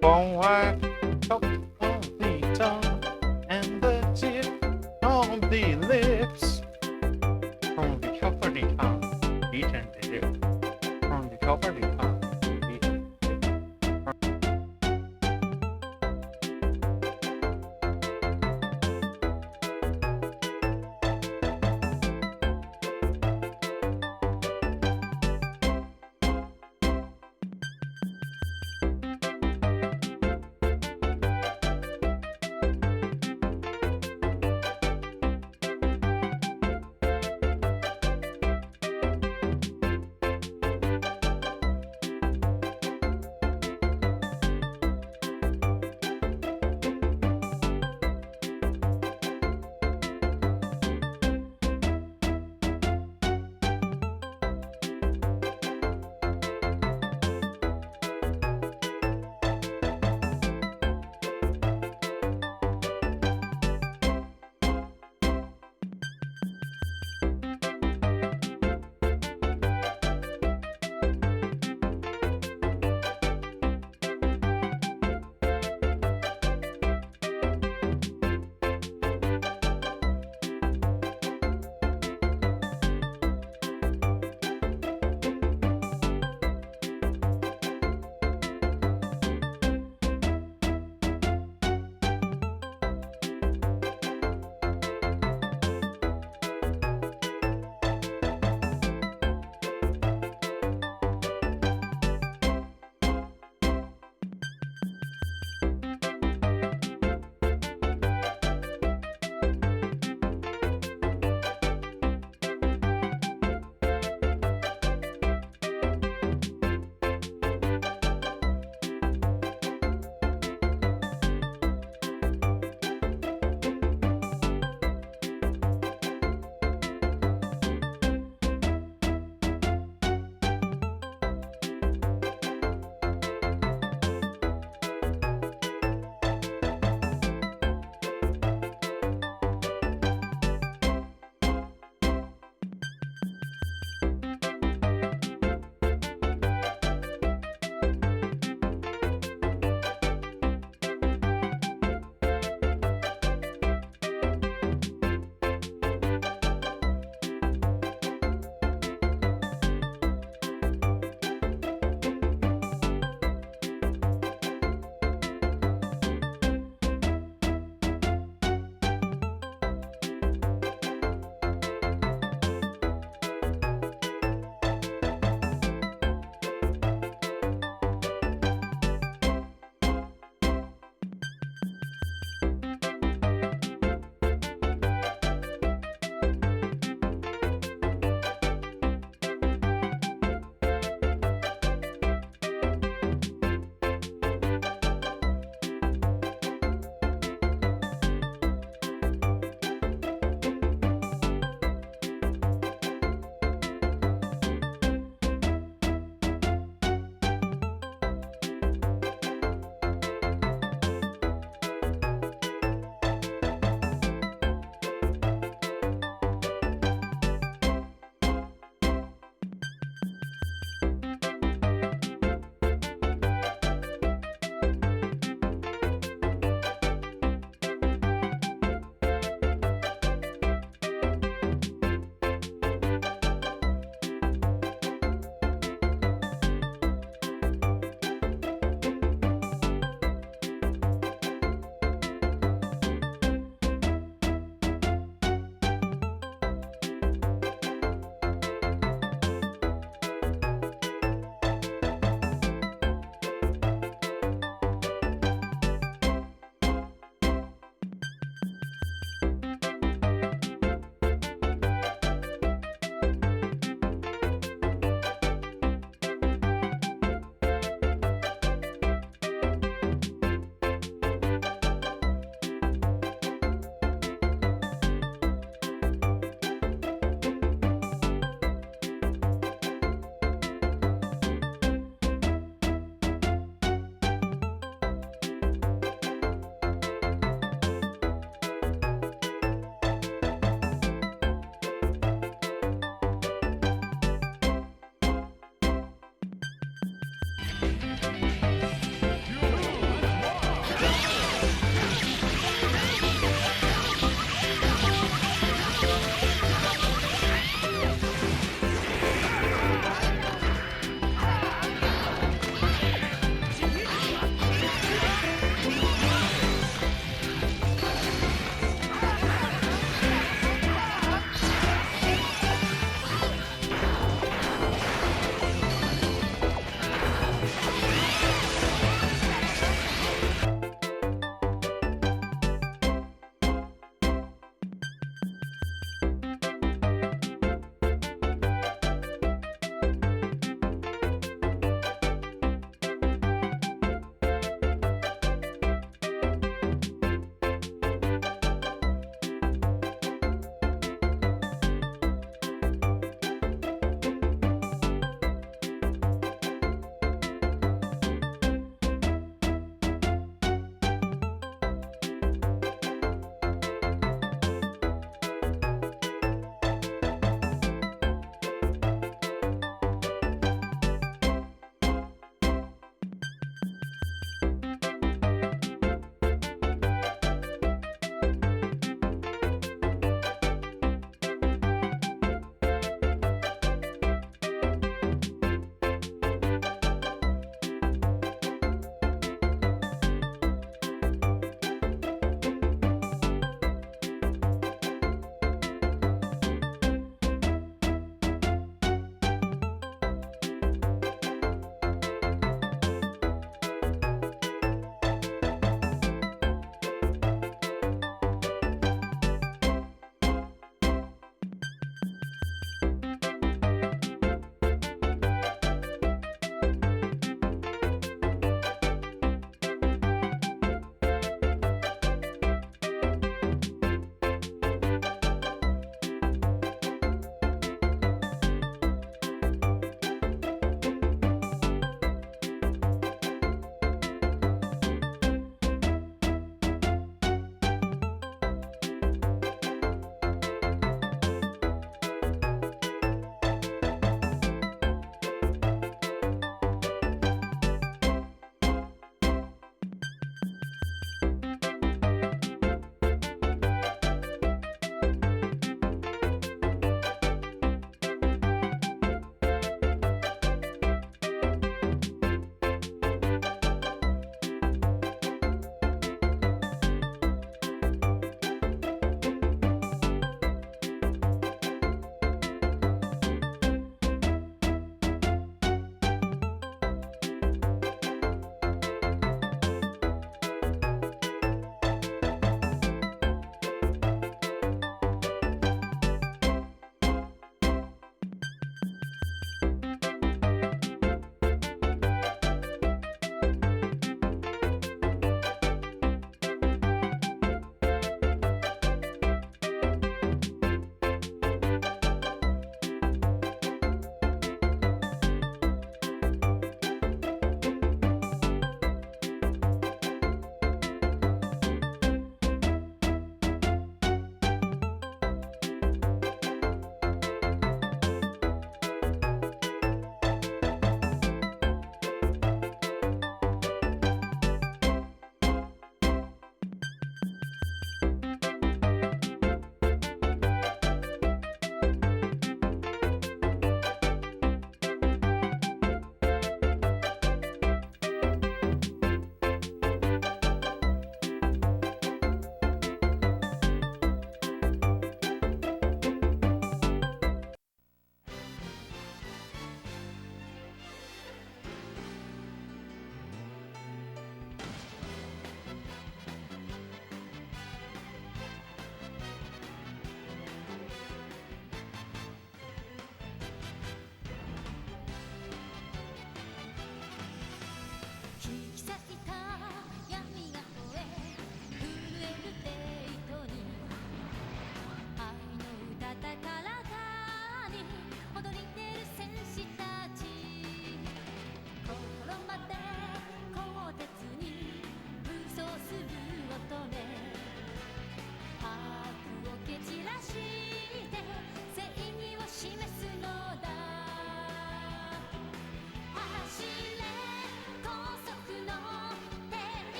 One white top on the tongue and the tip on the lips. From the top of the tongue, eaten the lip. From the top of the tongue, eaten the lip.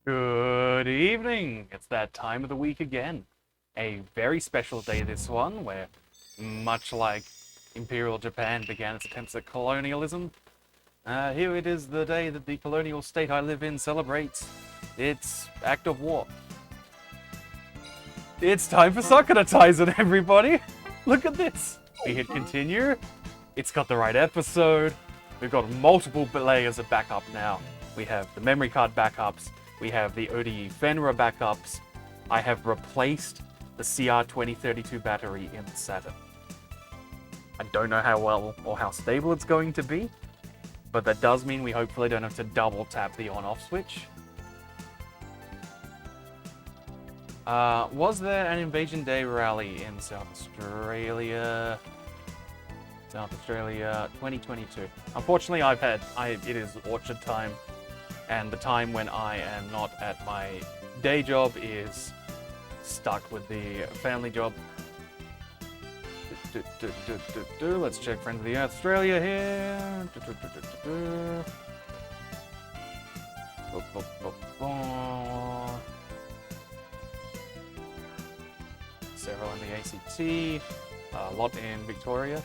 Good evening. It's that time of the week again. A very special day, this one, where, much like Imperial Japan began its attempts at colonialism, here it is the day that the colonial state I live in celebrates its act of war. It's time for Sakura Taisen, everybody! Look at this! We hit continue. It's got the right episode. We've got multiple layers of backup now. We have the memory card backups. We have the ODE Fenra backups. I have replaced the CR2032 battery in the Saturn. I don't know how well or how stable it's going to be, but that does mean we hopefully don't have to double tap the on-off switch. Was there an Invasion Day rally in South Australia? South Australia 2022. Unfortunately, it is orchard time, and the time when I am not at my day job is stuck with the family job. Let's check Friends of the Earth Australia here. Several in the ACT, a lot in Victoria.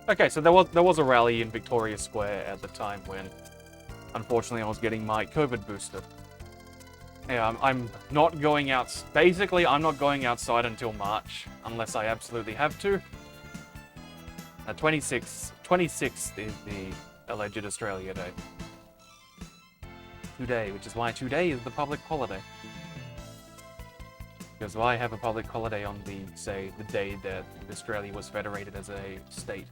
Okay, so there was a rally in Victoria Square at the time when, unfortunately, I was getting my COVID booster. Yeah, I'm not going out. Basically, I'm not going outside until March, unless I absolutely have to. 26th is the alleged Australia Day. Today, which is why today is the public holiday. Because why have a public holiday on the day that Australia was federated as a state?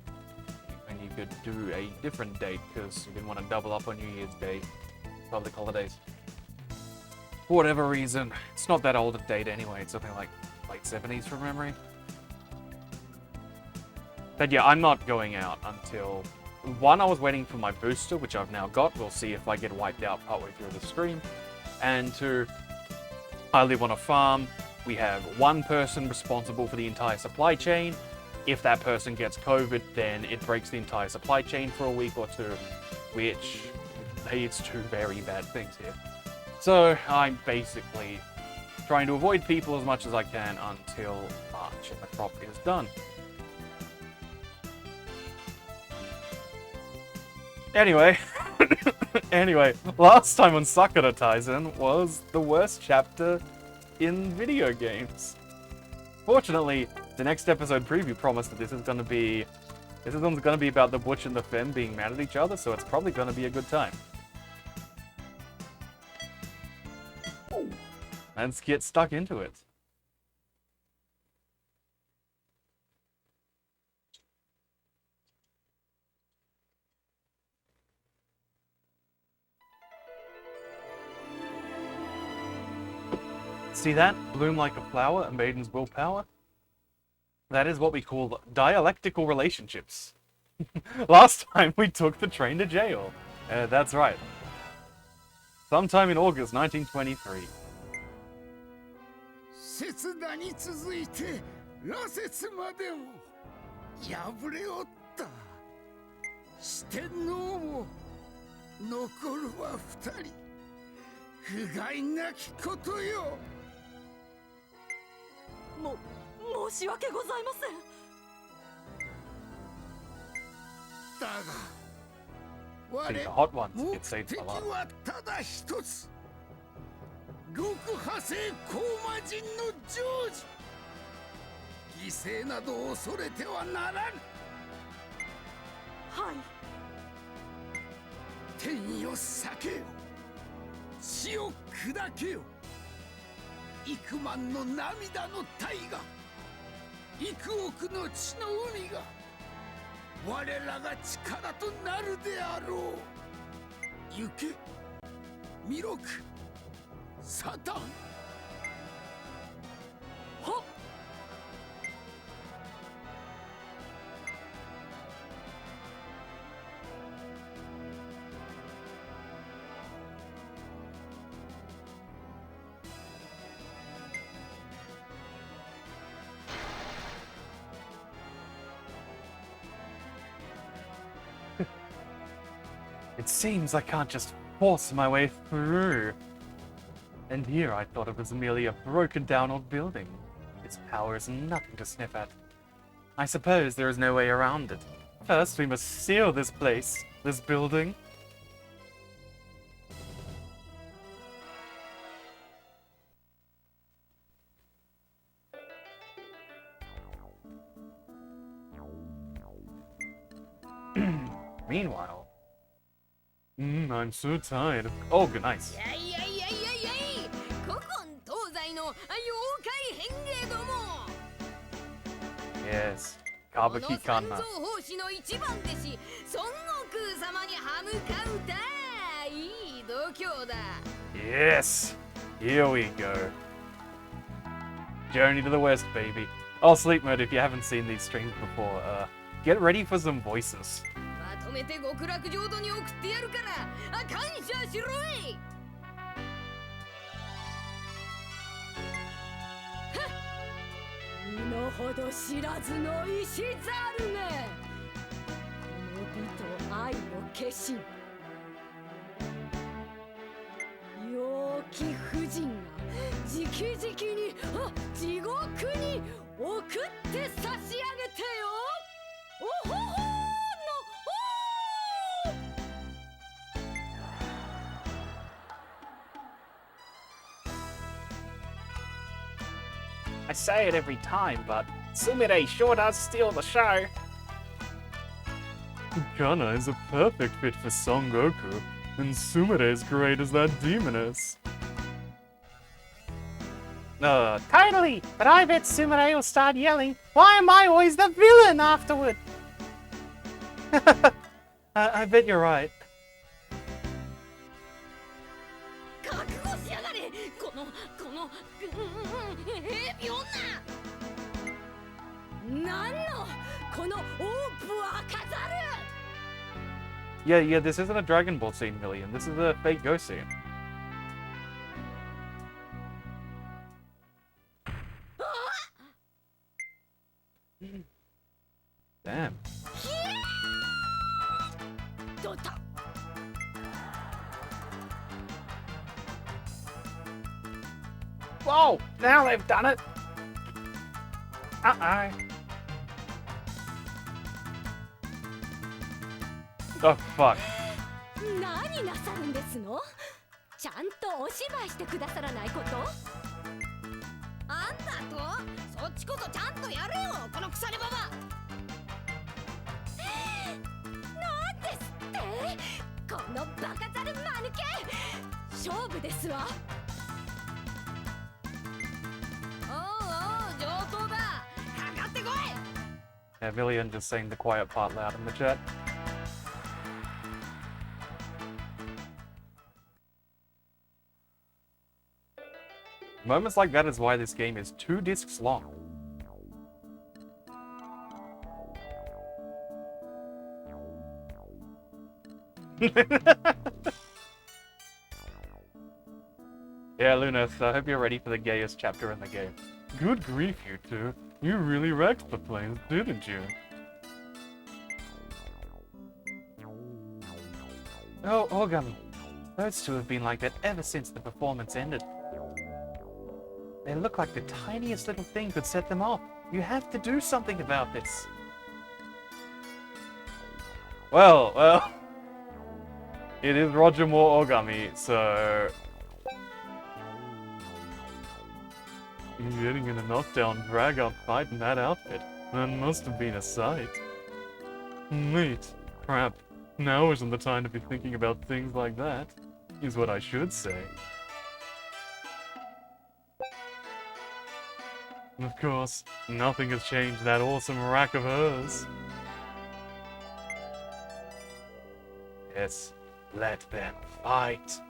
And you could do a different date because you didn't want to double up on New Year's Day public holidays. For whatever reason, it's not that old a date anyway. It's something like late 70s from memory. But yeah, I'm not going out until... One, I was waiting for my booster, which I've now got. We'll see if I get wiped out partway through the stream. And two, I live on a farm. We have one person responsible for the entire supply chain. If that person gets COVID, then it breaks the entire supply chain for a week or two, which leads to very bad things here. So I'm basically trying to avoid people as much as I can until March and the crop is done. Anyway, last time on Sakura Taisen was the worst chapter in video games. Fortunately, the next episode preview promised that this one's gonna be about the Butch and the Femme being mad at each other, so it's probably gonna be a good time. Let's get stuck into it. See that? Bloom like a flower, a maiden's willpower? That is what we call dialectical relationships. Last time we took the train to jail. That's right. Sometime in August 1923. 節打に続いて羅刹までも敗れおった四天王も残るは二人不甲斐なきことよ申し訳ございませんだが See, the hot ones 目 get saved 的 a lot. はただ一つ六波星高魔人の成就犠牲など恐れてはならんはい天よ避けよ地を砕けよ幾万の涙の大河幾億の血の海が我らが力となるであろう行け弥勒サタンはっ It seems I can't just force my way through. And here I thought it was merely a broken down old building. Its power is nothing to sniff at. I suppose there is no way around it. First, we must seal this place, this building. Meanwhile, I'm so tired. Oh, good, nice. いやいやいやいやいやい古今東西の妖怪変芸ども Yes. こ Kabuki の三 Kanna. 蔵法師の一番弟子孫悟空様に歯向かうたいい度胸だ Yes. Here we go. Journey to the West, baby. Oh, sleep mode if you haven't seen these streams before. Get ready for some voices. まとめて極楽浄土に送ってやるから感謝しろい身のほど知らずの石猿めこの美と愛の化身陽気婦人が直々に地獄に送って差し上げてよおほほーの I say it every time, but Sumire sure does steal the show. Kana is a perfect fit for Son Goku, and Sumire is great as that demoness. Totally, but I bet Sumire will start yelling, "Why am I always the villain?" afterward. I bet you're right. 覚悟しやがれこの平平女なんのこのオープは飾る Yeah, this isn't a Dragon Ball scene, Million. This is a fake ghost scene. Damn. どうだ Whoa! Now they've done it! Uh-oh. Oh, fuck. 何なさるんですのちゃんとお芝居してくださらないことあんたとそっちこそちゃんとやれよこの腐れババなんですってこのバカザルマヌケ勝負ですわおうおう上等だかかってこい Yeah, Million just saying the quiet part loud in the chat. Moments like that is why this game is 2 discs long. Yeah, Luneth, I hope you're ready for the gayest chapter in the game. Good grief, you two. You really wrecked the place, didn't you? Oh, Ogami. Those two have been like that ever since the performance ended. They look like the tiniest little thing could set them off. You have to do something about this. Well... It is Roger Moore Ogami, so... Getting in a knockdown drag-out fight in that outfit. That must have been a sight. Wait, crap. Now isn't the time to be thinking about things like that, is what I should say. Of course, nothing has changed that awesome rack of hers. Yes, let them fight.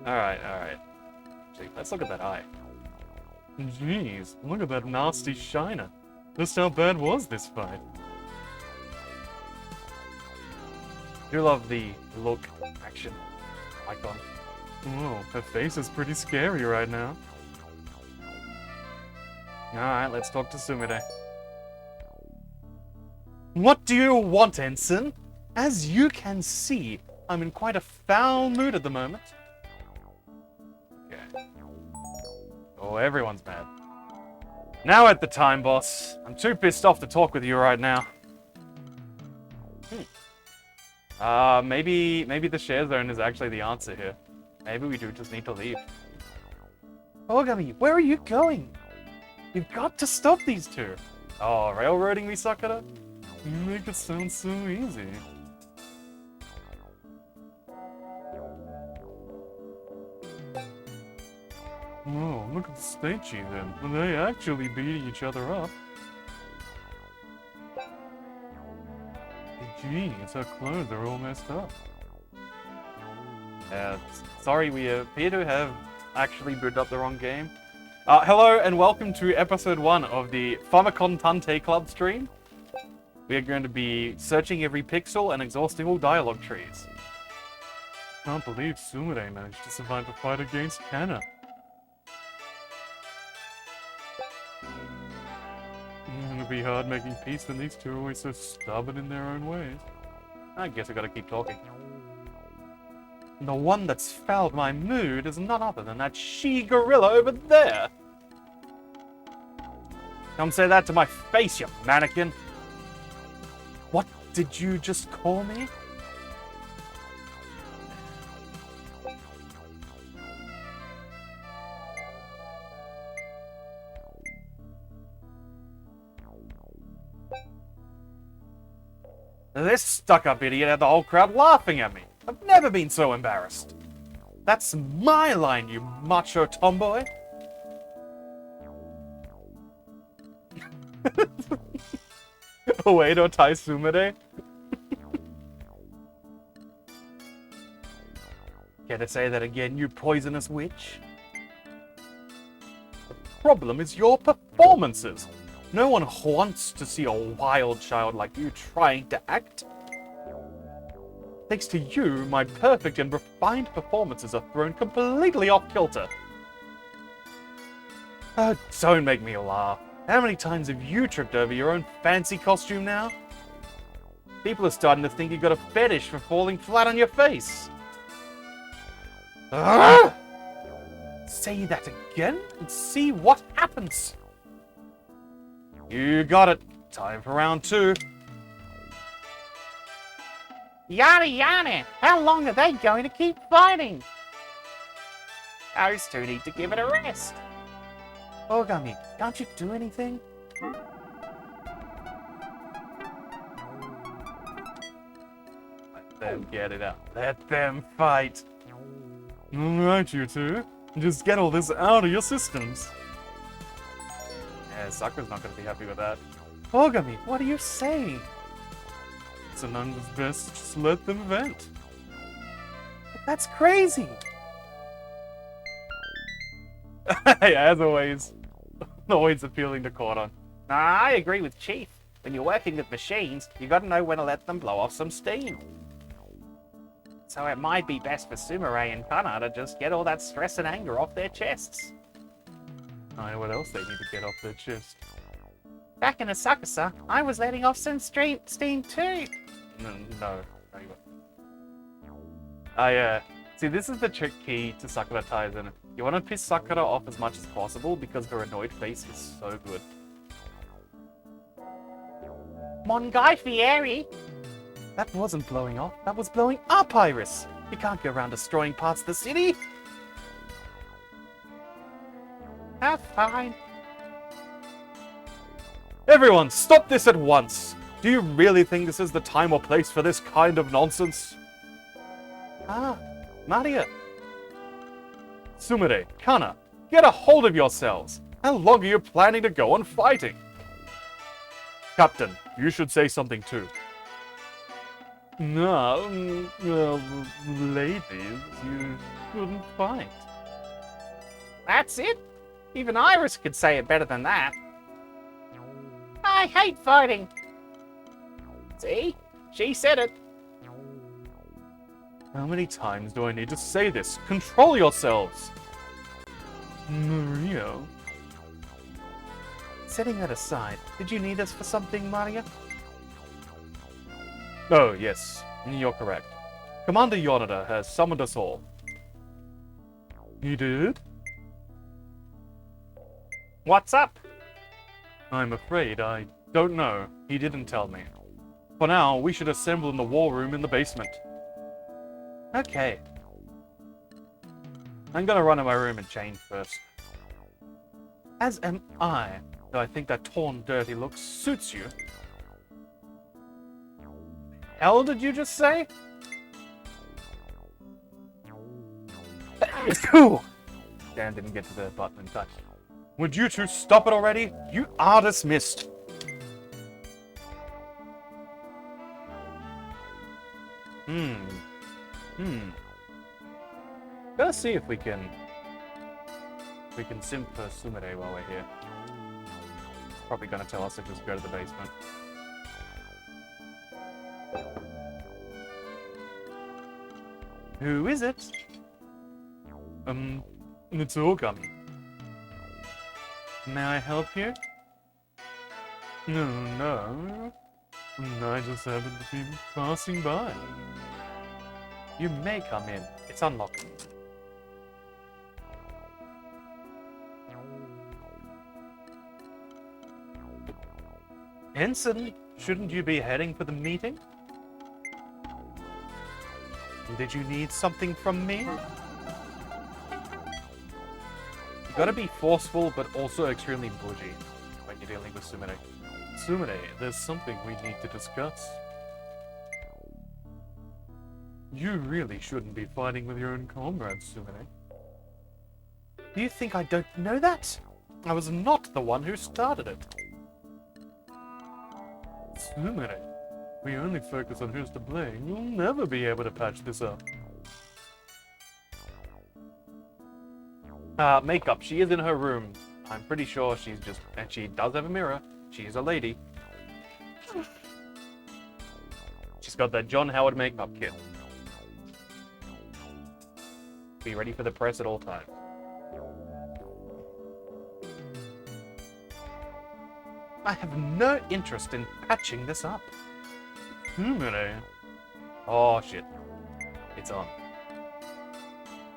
Alright. Gee, let's look at that eye. Jeez, look at that nasty shiner. Just how bad was this fight? Do love the look action icon. Whoa, her face is pretty scary right now. Alright, let's talk to Sumire. What do you want, Ensign? As you can see, I'm in quite a foul mood at the moment. Okay. Oh, everyone's mad. Now at the time, boss. I'm too pissed off to talk with you right now. Maybe the share zone is actually the answer here. Maybe we do just need to leave. Ogami, where are you going? You've got to stop these two. Oh, railroading me, Sakura? You make it sound so easy. Oh, look at the Stagey then. Are they actually beating each other up? Geez, her clothes are all messed up. Sorry, we appear to have actually booted up the wrong game. Hello and welcome to episode 1 of the Famicom Tante Club stream. We are going to be searching every pixel and exhausting all dialogue trees. Can't believe Sumire managed to survive a fight against Kana. It'll be hard making peace when these two are always so stubborn in their own ways. I guess I gotta keep talking. The one that's fouled my mood is none other than that she-gorilla over there! Come say that to my face, you mannequin! What did you just call me? This stuck-up idiot had the whole crowd laughing at me. I've never been so embarrassed. That's my line, you macho tomboy. Wait, or Tai Sumire? Care to say that again, you poisonous witch? The problem is your performances. No one wants to see a wild child like you trying to act. Thanks to you, my perfect and refined performances are thrown completely off kilter. Oh, don't make me laugh. How many times have you tripped over your own fancy costume now? People are starting to think you got a fetish for falling flat on your face. Ah! Say that again and see what happens. You got it. Time for round 2. Yada yada! How long are they going to keep fighting? Those two need to give it a rest. Ogami, can't you do anything? Let them get it out. Let them fight. Alright, you two. Just get all this out of your systems. Yeah, Sakura's not going to be happy with that. Ogami, what are you saying? Sananda's best, just let them vent. But that's crazy! Hey, as always, always appealing to Cordon. Nah, I agree with Chief. When you're working with machines, you gotta know when to let them blow off some steam. So it might be best for Sumire and Kana to just get all that stress and anger off their chests. I know what else they need to get off their chest. Back in Asakusa, I was letting off some steam too. No, you won't. See, this is the trick key to Sakura Taisen. You want to piss Sakura off as much as possible because her annoyed face is so good. Mongai Fieri! That wasn't blowing off, that was blowing up, Iris! You can't go around destroying parts of the city! Have fine. Everyone, stop this at once! Do you really think this is the time or place for this kind of nonsense? Ah, Maria. Sumire, Kana, get a hold of yourselves! How long are you planning to go on fighting? Captain, you should say something too. No, ladies, you shouldn't fight. That's it? Even Iris could say it better than that. I hate fighting. See? She said it. How many times do I need to say this? Control yourselves! Maria? Setting that aside, did you need us for something, Maria? Oh, yes, you're correct. Commander Yonada has summoned us all. He did? What's up? I'm afraid I don't know. He didn't tell me. For now, we should assemble in the war room in the basement. Okay. I'm gonna run to my room and change first. As am I, though I think that torn, dirty look suits you. Hell did you just say? Dan didn't get to the button in touch. Would you two stop it already? You are dismissed. Let's see if we can simp for Sumire while we're here. Probably gonna tell us to just go to the basement. Who is it? It's Ogami. May I help you? No. I just happened to be passing by. You may come in. It's unlocked. Ensign, shouldn't you be heading for the meeting? Did you need something from me? You gotta be forceful, but also extremely bougie when you're dealing with Sumire. Sumire, there's something we need to discuss. You really shouldn't be fighting with your own comrades, Sumire. Do you think I don't know that? I was not the one who started it. Sumire, if we only focus on who's to blame, you'll never be able to patch this up. Makeup. She is in her room. I'm pretty sure she's just... And she does have a mirror. She's a lady. She's got that John Howard makeup kit. Be ready for the press at all times. I have no interest in patching this up. Sumire. Oh, shit. It's on.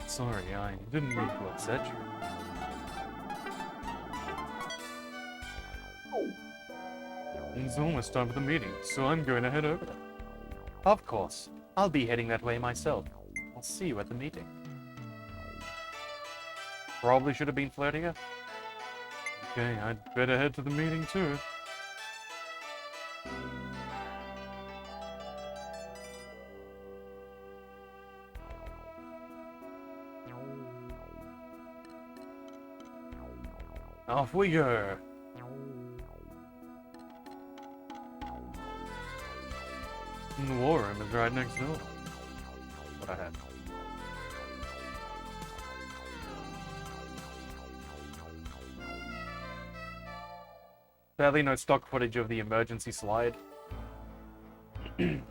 Sorry, I didn't mean to upset you. It's almost time for the meeting, so I'm going to head over there. Of course. I'll be heading that way myself. I'll see you at the meeting. Probably should have been flirtier. Okay, I'd better head to the meeting too. Off we go. And the war room is right next door. What I had. Sadly, no stock footage of the emergency slide.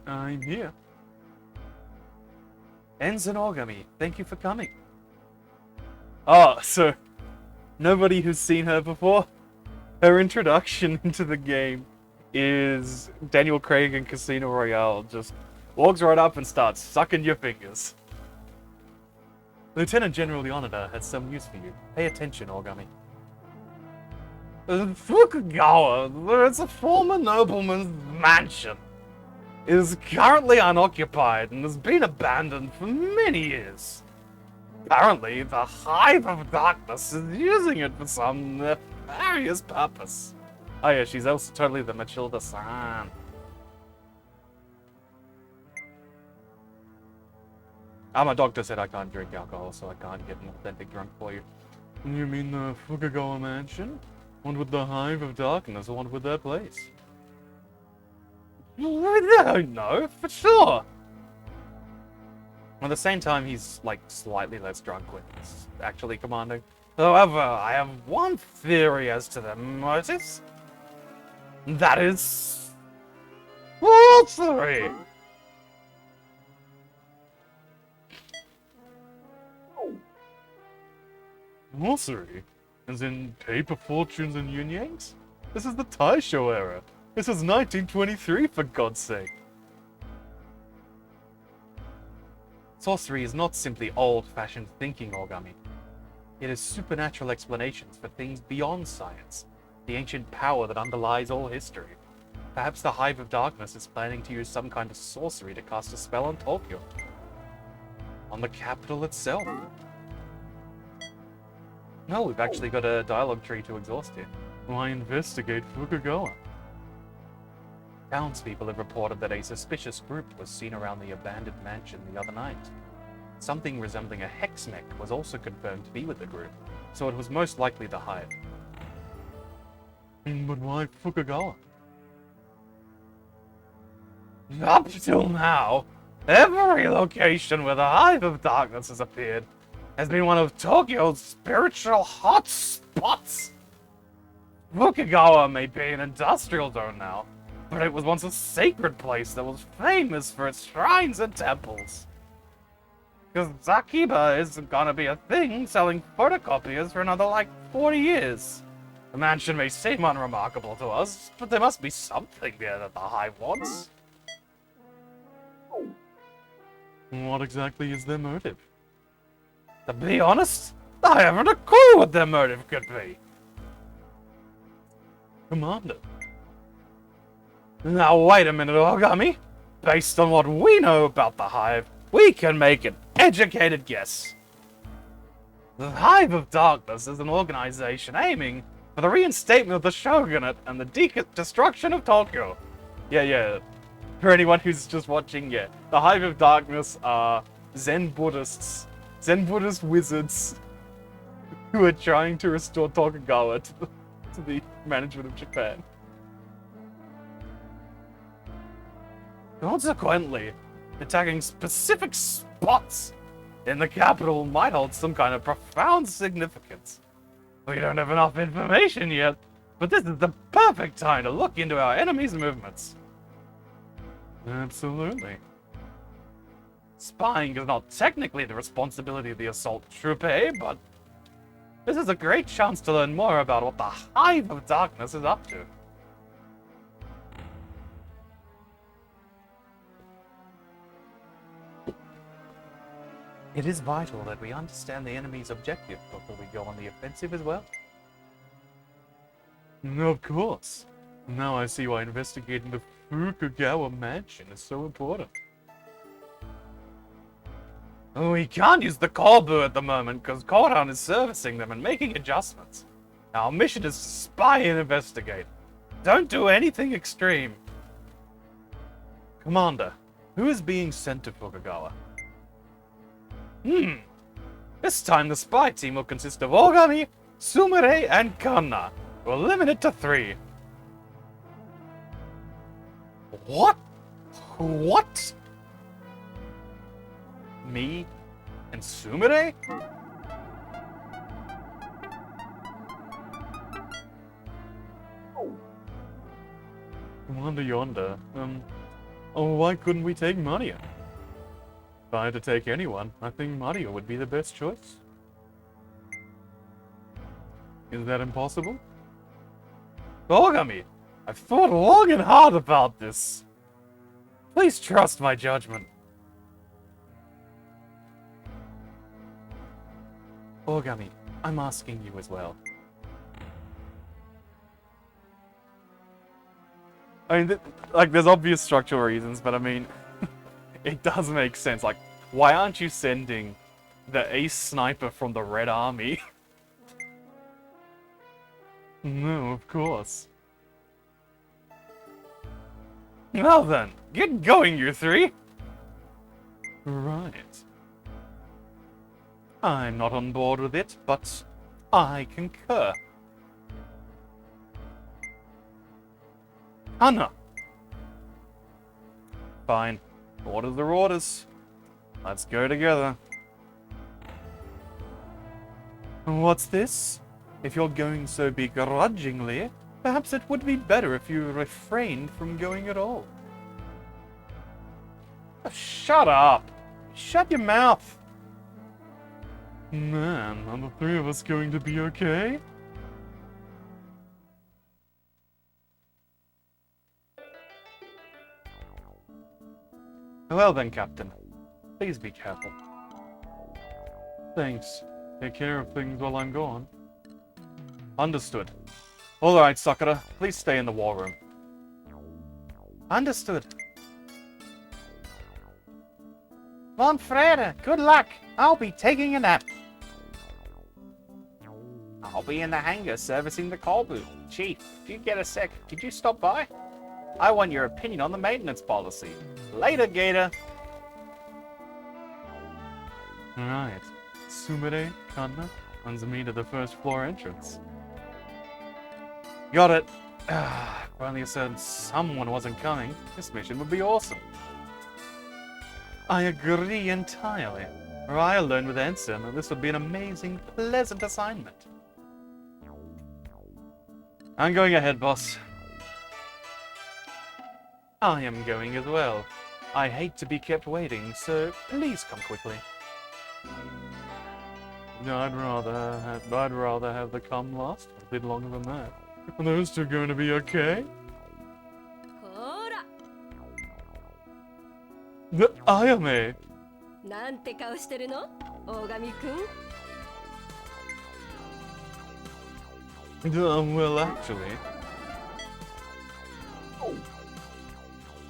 I'm here. Ensign Ogami, thank you for coming. Oh, so nobody who's seen her before. Her introduction into the game is Daniel Craig in Casino Royale just walks right up and starts sucking your fingers. Lieutenant General Yonada has some news for you. Pay attention, Ogami. Fukugawa, it's a former nobleman's mansion. It is currently unoccupied and has been abandoned for many years. Apparently, the Hive of Darkness is using it for some nefarious purpose. Oh yeah, she's also totally the Matilda-san. My doctor said I can't drink alcohol, so I can't get an authentic drunk for you. You mean the Fukugawa mansion? One with the Hive of Darkness, or one with their place? I don't know, for sure. At the same time, he's like slightly less drunk when he's actually commanding. However, I have one theory as to the motives. That is... sorcery! Sorcery? As in paper fortunes and yin-yangs? This is the Taisho era. This is 1923, for God's sake. Sorcery is not simply old-fashioned thinking, Ogami. It is supernatural explanations for things beyond science, the ancient power that underlies all history. Perhaps the Hive of Darkness is planning to use some kind of sorcery to cast a spell on Tokyo. On the capital itself. No, we've actually got a dialogue tree to exhaust here. Why investigate Fukugawa? Townspeople have reported that a suspicious group was seen around the abandoned mansion the other night. Something resembling a hex mech was also confirmed to be with the group, so it was most likely the Hive. But why Fukugawa? Up till now, every location where the Hive of Darkness has appeared has been one of Tokyo's spiritual hotspots. Fukugawa may be an industrial zone now, but it was once a sacred place that was famous for its shrines and temples. Because Zakiba isn't gonna be a thing selling photocopiers for another, 40 years. The mansion may seem unremarkable to us, but there must be something there that the Hive wants. What exactly is their motive? To be honest, I haven't a clue what their motive could be. Commander. Now wait a minute, Ogami. Based on what we know about the Hive, we can make an educated guess. The Hive of Darkness is an organization aiming for the reinstatement of the shogunate and the destruction of Tokyo. Yeah. For anyone who's just watching, the Hive of Darkness are Zen Buddhist wizards who are trying to restore Tokugawa to the management of Japan. Consequently, attacking specific spots in the capital might hold some kind of profound significance. We don't have enough information yet, but this is the perfect time to look into our enemy's movements. Absolutely. Spying is not technically the responsibility of the assault troupe, but this is a great chance to learn more about what the Hive of Darkness is up to. It is vital that we understand the enemy's objective before we go on the offensive as well. Of course. Now I see why investigating the Fukugawa mansion is so important. We can't use the Kobu at the moment because Koran is servicing them and making adjustments. Our mission is to spy and investigate. Don't do anything extreme. Commander, who is being sent to Fukugawa? This time the spy team will consist of Ogami, Sumire, and Kanna. We'll limit it to 3. What? What? Me and Sumire? Commander Yonder, why couldn't we take Maria? If I had to take anyone, I think Mario would be the best choice. Is that impossible? Ogami, I've thought long and hard about this. Please trust my judgment. Ogami, I'm asking you as well. I mean, there's obvious structural reasons, but I mean, it does make sense. Why aren't you sending the ace sniper from the Red Army? No, of course. Well then, get going, you 3! Right. I'm not on board with it, but I concur. Anna! Fine. Orders are orders. Let's go together. What's this? If you're going so begrudgingly, perhaps it would be better if you refrained from going at all. Shut up! Shut your mouth! Man, are the 3 of us going to be okay? Well then, Captain. Please be careful. Thanks. Take care of things while I'm gone. Understood. Alright, Sakura. Please stay in the war room. Understood. Von Frere, good luck. I'll be taking a nap. I'll be in the hangar servicing the coal boot. Chief, if you get a sec, could you stop by? I want your opinion on the maintenance policy. Later, Gator. Alright. Sumire, Kanna, runs me to the first floor entrance. Got it. If only I said someone wasn't coming, this mission would be awesome. I agree entirely. Raya learned with Ensign that this would be an amazing, pleasant assignment. I'm going ahead, boss. I am going as well. I hate to be kept waiting, so please come quickly. I'd rather have the come last a bit longer than that. Are those two going to be okay? ほら The Ayame! なんて顔してるの大神くん Well, actually...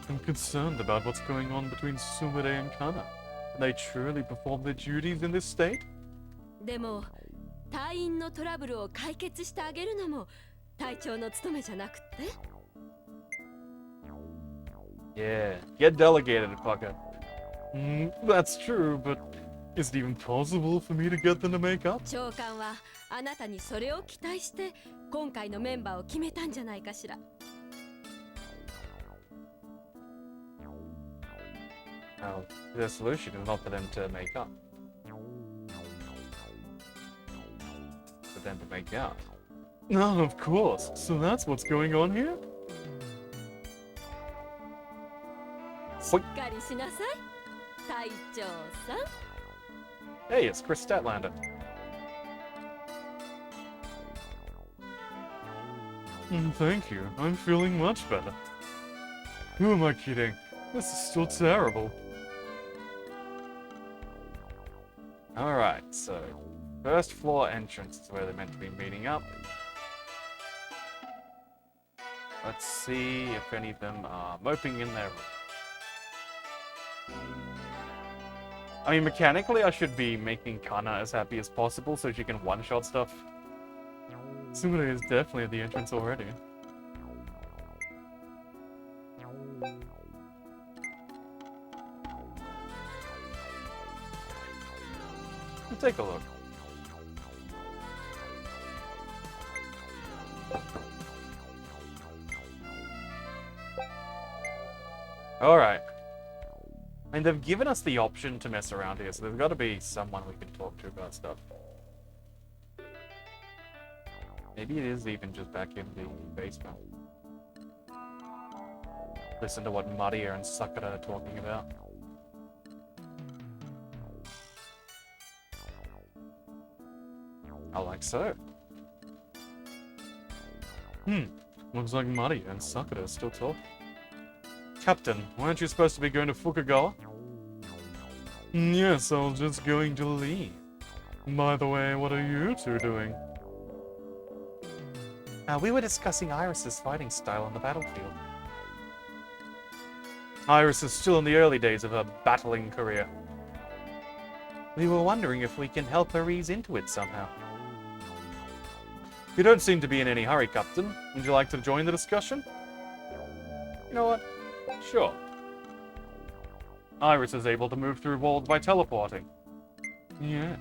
I'm concerned about what's going on between Sumire and Kana. Can they truly perform their duties in this state? でも隊員のトラブルを解決してあげるのも隊長の務めじゃなくって Yeah, get delegated, fucker. That's true, but is it even possible for me to get them to make up? 長官はあなたにそれを期待して今回のメンバーを決めたんじゃないかしら Now, the solution is not for them to make up. For them to make out. No, of course. So that's what's going on here? しっかりしなさい隊長さん Hey, it's Chris Statlander. Thank you. I'm feeling much better. Who am I kidding? This is still terrible. Alright, so first floor entrance is where they're meant to be meeting up. Let's see if any of them are moping in their room. I mean, mechanically, I should be making Kana as happy as possible so she can one-shot stuff. Sumire is definitely at the entrance already. Take a look. Alright. I mean, they've given us the option to mess around here, so there's got to be someone we can talk to about stuff. Maybe it is even just back in the basement. Listen to what Maria and Sakura are talking about. I like so. Looks like Maria and Sakura are still talking. Captain, weren't you supposed to be going to Fukagawa? Yes, I was just going to leave. By the way, what are you two doing? We were discussing Iris's fighting style on the battlefield. Iris is still in the early days of her battling career. We were wondering if we can help her ease into it somehow. You don't seem to be in any hurry, Captain. Would you like to join the discussion? You know what? Sure. Iris is able to move through walls by teleporting. Yeah.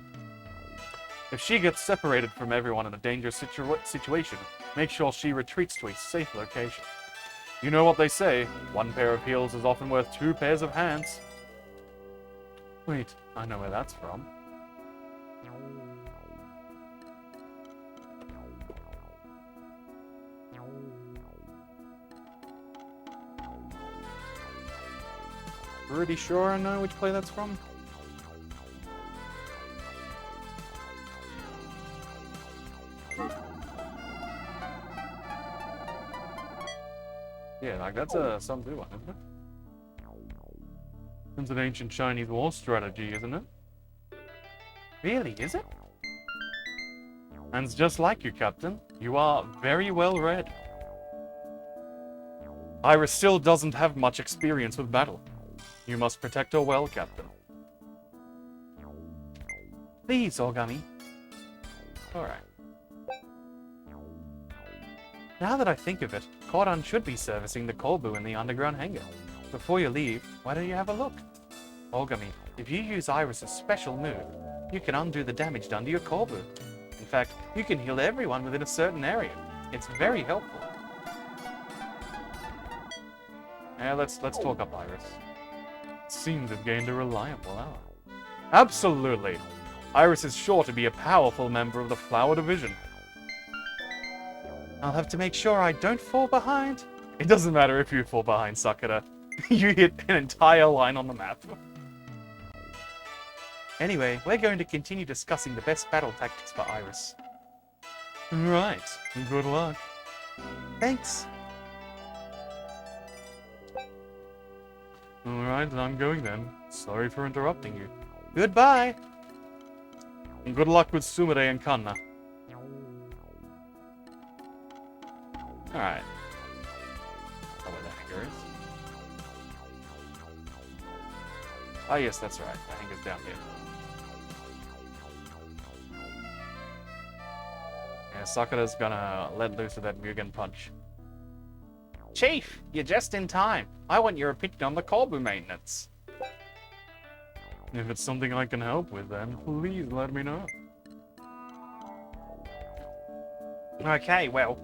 If she gets separated from everyone in a dangerous situation, make sure she retreats to a safe location. You know what they say, one pair of heels is often worth 2 pairs of hands. Wait, I know where that's from. Pretty sure I know which play that's from. Yeah, like that's a some good one, isn't it? It's an ancient Chinese war strategy, isn't it? Really, is it? And it's just like you, Captain. You are very well read. Iris still doesn't have much experience with battle. You must protect her well, Captain. Please, Ogami. Alright. Now that I think of it, Koran should be servicing the Kolbu in the underground hangar. Before you leave, why don't you have a look? Ogami, if you use Iris' special move, you can undo the damage done to your Kolbu. In fact, you can heal everyone within a certain area. It's very helpful. Yeah, let's talk up Iris. Seems we've gained a reliable ally. Absolutely! Iris is sure to be a powerful member of the Flower Division. I'll have to make sure I don't fall behind. It doesn't matter if you fall behind, Sakura. You hit an entire line on the map. Anyway, we're going to continue discussing the best battle tactics for Iris. Right. Good luck. Thanks. Alright, I'm going then. Sorry for interrupting you. Goodbye. And good luck with Sumire and Kanna. Alright. Oh, where the hangar is. Ah, yes, that's right. The hangar's down here. Yeah, Sakura's gonna let loose of that Mugen punch. Chief, you're just in time. I want your opinion on the Kolbu maintenance. If it's something I can help with, then please let me know. Okay, well,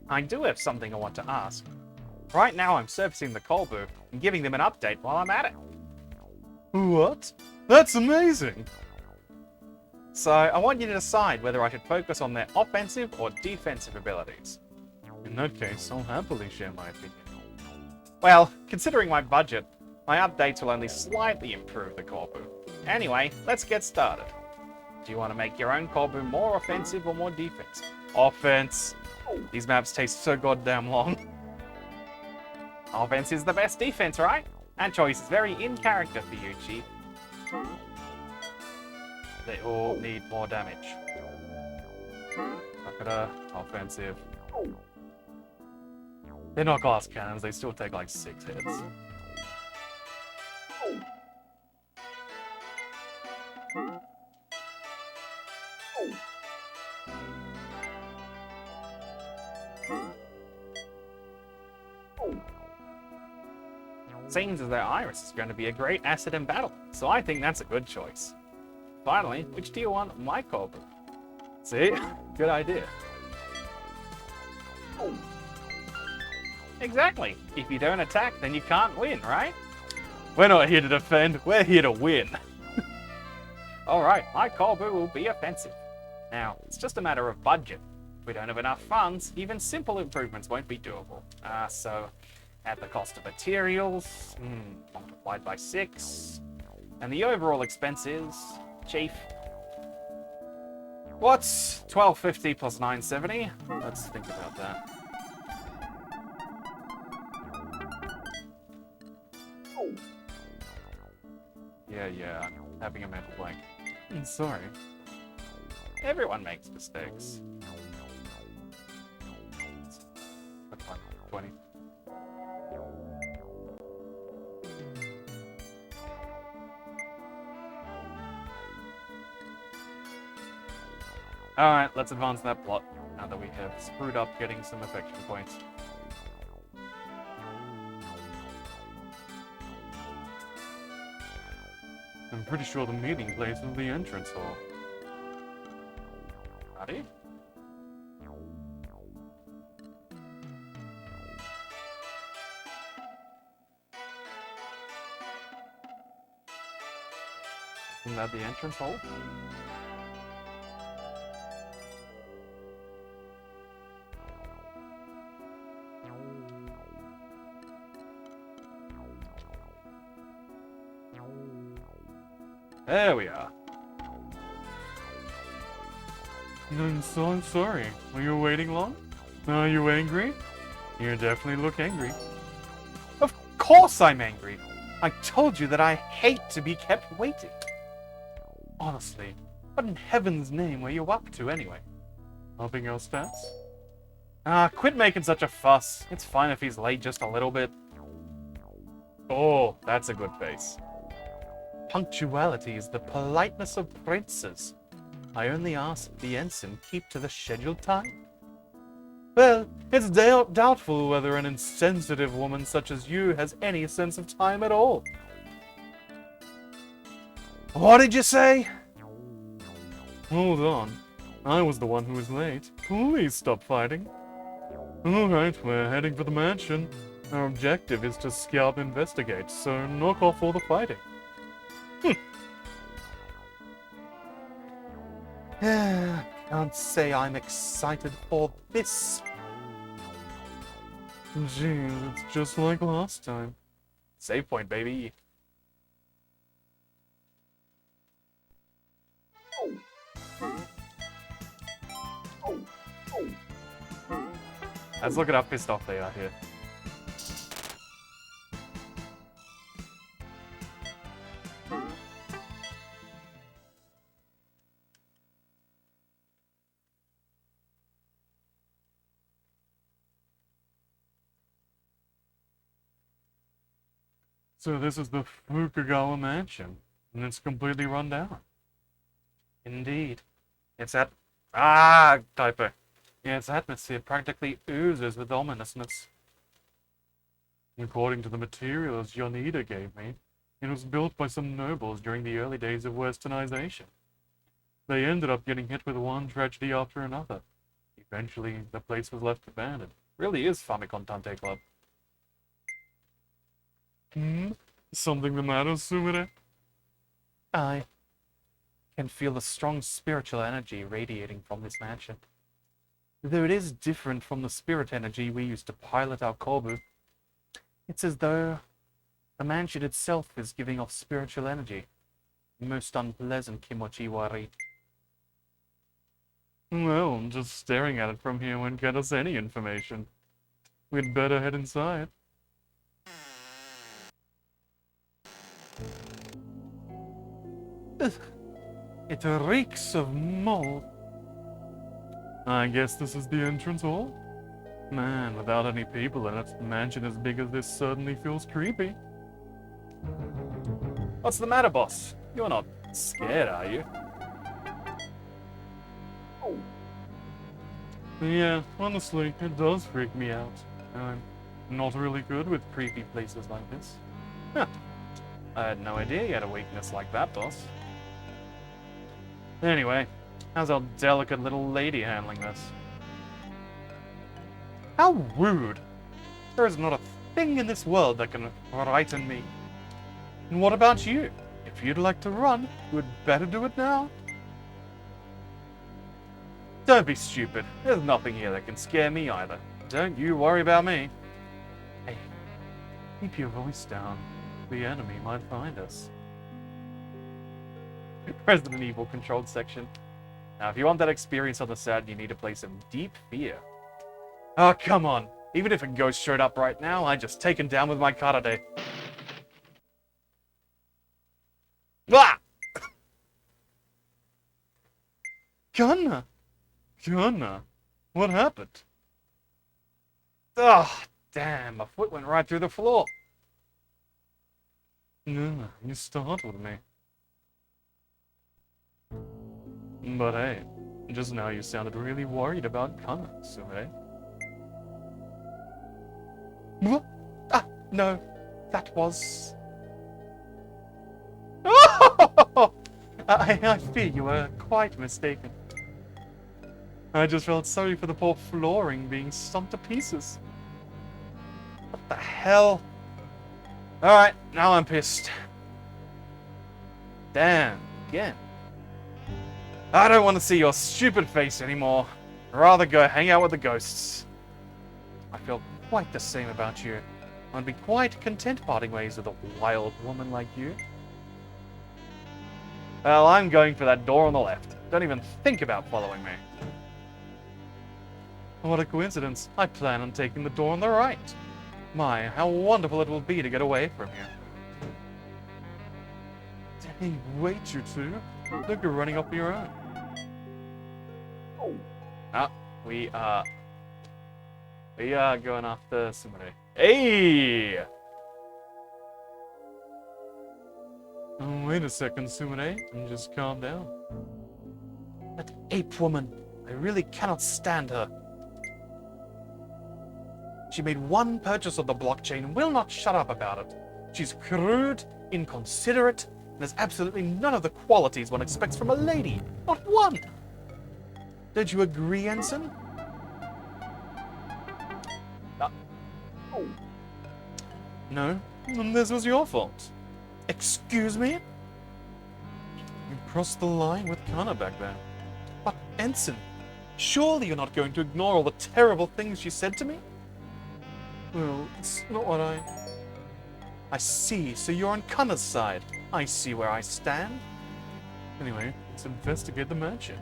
I do have something I want to ask. Right now I'm servicing the Kolbu and giving them an update while I'm at it. What? That's amazing! So I want you to decide whether I should focus on their offensive or defensive abilities. In that case, I'll happily share my opinion. Well, considering my budget, my updates will only slightly improve the Kolbu. Anyway, let's get started. Do you want to make your own Kolbu more offensive or more defensive? Offense. These maps take so goddamn long. Offense is the best defense, right? That choice is very in character for you, Chief. They all need more damage. Sakura, offensive. They're not glass cannons, they still take like 6 hits. Seems as though Iris is going to be a great asset in battle, so I think that's a good choice. Finally, which do you want my Kolbu? See? Good idea. Exactly. If you don't attack, then you can't win, right? We're not here to defend, we're here to win. Alright, my Kolbu will be offensive. Now, it's just a matter of budget. If we don't have enough funds, even simple improvements won't be doable. So add the cost of materials, multiplied by 6, and the overall expenses, Chief. What's 1250 plus 970? Let's think about that. Yeah, I'm having a mental blank. I'm sorry. Everyone makes mistakes. That's fine. 20. Alright, let's advance that plot, now that we have screwed up getting some affection points. I'm pretty sure the meeting place is the entrance hall. Ready? Isn't that the entrance hall? There we are. I'm so sorry. Were you waiting long? Are you angry? You definitely look angry. Of course I'm angry. I told you that I hate to be kept waiting. Honestly, what in heaven's name were you up to anyway? Helping our stats? Ah, quit making such a fuss. It's fine if he's late just a little bit. Oh, that's a good face. Punctuality is the politeness of princes. I only ask that the ensign keep to the scheduled time. Well, it's doubtful whether an insensitive woman such as you has any sense of time at all. What did you say? Hold on. I was the one who was late. Please stop fighting. Alright, we're heading for the mansion. Our objective is to scout and investigate, so knock off all the fighting. Can't say I'm excited for this. Jeez, it's just like last time. Save point, baby. Let's look at how pissed off they are here. So this is the Fukugawa mansion, and it's completely run down. Indeed. It's at... typo. Yeah, its atmosphere practically oozes with ominousness. According to the materials Yonida gave me, it was built by some nobles during the early days of westernization. They ended up getting hit with one tragedy after another. Eventually, the place was left abandoned. Really is Famicom Tante Club. Something the matter, Sumire? I can feel the strong spiritual energy radiating from this mansion. Though it is different from the spirit energy we used to pilot our Kobu, it's as though the mansion itself is giving off spiritual energy. Most unpleasant kimochi wari. Well, just staring at it from here won't get us any information. We'd better head inside. It reeks of mold. I guess this is the entrance hall? Man, without any people in it, a mansion as big as this certainly feels creepy. What's the matter, boss? You're not scared, are you? Yeah, honestly, it does freak me out. I'm not really good with creepy places like this. Huh. I had no idea you had a weakness like that, boss. Anyway, how's our delicate little lady handling this? How rude! There is not a thing in this world that can frighten me. And what about you? If you'd like to run, you would better do it now. Don't be stupid. There's nothing here that can scare me either. Don't you worry about me. Hey, keep your voice down. The enemy might find us. Resident Evil controlled section. Now, if you want that experience on the set, you need to play some Deep Fear. Oh, come on. Even if a ghost showed up right now, I'd just take him down with my karate. Ah! Gunna! What happened? Oh, damn, my foot went right through the floor. No, you startled me. But hey, just now you sounded really worried about Kana, Sumire. What? Ah, no, that was... I fear you were quite mistaken. I just felt sorry for the poor flooring being stomped to pieces. What the hell? Alright, now I'm pissed. Damn, again. I don't want to see your stupid face anymore. I'd rather go hang out with the ghosts. I feel quite the same about you. I'd be quite content parting ways with a wild woman like you. Well, I'm going for that door on the left. Don't even think about following me. What a coincidence. I plan on taking the door on the right. My, how wonderful it will be to get away from here. Hey, wait, you two. Look, you're running off your own. Ah, we are going after somebody. Hey! Oh, wait a second, Sumire. Just calm down. That ape woman. I really cannot stand her. She made one purchase of the blockchain and will not shut up about it. She's crude, inconsiderate, and has absolutely none of the qualities one expects from a lady. Not one! Don't you agree, Ensign? No, this was your fault. Excuse me? You crossed the line with Kana back there. But, Ensign, surely you're not going to ignore all the terrible things she said to me? Well, it's not what I see, so you're on Kana's side. I see where I stand. Anyway, let's investigate the mansion.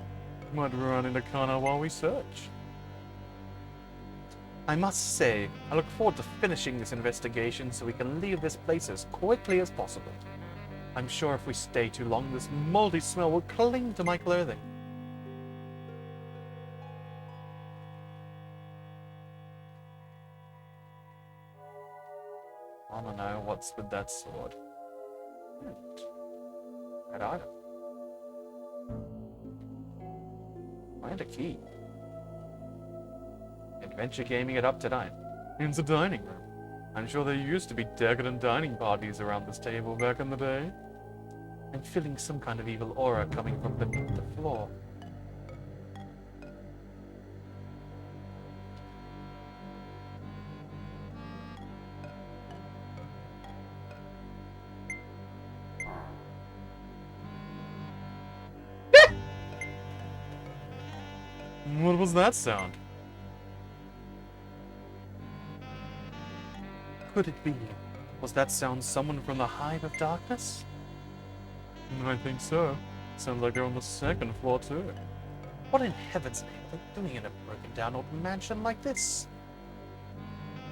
Might run into Kana while we search. I must say, I look forward to finishing this investigation so we can leave this place as quickly as possible. I'm sure if we stay too long, this moldy smell will cling to my clothing. I don't know what's with that sword. Red item. Find a key. Adventure gaming it up tonight. It's a dining room. I'm sure there used to be decadent dining parties around this table back in the day. I'm feeling some kind of evil aura coming from beneath the floor. What was that sound? Could it be? Was that sound someone from the Hive of Darkness? I think so. Sounds like they're on the second floor too. What in heaven's name are they doing in a broken down old mansion like this?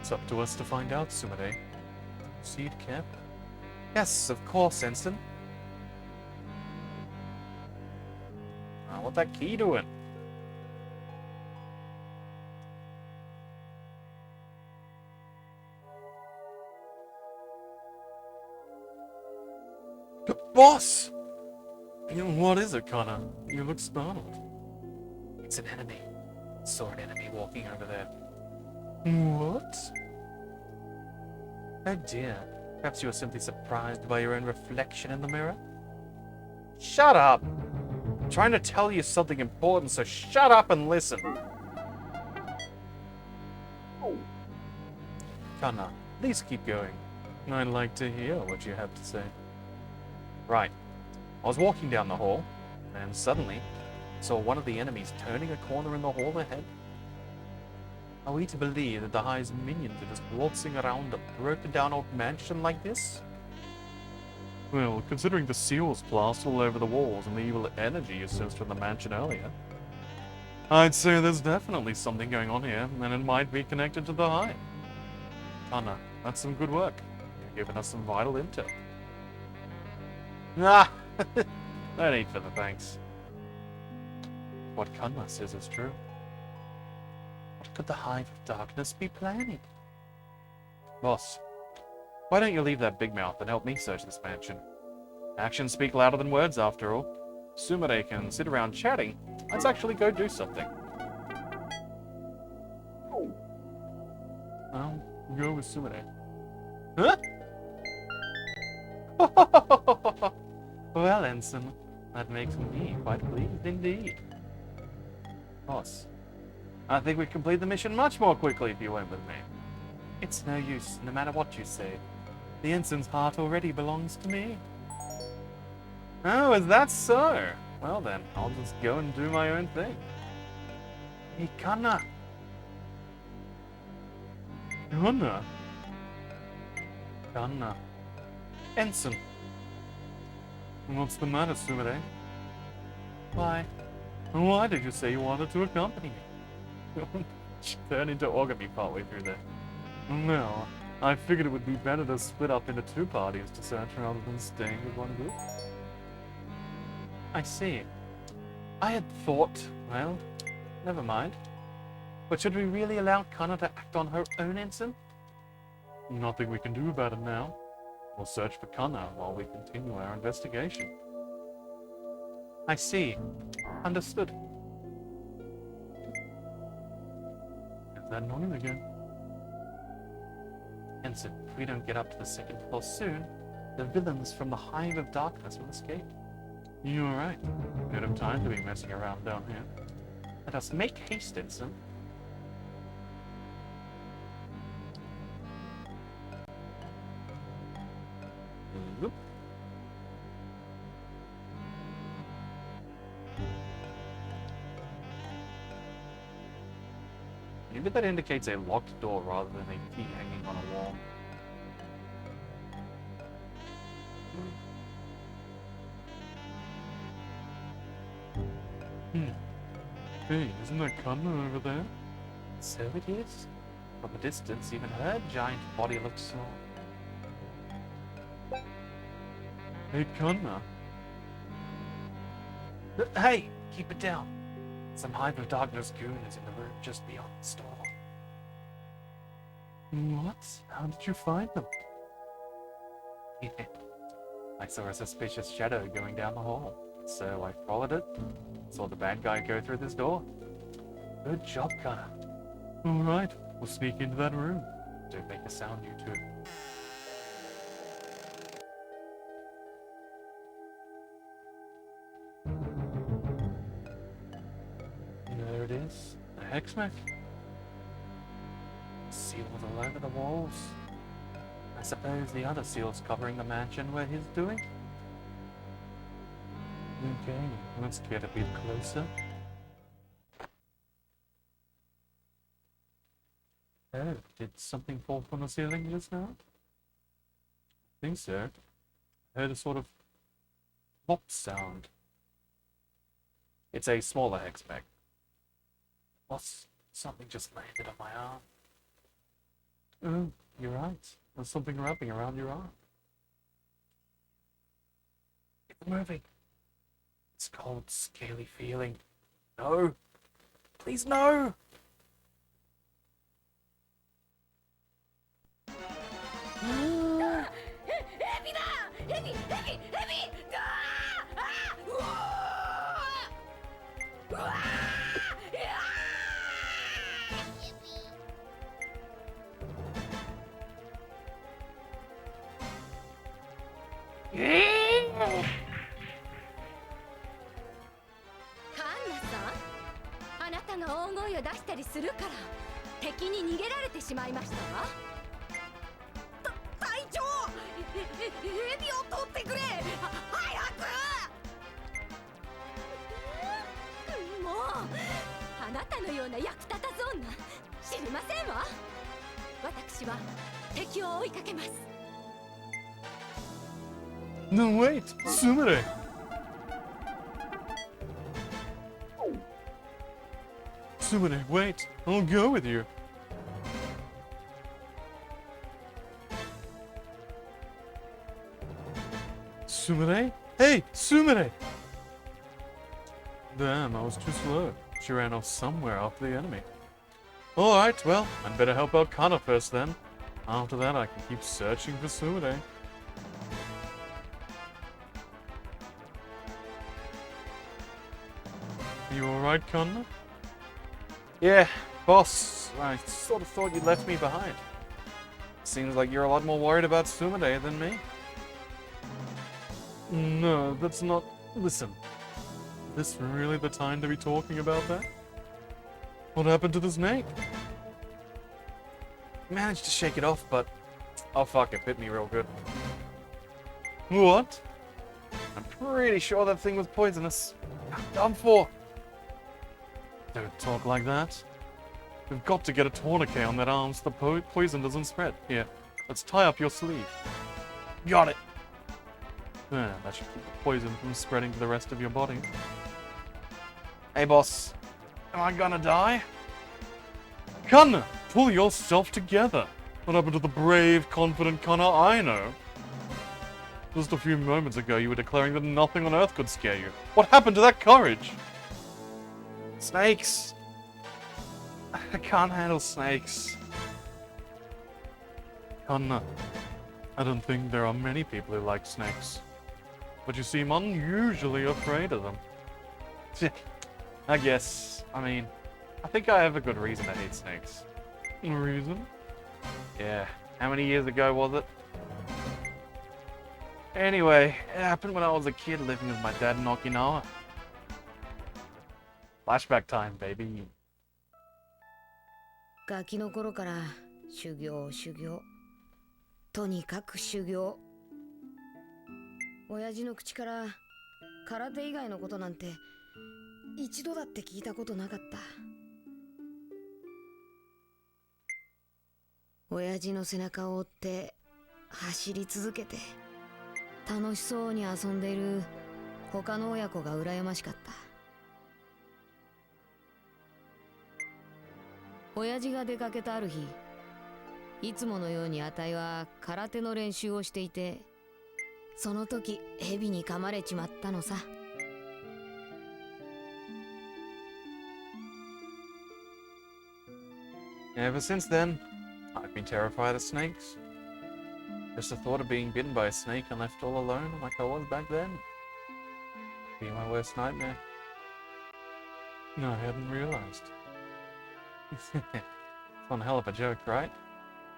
It's up to us to find out, Sumire. Proceed carefully. Yes, of course, Ensign. What's that key doing? Boss! What is it, Kana? You look startled. It's an enemy. Saw an enemy walking over there. What? Oh dear. Perhaps you were simply surprised by your own reflection in the mirror? Shut up! I'm trying to tell you something important, so shut up and listen. Kana, please keep going. I'd like to hear what you have to say. Right. I was walking down the hall, and suddenly saw one of the enemies turning a corner in the hall ahead. Are we to believe that the Hive's minions are just waltzing around a broken down old mansion like this? Well, considering the seals plastered all over the walls and the evil energy you sensed from the mansion earlier, I'd say there's definitely something going on here, and it might be connected to the Hive. Kana, that's some good work. You've given us some vital intel. Ah! No need for the thanks. What Kana says is true. What could the Hive of Darkness be planning? Boss, Why don't you leave that big mouth and help me search this mansion? Actions speak louder than words, after all. Sumire can sit around chatting. Let's actually go do something. I'll go with Sumire. Huh? Well, Ensign, that makes me quite pleased indeed. Boss, I think we complete the mission much more quickly if you went with me. It's no use, no matter what you say. The Ensign's heart already belongs to me. Oh, is that so? Well then, I'll just go and do my own thing. Hey, Kana. Kana? Kana. Ensign. What's the matter, Sumire? Why? Why did you say you wanted to accompany me? She turned into origami partway through there. No, I figured it would be better to split up into two parties to search rather than staying with one group. I see. I had thought, well, never mind. But should we really allow Kana to act on her own ensign? Nothing we can do about it now. We'll search for Kana while we continue our investigation. I see. Understood. There's that noise again. Ensign, if we don't get up to the second floor soon, the villains from the Hive of Darkness will escape. You're right. We don't have time to be messing around down here. Let us make haste, Ensign. Oop. Maybe that indicates a locked door rather than a key hanging on a wall. Hey, isn't that Kana over there? So it is. From a distance, even her giant body looked small. Hey, Kana. Hey, keep it down. Some Hive of Darkness goon is in the room just beyond the store. What? How did you find them? I saw a suspicious shadow going down the hall, so I followed it. Saw the bad guy go through this door. Good job, Kana. Alright, we'll sneak into that room. Don't make a sound, you two. There it is. A hexmech. Seals all over the walls. I suppose the other seals covering the mansion were his doing? Okay, let's get a bit closer. Oh, did something fall from the ceiling just now? I think so. I heard a sort of pop sound. It's a smaller hexmech. What's something just landed on my arm? Oh, you're right. There's something wrapping around your arm. It's moving. It's cold, scaly feeling. No! Please, no! No, wait! Sumire! Sumire, wait! I'll go with you! Sumire? Hey! Sumire! Damn, I was too slow. She ran off somewhere after the enemy. Alright, well, I'd better help out Kana first then. After that, I can keep searching for Sumire. You alright, Kana? Yeah, boss. I sort of thought you left me behind. Seems like you're a lot more worried about Sumire than me. No, that's not... Listen. Is this really the time to be talking about that? What happened to the snake? Managed to shake it off, but... Oh fuck, it bit me real good. What? I'm pretty sure that thing was poisonous. I'm done for. Don't talk like that. We've got to get a tourniquet on that arm so the poison doesn't spread. Here, let's tie up your sleeve. Got it! That should keep the poison from spreading to the rest of your body. Hey boss, am I gonna die? Kana, pull yourself together. What happened to the brave, confident Kana I know? Just a few moments ago, you were declaring that nothing on Earth could scare you. What happened to that courage? Snakes! I can't handle snakes. Kana, I don't think there are many people who like snakes. But you seem unusually afraid of them. I guess. I mean, I think I have a good reason to hate snakes. Reason? Yeah. How many years ago was it? Anyway, it happened when I was a kid living with my dad in Okinawa. Flashback time, baby. ガキの頃から修行修行とにかく修行親父の口から空手以外のことなんて一度だって聞いたことなかった親父の背中を追って走り続けて楽しそうに遊んでいる他の親子が羨ましかった親父が出かけたある日いつものようにあたいは空手の練習をしていてその時蛇に噛まれちまったのさ Ever since then, I've been terrified of snakes. Just the thought of being bitten by a snake and left all alone like I was back then. Be my worst nightmare. No, I hadn't realized. It's one hell of a joke, right?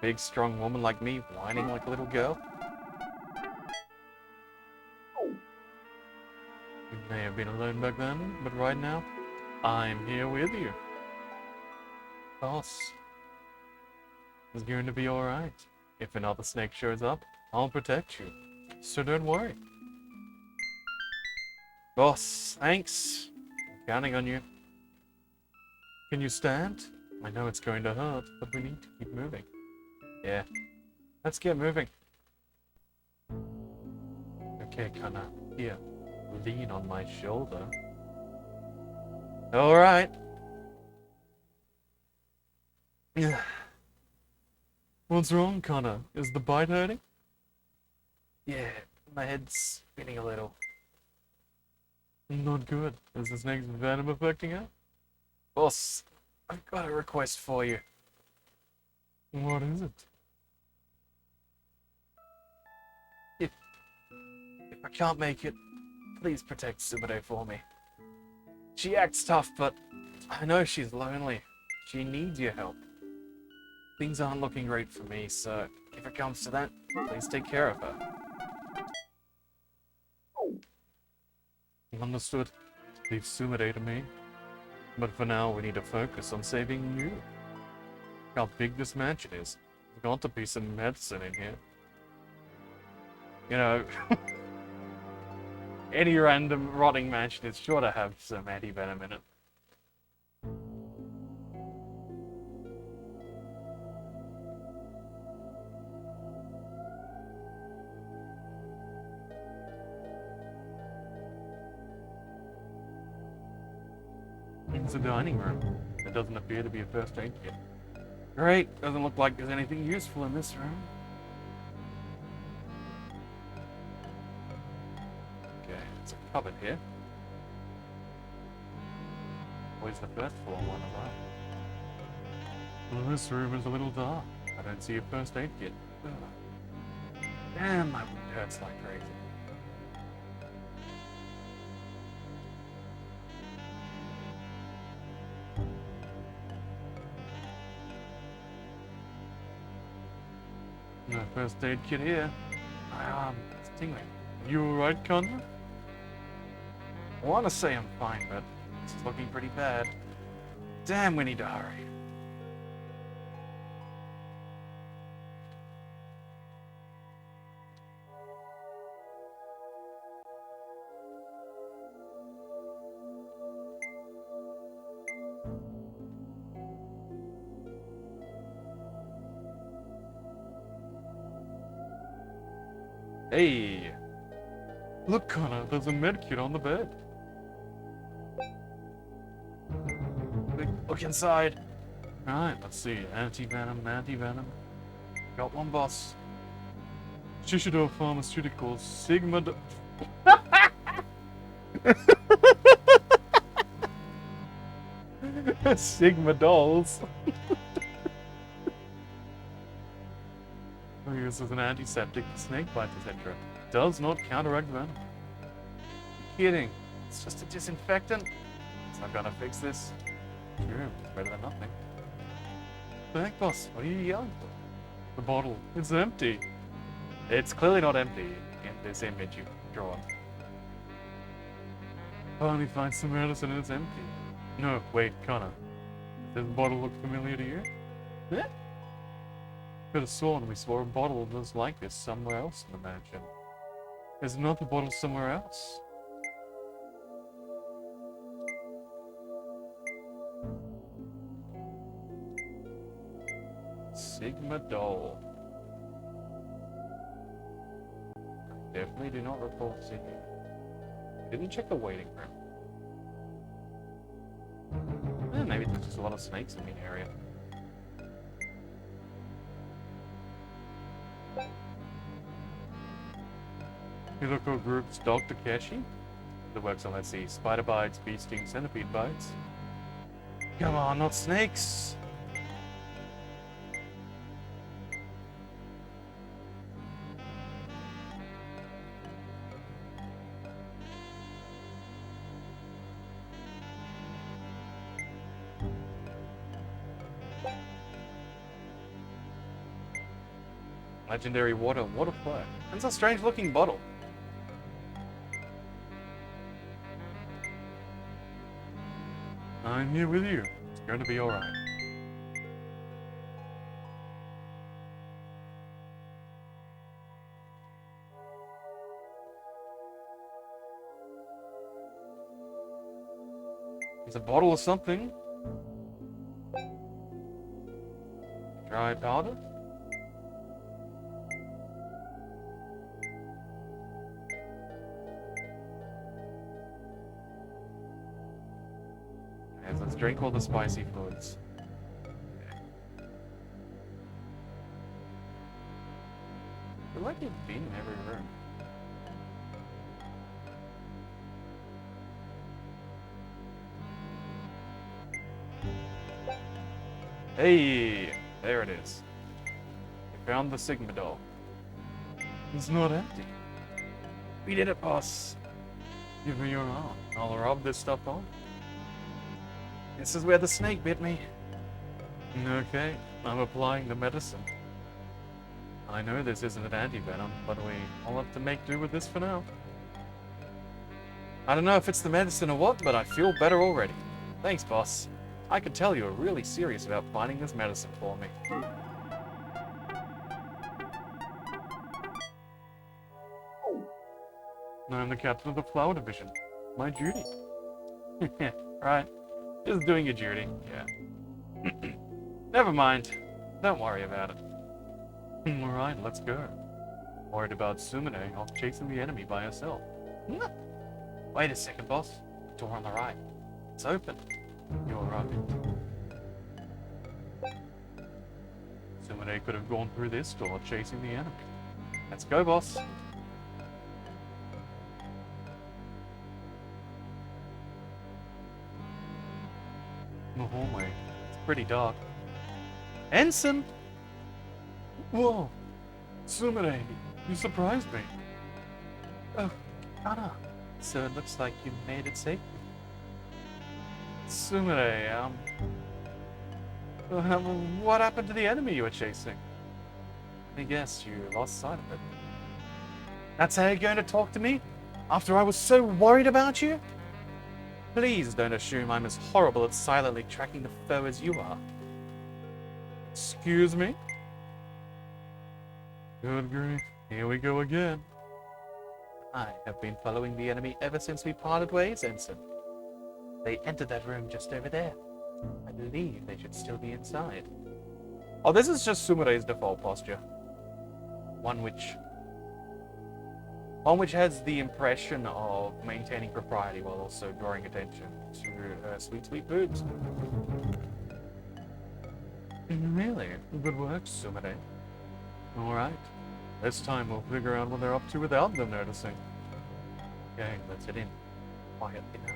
Big, strong woman like me whining like a little girl. You may have been alone back then, but right now, I'm here with you. Boss. It's going to be alright. If another snake shows up, I'll protect you. So don't worry. Boss, thanks. I'm counting on you. Can you stand? I know it's going to hurt, but we need to keep moving. Yeah. Let's get moving. Okay, Kana. Here. Lean on my shoulder. Alright. What's wrong, Kana? Is the bite hurting? Yeah, my head's spinning a little. Not good. Is the snake's venom affecting it? Boss, I've got a request for you. What is it? If I can't make it, please protect Sumire for me. She acts tough, but I know she's lonely. She needs your help. Things aren't looking great for me, so if it comes to that, please take care of her. Understood. Leave Sumire to me. But for now, we need to focus on saving you. How big this mansion is. There's got to be some medicine in here. You know, any random rotting mansion is sure to have some anti-venom in it. It's a dining room. There doesn't appear to be a first aid kit. Great, doesn't look like there's anything useful in this room. Okay, there's a cupboard here. Where's the first floor one of that? Well, this room is a little dark. I don't see a first aid kit. Ugh. Damn, my wound hurts like crazy. No first aid kit here. My arm, it's tingling. You alright, Kana? I want to say I'm fine, but this is looking pretty bad. Damn, we need to hurry. Hey! Look, Kana, there's a medkit on the bed. Look inside. Right, let's see. Anti-venom, anti-venom. Got one, boss. Shishido Pharmaceuticals, Sigma... Sigma dolls. Use as an antiseptic, snake bites, etc. Does not counteract venom. You're kidding. It's just a disinfectant. It's not gonna fix this. Sure, better than nothing. Thank boss, what are you yelling for? The bottle, it's empty. It's clearly not empty in this image you've drawn. Finally find some medicine and it's empty. No, wait, Connor. Does the bottle look familiar to you? Yeah? Could have sworn we saw a bottle just like this somewhere else in the mansion. There's another bottle somewhere else. Sigma doll. Definitely do not recall seeing it. Didn't check the waiting room. Maybe there's just a lot of snakes in the area. Local groups Dr. Keshi. The works on, let's see, spider bites, bee stings, centipede bites. Come on, not snakes! Legendary water flow. That's a strange looking bottle. I'm here with you. It's going to be alright. There's a bottle of something. Dry powder? Yes, let's drink all the spicy fluids. I feel like you've been in every room. Hey, there it is. We found the Sigma doll. It's not empty. We did it, boss. Give me your arm. I'll rub this stuff on. This is where the snake bit me. Okay, I'm applying the medicine. I know this isn't an anti-venom, but we all have to make do with this for now. I don't know if it's the medicine or what, but I feel better already. Thanks, boss. I could tell you're really serious about finding this medicine for me. I'm the captain of the flower division. My duty. Right. Just doing your duty. Yeah. Never mind. Don't worry about it. Alright, let's go. Worried about Sumine off chasing the enemy by herself. Wait a second, boss. Door on the right. It's open. You're right. Sumine could have gone through this door chasing the enemy. Let's go, boss. In the hallway. It's pretty dark. Ensign! Whoa! Sumine, you surprised me. Oh, Anna. So it looks like you made it safely. Sumine, what happened to the enemy you were chasing? I guess you lost sight of it. That's how you're going to talk to me? After I was so worried about you? Please don't assume I'm as horrible at silently tracking the foe as you are. Excuse me? Good grief, here we go again. I have been following the enemy ever since we parted ways, Ensign. They entered that room just over there. I believe they should still be inside. Oh, this is just Sumire's default posture. One which has the impression of maintaining propriety while also drawing attention to her sweet, sweet boobs. Really? Good work, Sumire. Alright. This time we'll figure out what they're up to without them noticing. Okay, let's head in. Quietly now.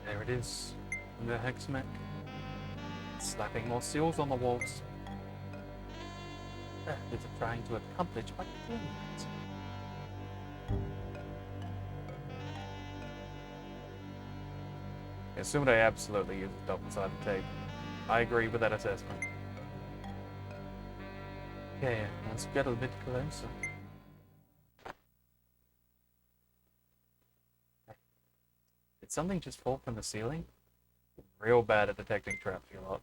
There it is, the Hexmech. Slapping more seals on the walls. What is it trying to accomplish by doing that? Assume they absolutely uses double-sided tape. I agree with that assessment. Okay, let's get a bit closer. Did something just fall from the ceiling? Real bad at detecting traps, you lot.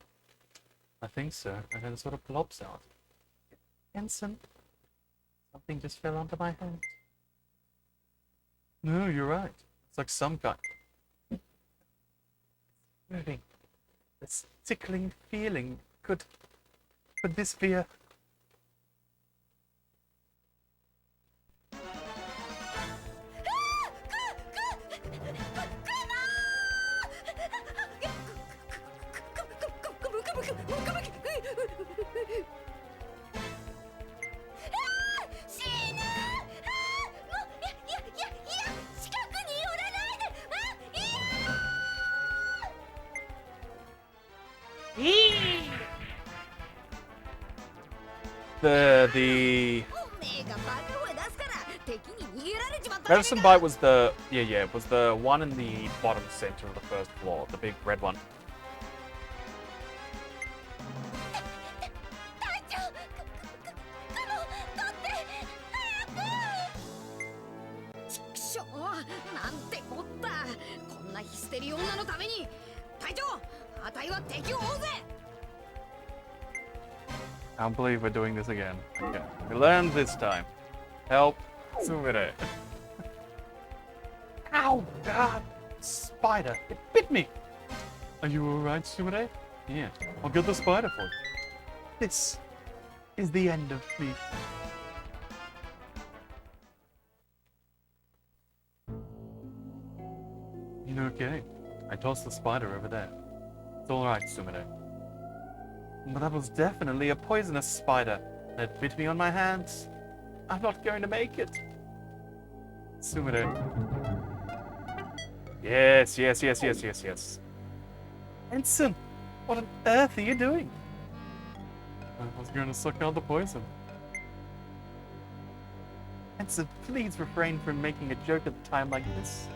I think so, and then it sort of plops out. Ensign, something just fell onto my hand. No, you're right. It's like some kind. Moving. This tickling feeling. Could this be a... The Medicine Bite was the it was the one in the bottom center of the first floor, the big red one. I don't believe we're doing this again. Okay. We learned this time. Help Sumire. Ow! God! Spider! It bit me! Are you alright, Sumire? Yeah. I'll get the spider for you. This is the end of me. Okay. I tossed the spider over there. It's alright, Sumire. But that was definitely a poisonous spider. It bit me on my hands. I'm not going to make it. Sumire. Yes. Ensign, what on earth are you doing? I was going to suck out the poison. Ensign, please refrain from making a joke at a time like this.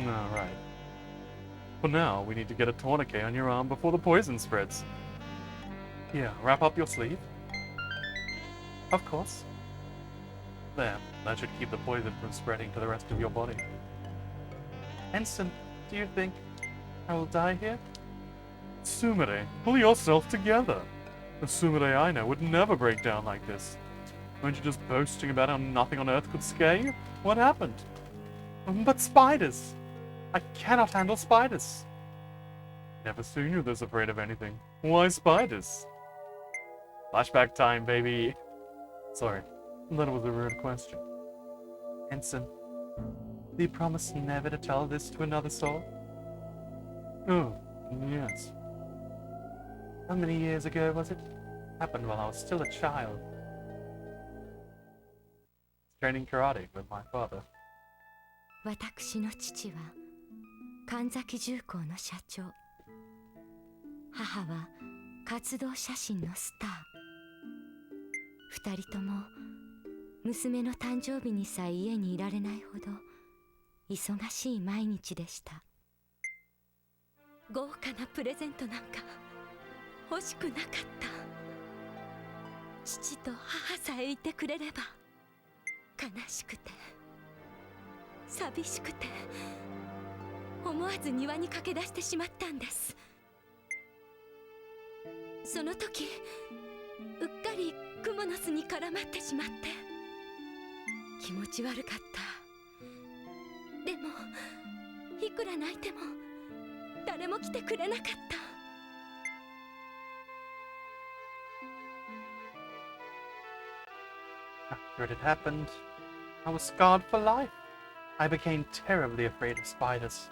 No, right. For now, we need to get a tourniquet on your arm before the poison spreads. Yeah, wrap up your sleeve. Of course. There, that should keep the poison from spreading to the rest of your body. Ensign, do you think I will die here? Sumire, pull yourself together. The Sumire I know would never break down like this. Weren't you just boasting about how nothing on Earth could scare you? What happened? But spiders! I cannot handle spiders. Never seen you this afraid of anything. Why spiders? Flashback time, baby. Sorry, that was a rude question. Ensign, do you promise never to tell this to another soul? Oh, yes. How many years ago was it? Happened while I was still a child. Training karate with my father. 私の父は神崎重工の社長。母は活動写真のスター。二人とも娘の誕生日にさえ家にいられないほど忙しい毎日でした。豪華なプレゼントなんか欲しくなかった。父と母さえいてくれれば。悲しくて寂しくて思わず庭に駆け出してしまったんです。その時うっかりクモの巣に絡まってしまって気持ち悪かった。でもいくら泣いても誰も来てくれなかった。After it had happened, I was scarred for life. I became terribly afraid of spiders.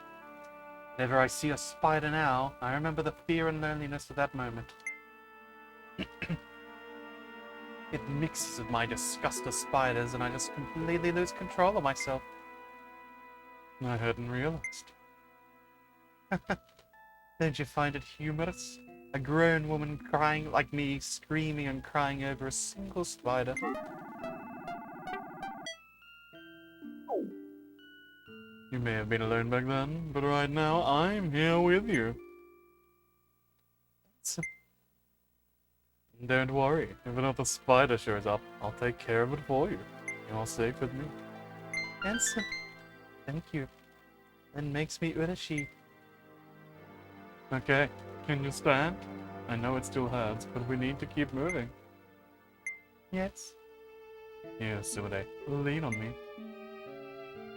Whenever I see a spider now, I remember the fear and loneliness of that moment. It mixes with my disgust of spiders, and I just completely lose control of myself. I hadn't realized. Don't you find it humorous? A grown woman crying like me, screaming and crying over a single spider. You may have been alone back then, but right now I'm here with you. So, don't worry, if another spider shows up, I'll take care of it for you. You're safe with me. Ensign, thank you. That makes me urashi. Okay, can you stand? I know it still hurts, but we need to keep moving. Yes. Here, Sumire, lean on me.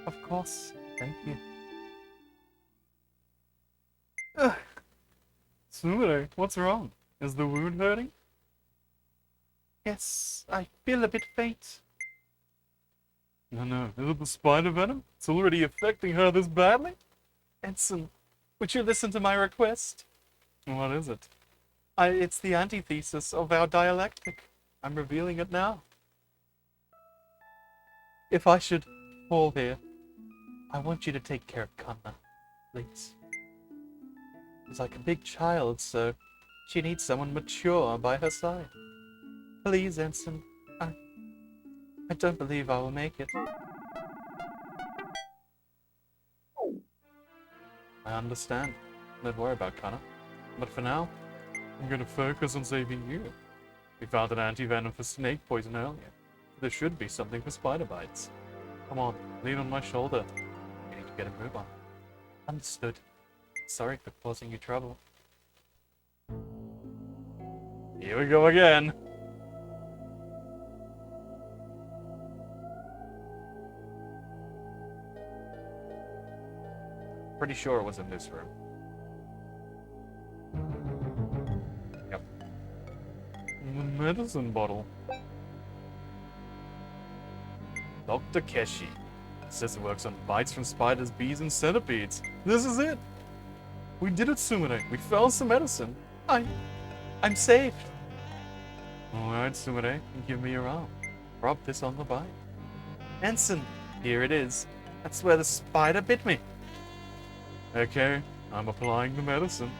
Of course, thank you. Ugh. Sumire, what's wrong? Is the wound hurting? Yes, I feel a bit faint. No, is it the spider venom? It's already affecting her this badly? Ensign, would you listen to my request? What is it? It's the antithesis of our dialectic. I'm revealing it now. If I should fall here, I want you to take care of Kanna, please. She's like a big child, so she needs someone mature by her side. Please, Ensign. I don't believe I will make it. I understand. Don't worry about Kanna. But for now, I'm going to focus on saving you. We found an anti-venom for snake poison earlier. There should be something for spider bites. Come on, lean on my shoulder. We need to get a move on. Understood. Sorry for causing you trouble. Here we go again. Pretty sure it was in this room. Yep. The medicine bottle. Dr. Keshi. Says it works on bites from spiders, bees, and centipedes. This is it! We did it, Sumire. We found some medicine. I'm saved. Alright, Sumire. Give me your arm. Rub this on the bite. Ensign, here it is. That's where the spider bit me. Okay, I'm applying the medicine.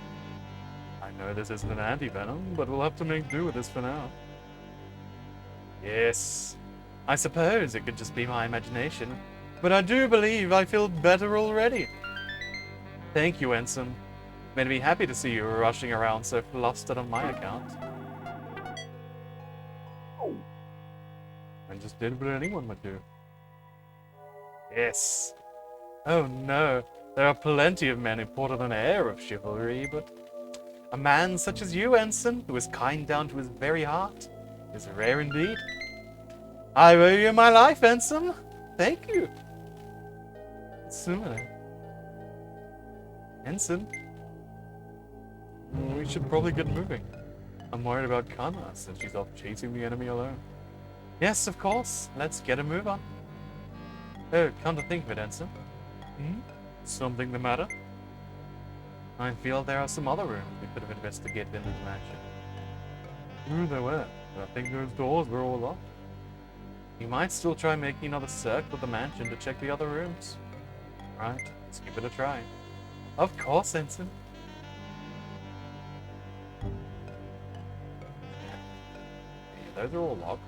I know this isn't an anti-venom, but we'll have to make do with this for now. Yes, I suppose it could just be my imagination, but I do believe I feel better already. Thank you, Ensign. Made me happy to see you rushing around so flustered on my account. I just did what anyone would do. Yes. Oh no. There are plenty of men who put on an air of chivalry, but a man such as you, Ensign, who is kind down to his very heart, is rare indeed. I owe you my life, Ensign. Thank you. Sumire. Ensign. We should probably get moving. I'm worried about Kanna since she's off chasing the enemy alone. Yes, of course. Let's get a move on. Oh, come to think of it, Ensign. Something the matter? I feel there are some other rooms we could have investigated in this mansion. True there were, but I think those doors were all locked. We might still try making another circle of the mansion to check the other rooms. Right, let's give it a try. Of course, Ensign. Yeah, those are all locked.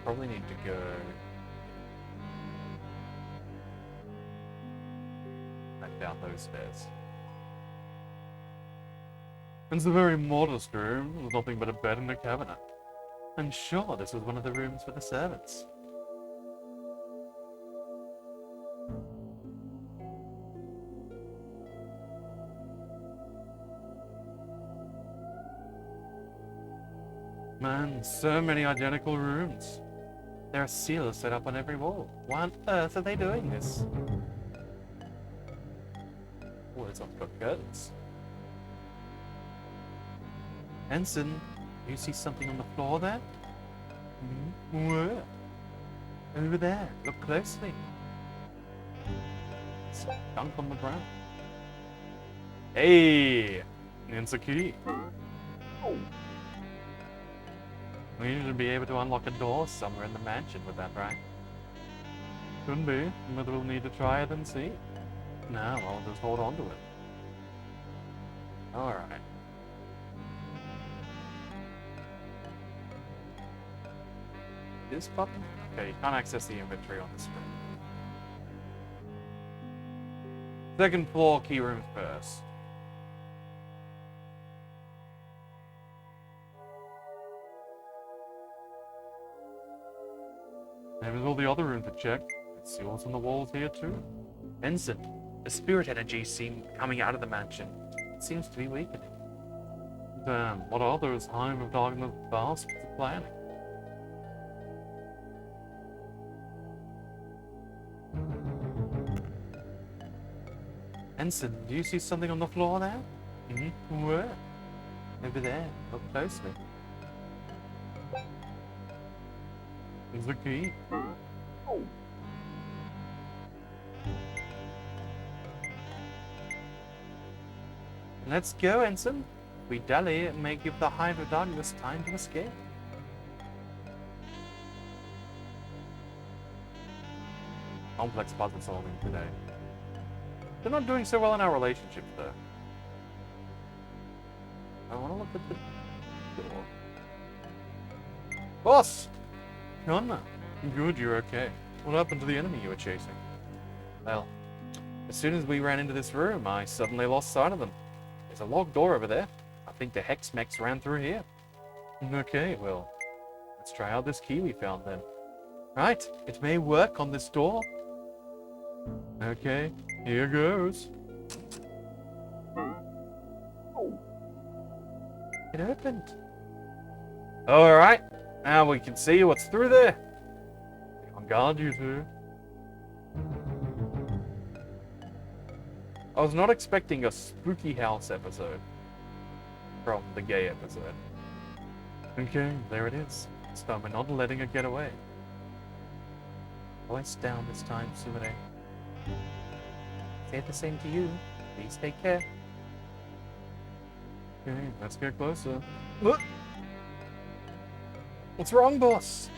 Probably need to go back down those stairs. It's a very modest room with nothing but a bed and a cabinet. I'm sure this was one of the rooms for the servants. Man, so many identical rooms. There are seals set up on every wall. Why on earth are they doing this? Oh, it's got curtains. Ensign, do you see something on the floor there? Where? Over there. Look closely. It's junk on the ground. Hey! It's a key. We should be able to unlock a door somewhere in the mansion with that, right? Could be, but we'll need to try it and see. Now I'll just hold on to it. Alright. This button? Okay, you can't access the inventory on the screen. Second floor key room first. There's all the other rooms to check. Let's see what's on the walls here too. Ensign, the spirit energy seems coming out of the mansion. It seems to be weakening. Damn, what are those Hive of Darkness bastards planning? Ensign, do you see something on the floor there? Mm-hmm. Where? Over there. Look closely. There's the key. Let's go, Ensign. If we dally, it may give the Hive of Darkness time to escape. Complex puzzle solving today. They're not doing so well in our relationship, though. I want to look at the door. Boss! Connor. Good, you're okay. What happened to the enemy you were chasing? Well, as soon as we ran into this room, I suddenly lost sight of them. There's a locked door over there. I think the Hex-Mex ran through here. Okay, well, let's try out this key we found then. Right, it may work on this door. Okay, here goes. It opened. Alright, now we can see what's through there. Be on guard, you two. I was not expecting a spooky house episode from the gay episode. Okay, there it is. This time we're not letting it get away. Voice down this time, Sumire. Say the same to you. Please take care. Okay, let's get closer. Look! What's wrong, boss?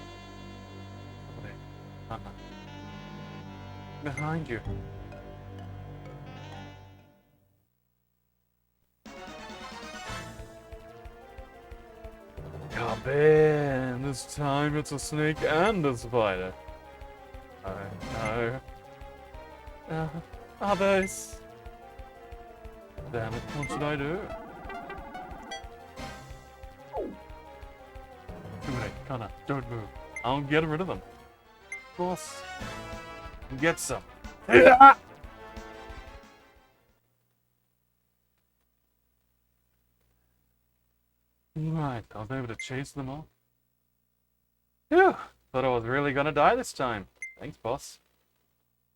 Behind you. Oh man, this time it's a snake and a spider. Oh no. Others. Damn it, what should I do? Connor, don't move. I'll get rid of them. Boss, get some. Right, I was able to chase them off. Phew, thought I was really gonna die this time. Thanks, boss.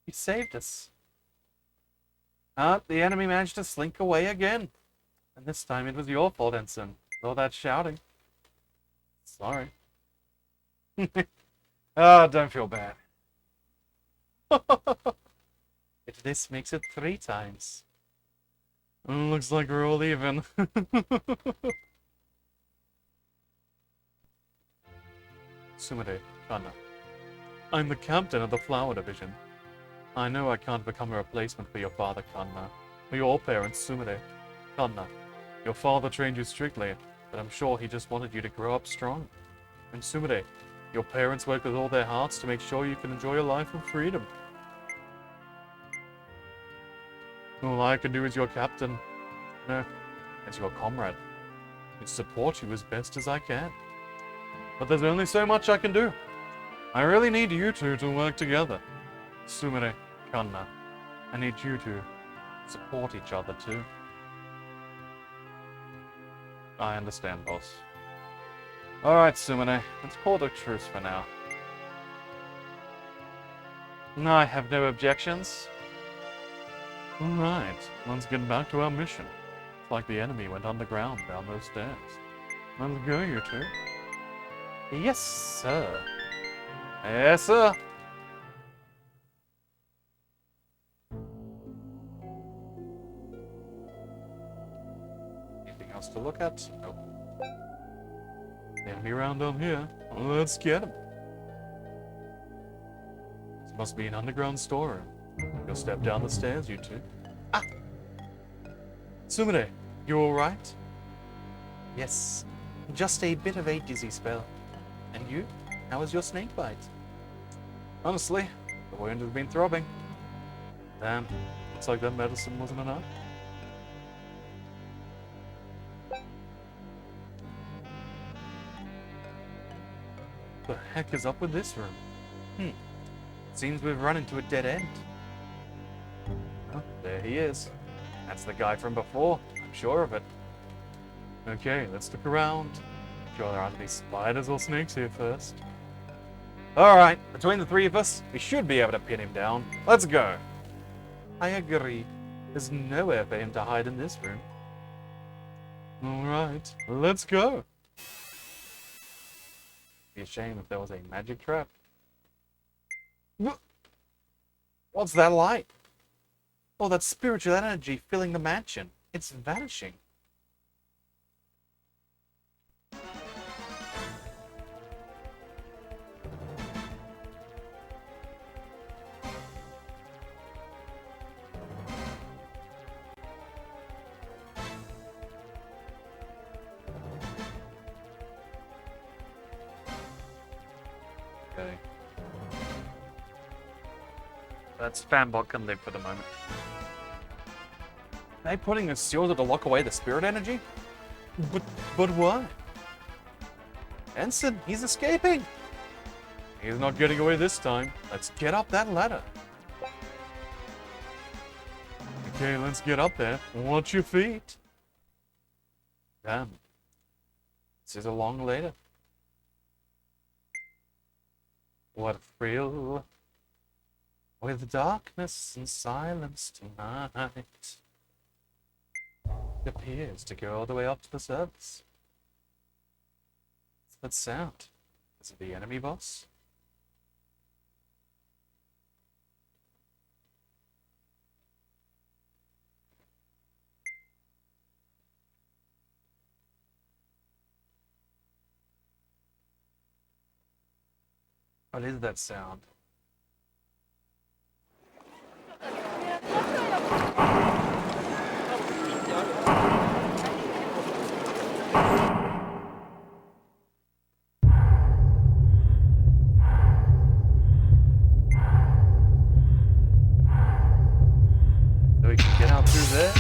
You saved us. The enemy managed to slink away again. And this time it was your fault, Ensign. All that shouting. Sorry. Oh, don't feel bad. This makes it 3 times. Looks like we're all even. Sumire, Kanna. I'm the captain of the Flower Division. I know I can't become a replacement for your father, Kanna, or your parents, Sumire. Kanna, your father trained you strictly, but I'm sure he just wanted you to grow up strong. And Sumire, your parents worked with all their hearts to make sure you can enjoy a life of freedom. All I can do as your captain, no, as your comrade, is support you as best as I can. But there's only so much I can do. I really need you two to work together. Sumire, Kanna, I need you to support each other too. I understand, boss. Alright, Sumire, let's call it a truce for now. I have no objections. Alright, let's get back to our mission. It's like the enemy went underground down those stairs. Let's go, you two. Yes, sir. Yes, sir. else to look at? Nope. Enemy around down here. Let's get him. This must be an underground storeroom. Go step down the stairs, you two. Ah! Sumire, you alright? Yes. Just a bit of a dizzy spell. And you? How was your snake bite? Honestly, the wound has been throbbing. Damn. Looks like that medicine wasn't enough. What the heck is up with this room? Seems we've run into a dead end. Oh, there he is. That's the guy from before. I'm sure of it. Okay, let's look around. Sure there aren't any spiders or snakes here first. Alright, between the three of us, we should be able to pin him down. Let's go. I agree. There's nowhere for him to hide in this room. Alright, let's go. Be a shame if there was a magic trap. What's that light? Oh, that's spiritual energy filling the mansion. It's vanishing. Okay. That's Fanbot can live for the moment. Are they putting a seal to lock away the spirit energy? But why? Ensign, he's escaping! He's not getting away this time. Let's get up that ladder. Okay, let's get up there. Watch your feet. Damn. This is a long ladder. What a thrill. With darkness and silence tonight. It appears to go all the way up to the surface. What's that sound? Is it the enemy boss? What is that sound? So we can get out through there?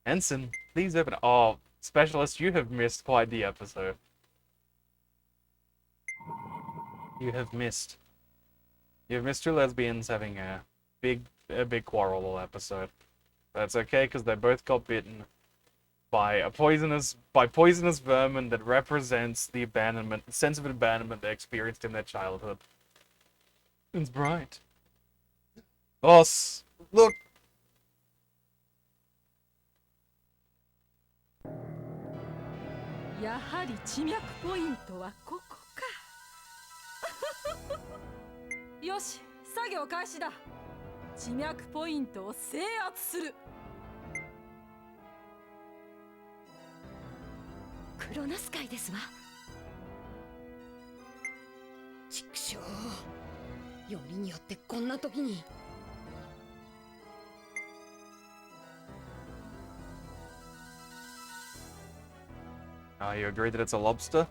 Ensign, please open it. Oh, Specialist, you have missed quite the episode. You have missed. You've missed two lesbians having a big quarrel all episode. That's okay, because they both got bitten by poisonous vermin that represents the sense of abandonment they experienced in their childhood. It's bright. Boss, look.やはり地脈ポイントはここかよし作業開始だ地脈ポイントを制圧するクロノス界ですわ。畜生、よりによってこんな時に。You agree that it's a lobster?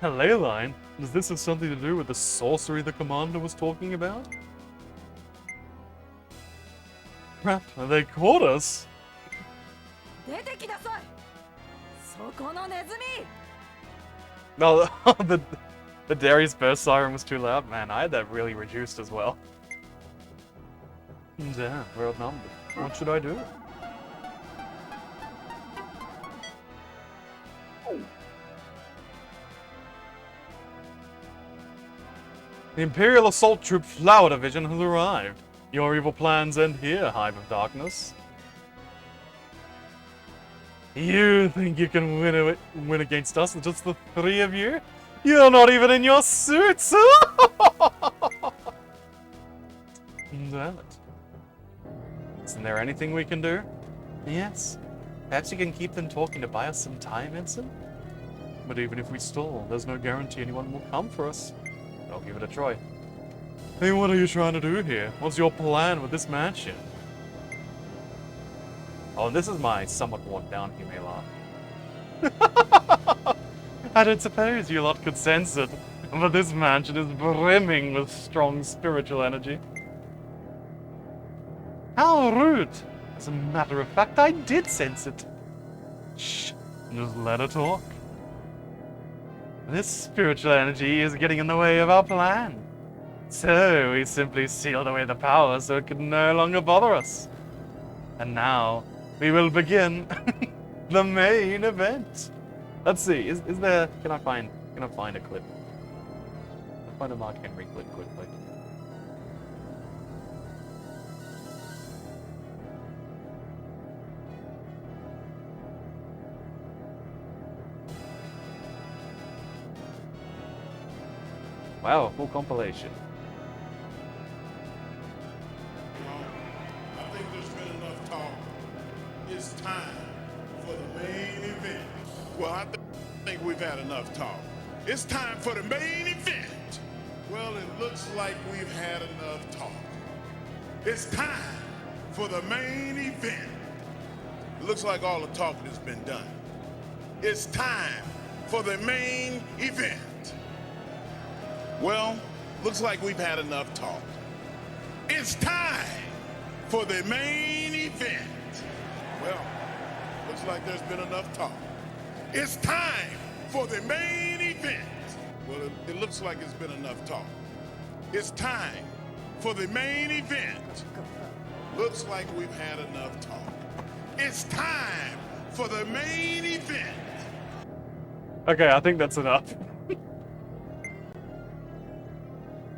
A ley line? Does this have something to do with the sorcery the commander was talking about? Crap, they caught us! 出てきなさいそこのネズミ No, the Darius burst siren was too loud. Man, I had that really reduced as well. Damn, we're outnumbered. What should I do? The Imperial Assault Troop Flower Division has arrived. Your evil plans end here, Hive of Darkness. You think you can win against us with just the three of you? You're not even in your suits! Damn it. Isn't there anything we can do? Yes. Perhaps you can keep them talking to buy us some time, Ensign? But even if we stall, there's no guarantee anyone will come for us. I'll give it a try. Hey, what are you trying to do here? What's your plan with this mansion? Oh, and this is my somewhat worn down laugh. I don't suppose you lot could sense it, but this mansion is brimming with strong spiritual energy. How rude! As a matter of fact, I did sense it. Shh, just let her talk. This spiritual energy is getting in the way of our plan. So we simply sealed away the power so it could no longer bother us. And now we will begin the main event. Let's see, is there, can I find a clip? I'll find a Mark Henry clip quickly. Wow, a full compilation. I think there's been enough talk. It's time for the main event. Well, I think we've had enough talk. It's time for the main event. Well, it looks like we've had enough talk. It's time for the main event. It looks like all the talking has been done. It's time for the main event. Well, looks like we've had enough talk. It's time for the main event. Well, looks like there's been enough talk. It's time for the main event. Well, it looks like it's been enough talk. It's time for the main event. Looks like we've had enough talk. It's time for the main event. Okay, I think that's enough.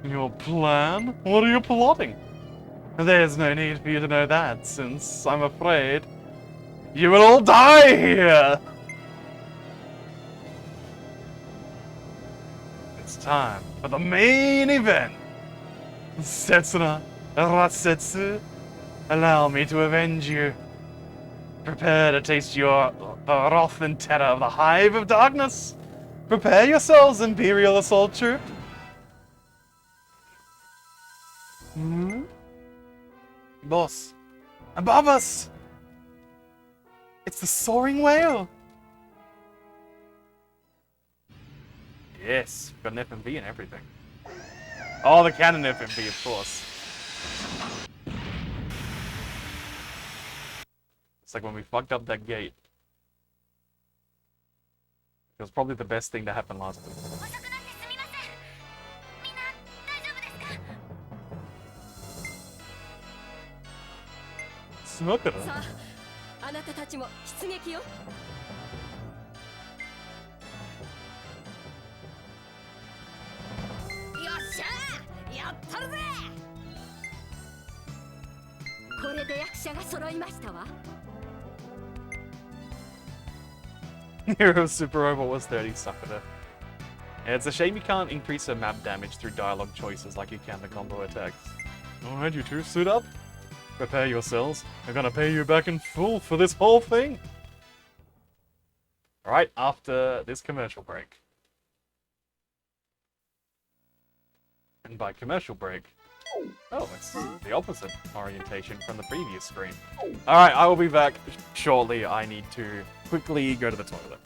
Your plan? What are you plotting? There's no need for you to know that, since I'm afraid you will all die here! It's time for the main event! Setsuna, Rasetsu, allow me to avenge you. Prepare to taste your wrath and terror of the Hive of Darkness. Prepare yourselves, Imperial Assault Troop. Hmm? Boss, above us! It's the soaring whale! Yes, got an FMV and everything. Oh, the cannon FMV, of course. It's like when we fucked up that gate. It was probably the best thing to happen last week. Sakura. さあ、あなたたちも出撃よ。よっしゃ、やったるぜ。これで役者が揃いましたわ。Hero Super Robot was 30 Sakura. Yeah, it's a shame you can't increase her map damage through dialogue choices like you can the combo attacks. Alright, you two, suit up. Prepare yourselves. I'm gonna pay you back in full for this whole thing. Alright, after this commercial break. And by commercial break, oh, it's the opposite orientation from the previous screen. Alright, I will be back shortly. I need to quickly go to the toilet.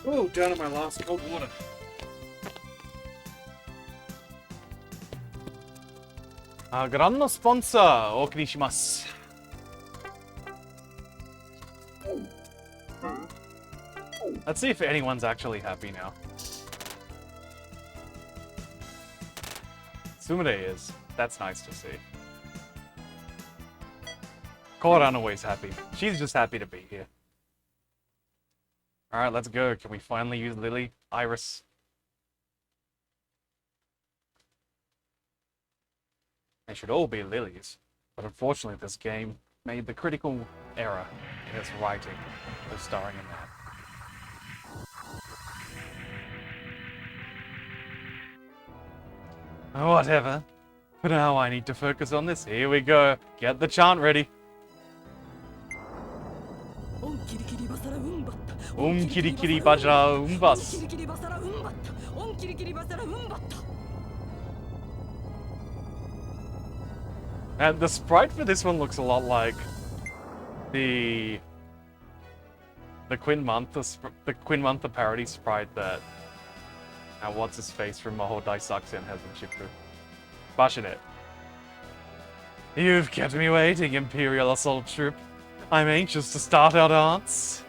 Oh, down at my last cold water. Grande sponsor, お送りします。Let's see if anyone's actually happy now. Sumire is. That's nice to see. Koran always happy. She's just happy to be here. Alright, let's go. Can we finally use Lily? Iris? They should all be lilies. But unfortunately this game made the critical error in its writing of starring in that. Whatever. For now, I need to focus on this. Here we go. Get the chant ready. Kiri kiri bajra umbas. And the sprite for this one looks a lot like the Quinn Mantha parody sprite that what's his face from Mahou Daisakusen has in Shippu. Bashinet. You've kept me waiting, Imperial Assault Troop. I'm anxious to start our dance.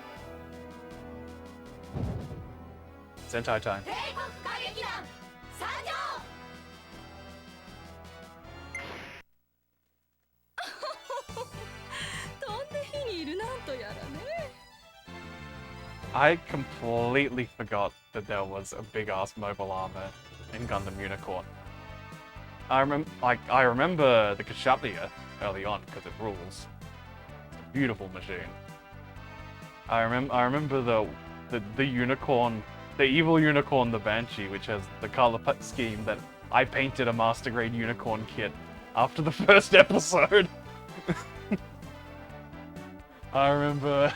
Sentai time. 飛んで火にいるなんとやらね。 I completely forgot that there was a big ass mobile armor in Gundam Unicorn. I remember the Kashatlia early on because it rules. It's a beautiful machine. I remember the unicorn, the evil unicorn, the Banshee, which has the color scheme that I painted a master grade unicorn kit after the first episode. I remember.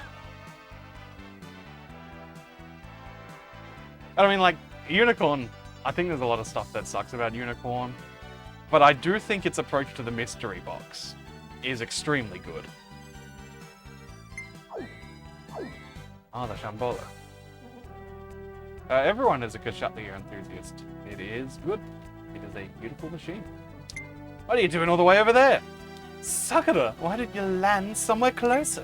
I mean, like, Unicorn, I think there's a lot of stuff that sucks about Unicorn, but I do think its approach to the mystery box is extremely good. Ah, the Shambola. Everyone is a Kashatlia enthusiast. It is good. It is a beautiful machine. What are you doing all the way over there? Sakura, why did you land somewhere closer?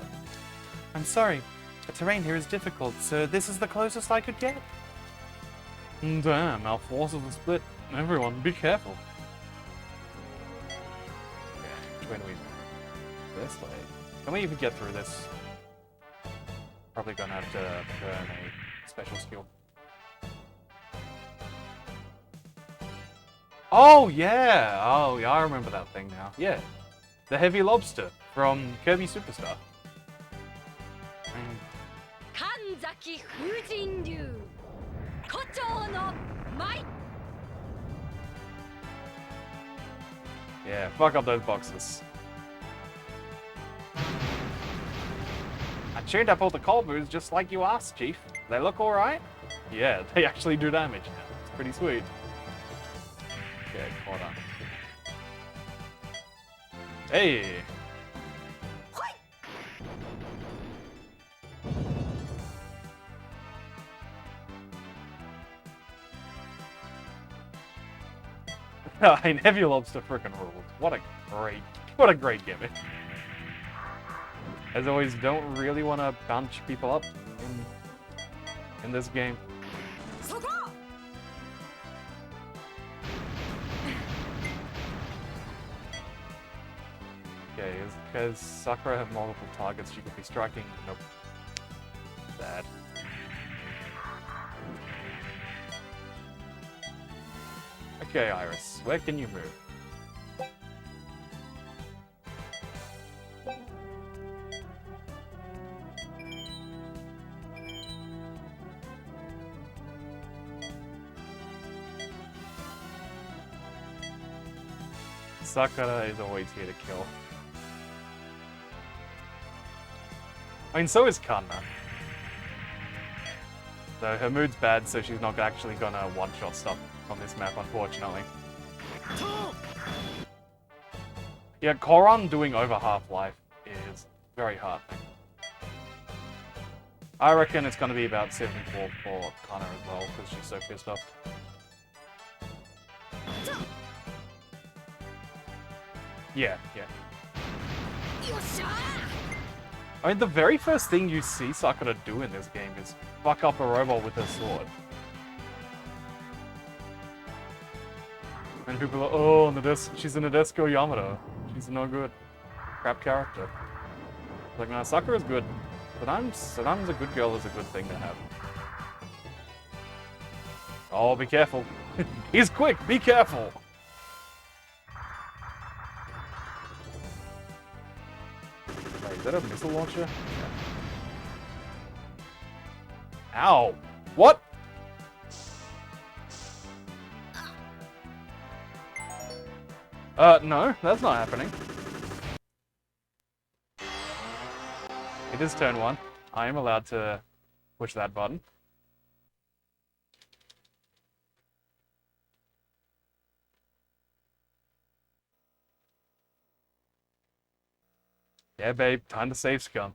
I'm sorry. The terrain here is difficult, so this is the closest I could get. Damn, our forces are split. Everyone, be careful. Which way do we... This way. Can we even get through this? Probably gonna have to burn a special skill. Oh, yeah! Oh, yeah, I remember that thing now. Yeah. The heavy lobster from Kirby Superstar. Kanzaki Fujinryu. Kochou no Mai. Yeah, fuck up those boxes. I tuned up all the combos just like you asked, Chief. They look alright? Yeah, they actually do damage now. It's pretty sweet. Okay, hold on. Hey! Heavy Lobster frickin' ruled. What a great gimmick. As always, don't really want to bunch people up in this game. Okay, because Sakura have multiple targets, she could be striking. Nope. Bad. Okay, Iris, where can you move? Sakura is always here to kill. I mean, so is Kanna. So her mood's bad, so she's not actually gonna one-shot stuff on this map, unfortunately. Yeah, Koran doing over Half-Life is very hard. I reckon it's gonna be about 74 for Kana as well, because she's so pissed off. Yeah. I mean, the very first thing you see Sakura do in this game is fuck up a robot with her sword. And people are, oh, she's an Nadesco Yamato. She's no good. Crap character. Like, no, Sakura's good. Sometimes a good girl is a good thing to have. Oh, be careful. He's quick, be careful! Wait, is that a missile launcher? Yeah. Ow! What? No, that's not happening. It is turn 1. I am allowed to push that button. Yeah, babe, time to save scum.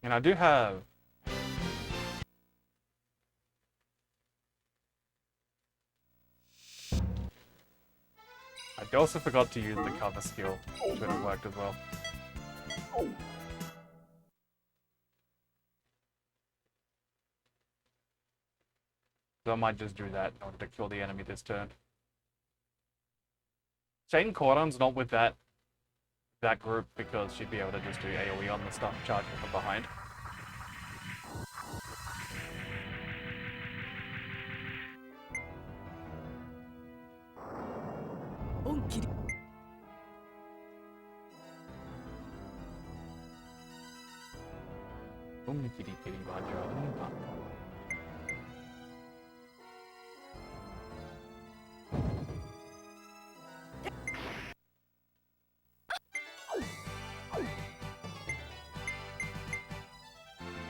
And I do have... I also forgot to use the cover skill, which would have worked as well. So I might just do that in order to kill the enemy this turn. Shane Cordon's not with that group because she'd be able to just do AoE on the stuff charging from behind.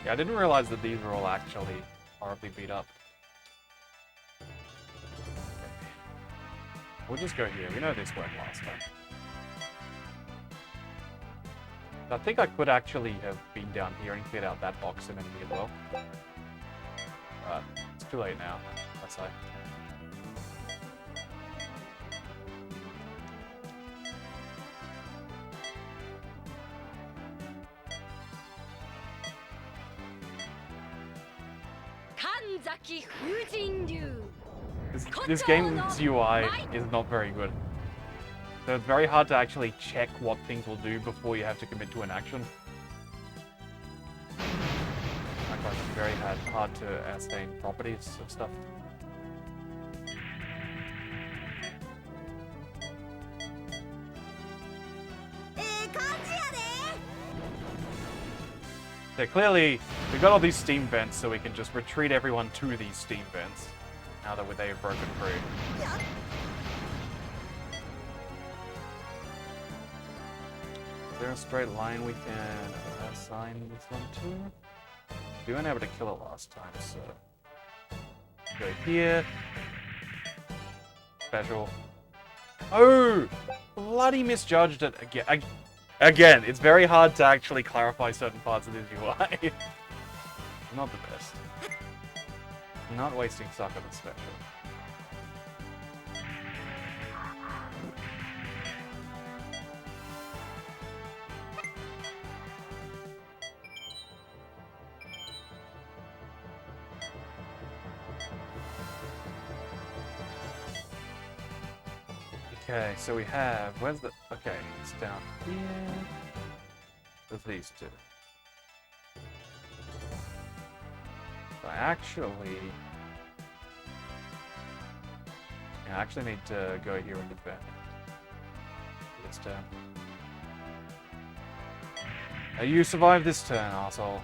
Yeah, I didn't realize that these were all actually horribly beat up. We'll just go here. We know this worked last time. I think I could actually have been down here and cleared out that box and enemy as well. But it's too late now, I say. This game's UI is not very good. So it's very hard to actually check what things will do before you have to commit to an action. I find it very hard to ascertain properties of stuff. So clearly, we got all these steam vents so we can just retreat everyone to these steam vents. Now that they have broken free. Is there a straight line we can assign this one to? We weren't able to kill it last time, so... Go here. Special. Oh! Bloody misjudged it again. Again, it's very hard to actually clarify certain parts of this UI. Not the best. Not wasting Sakura special. Okay, so we have, where's the, okay, it's down here. There's these two. So I actually need to go here and defend this turn. Now you survive this turn, asshole.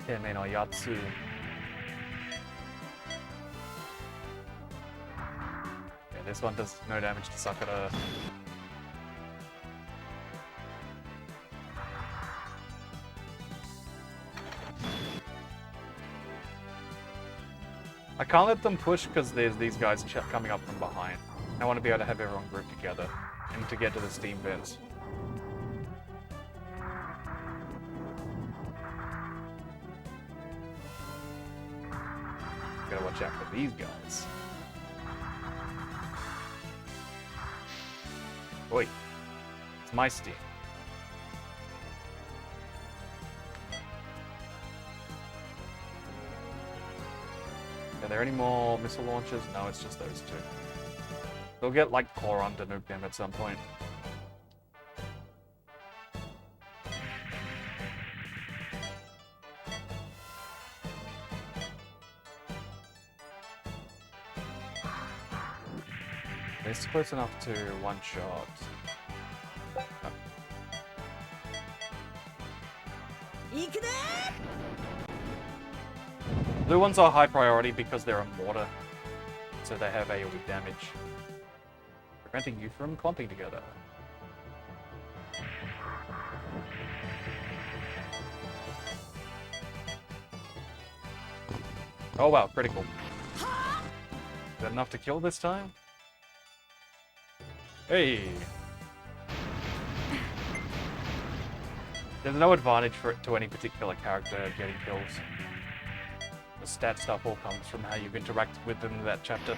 Keme no Yatsu. Yeah, this one does no damage to Sakura. I can't let them push because there's these guys coming up from behind. I want to be able to have everyone grouped together and to get to the steam vents. Gotta watch out for these guys. Oi. It's my steam. Are there any more missile launchers? No, it's just those two. They'll get like Koron to nuke them at some point. It's close enough to one shot. Oh. Blue ones are high priority because they're a mortar, so they have AoE damage, preventing you from clumping together. Oh wow, critical. Is that enough to kill this time? Hey! There's no advantage to any particular character getting kills. The stat stuff all comes from how you've interacted with them in that chapter.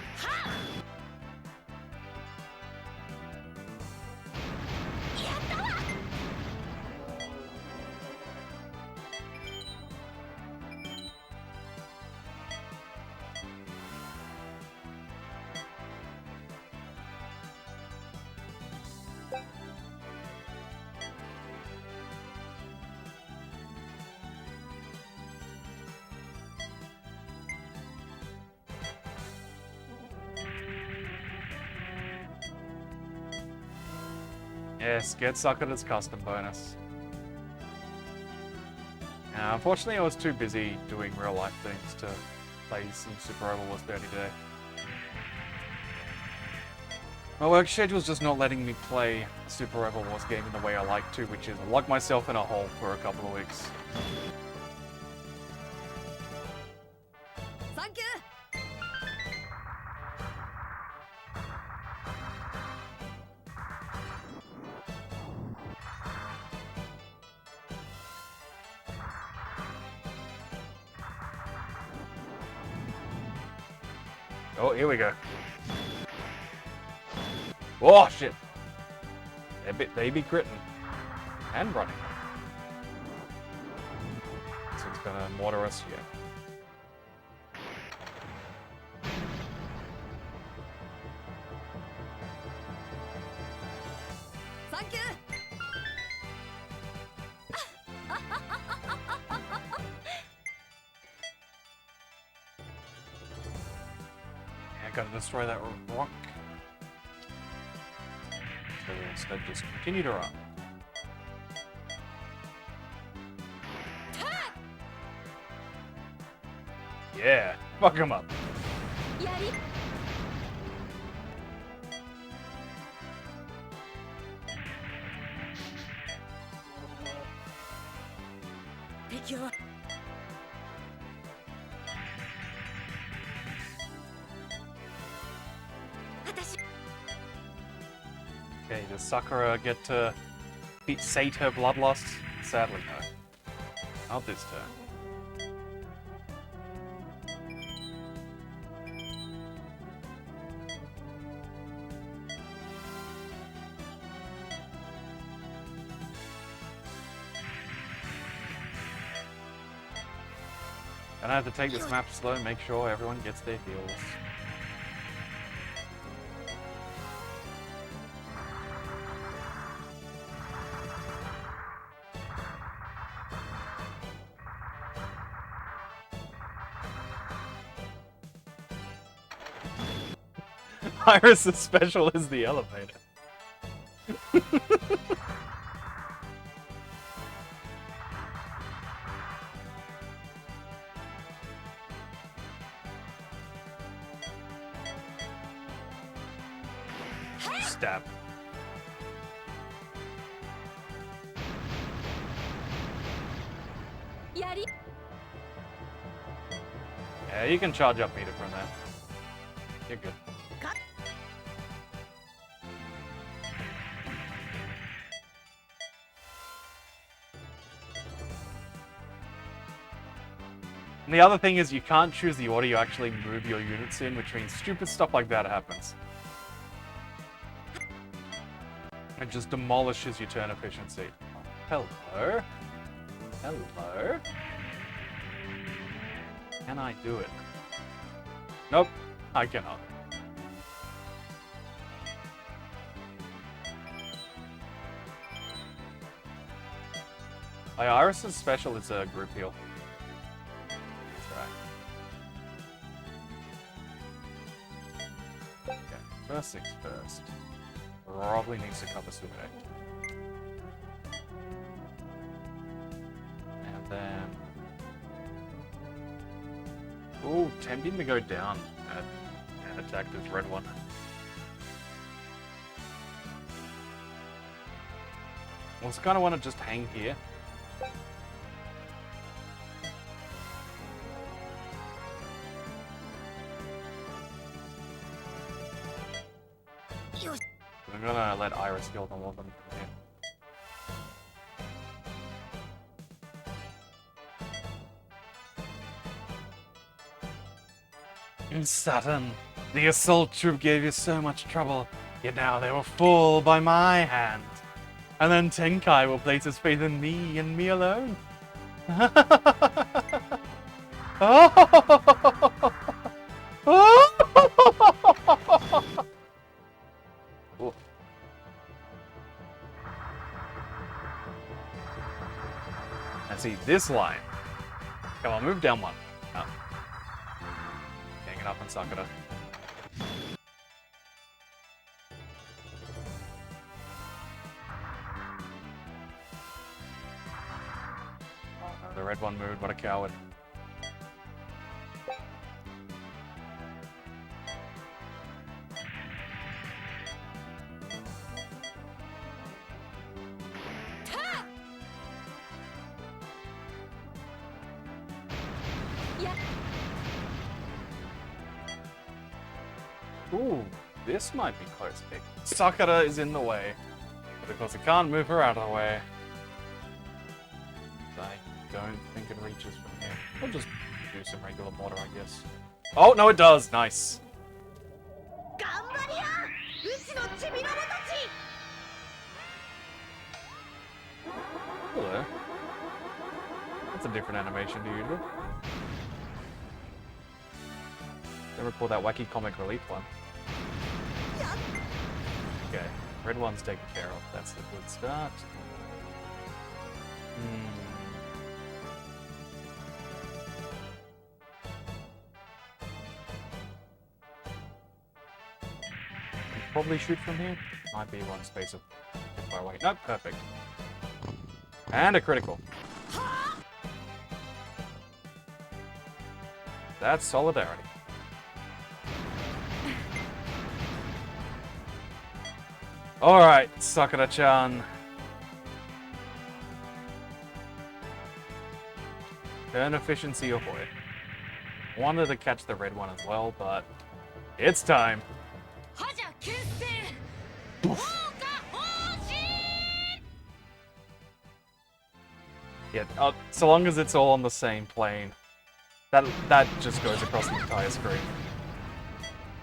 Yes, get Sakura's custom bonus. Unfortunately, I was too busy doing real life things to play some Super Overwatch 30 today. My work schedule's just not letting me play a Super Overwatch game in the way I like to, which is lock myself in a hole for a couple of weeks. Thank you. Oh, here we go. Oh, shit. They be critting. And running. So it's gonna mortar us here. Thank you. I gotta destroy that rock. So instead just continue to run. Yeah, fuck him up. Okay, does Sakura get to sate her bloodlust? Sadly, no. Not this turn. And I have to take this map slow and make sure everyone gets their heals. Iris' special is the elevator. Stab. Yeah, you can charge up meter from there. You're good. And the other thing is you can't choose the order you actually move your units in, which means stupid stuff like that happens. It just demolishes your turn efficiency. Hello? Hello? Can I do it? Nope, I cannot. Iris's special is a group heal. Okay, first things first. Probably needs to cover Sumire. And then... Ooh, tempting to go down and attack this red one. Also kind of want to just hang here. I'm gonna let Iris heal them all of them. Saturn, the assault troop gave you so much trouble, yet now they will fall by my hand. And then Tenkai will place his faith in me and me alone. And see, this line. Come on, move down one. Up. Hanging up on Sakura. The red one moved, what a coward. Ooh, this might be close pick. Sakura is in the way. But of course I can't move her out of the way. I don't think it reaches from here. We'll just do some regular mortar, I guess. Oh, no it does! Nice. Hello. That's a different animation to usual. Don't recall that wacky comic relief one. Okay, red one's taken care of. That's the good start. Probably shoot from here. Might be one space of far away. Nope, perfect. And a critical. That's solidarity. Alright, Sakura-chan. Turn efficiency ahoy. Wanted to catch the red one as well, but it's time. Yeah, so long as it's all on the same plane. That just goes across the entire screen.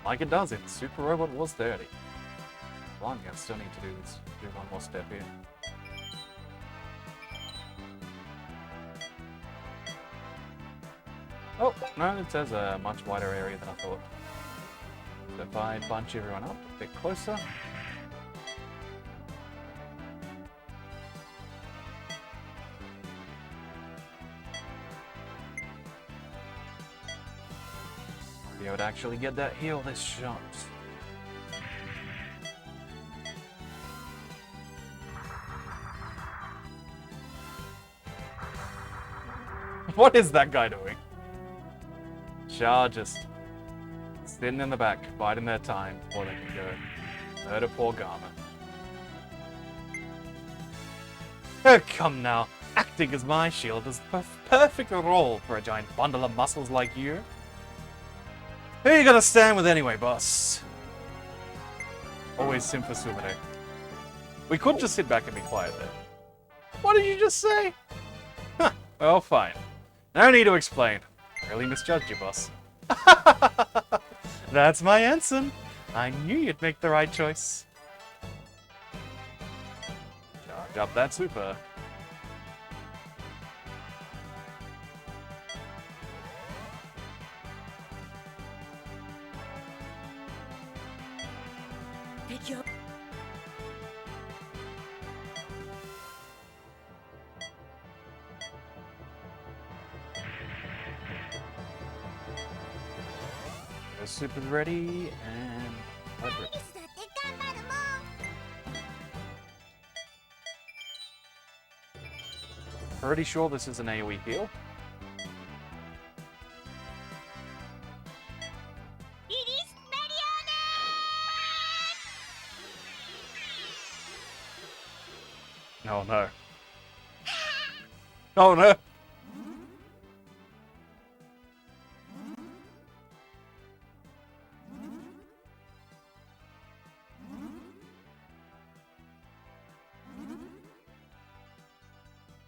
Like it does in Super Robot Wars 30. Blimey, I still need to do one more step here. Oh, no, it says a much wider area than I thought. So if I bunch everyone up a bit closer. Maybe I would actually get that heal this shot. What is that guy doing? Shah just sitting in the back, biding their time before they can go. Murder poor Garma. Oh, come now. Acting as my shield is the perfect role for a giant bundle of muscles like you. Who are you gonna stand with anyway, boss? Always sim for Sumire. We could just sit back and be quiet then. What did you just say? Huh, well, fine. No need to explain. I really misjudged you, boss. That's my answer. I knew you'd make the right choice. Charge up that super. The super's ready and leverage. Pretty sure this is an AoE heal. Oh no. Oh no!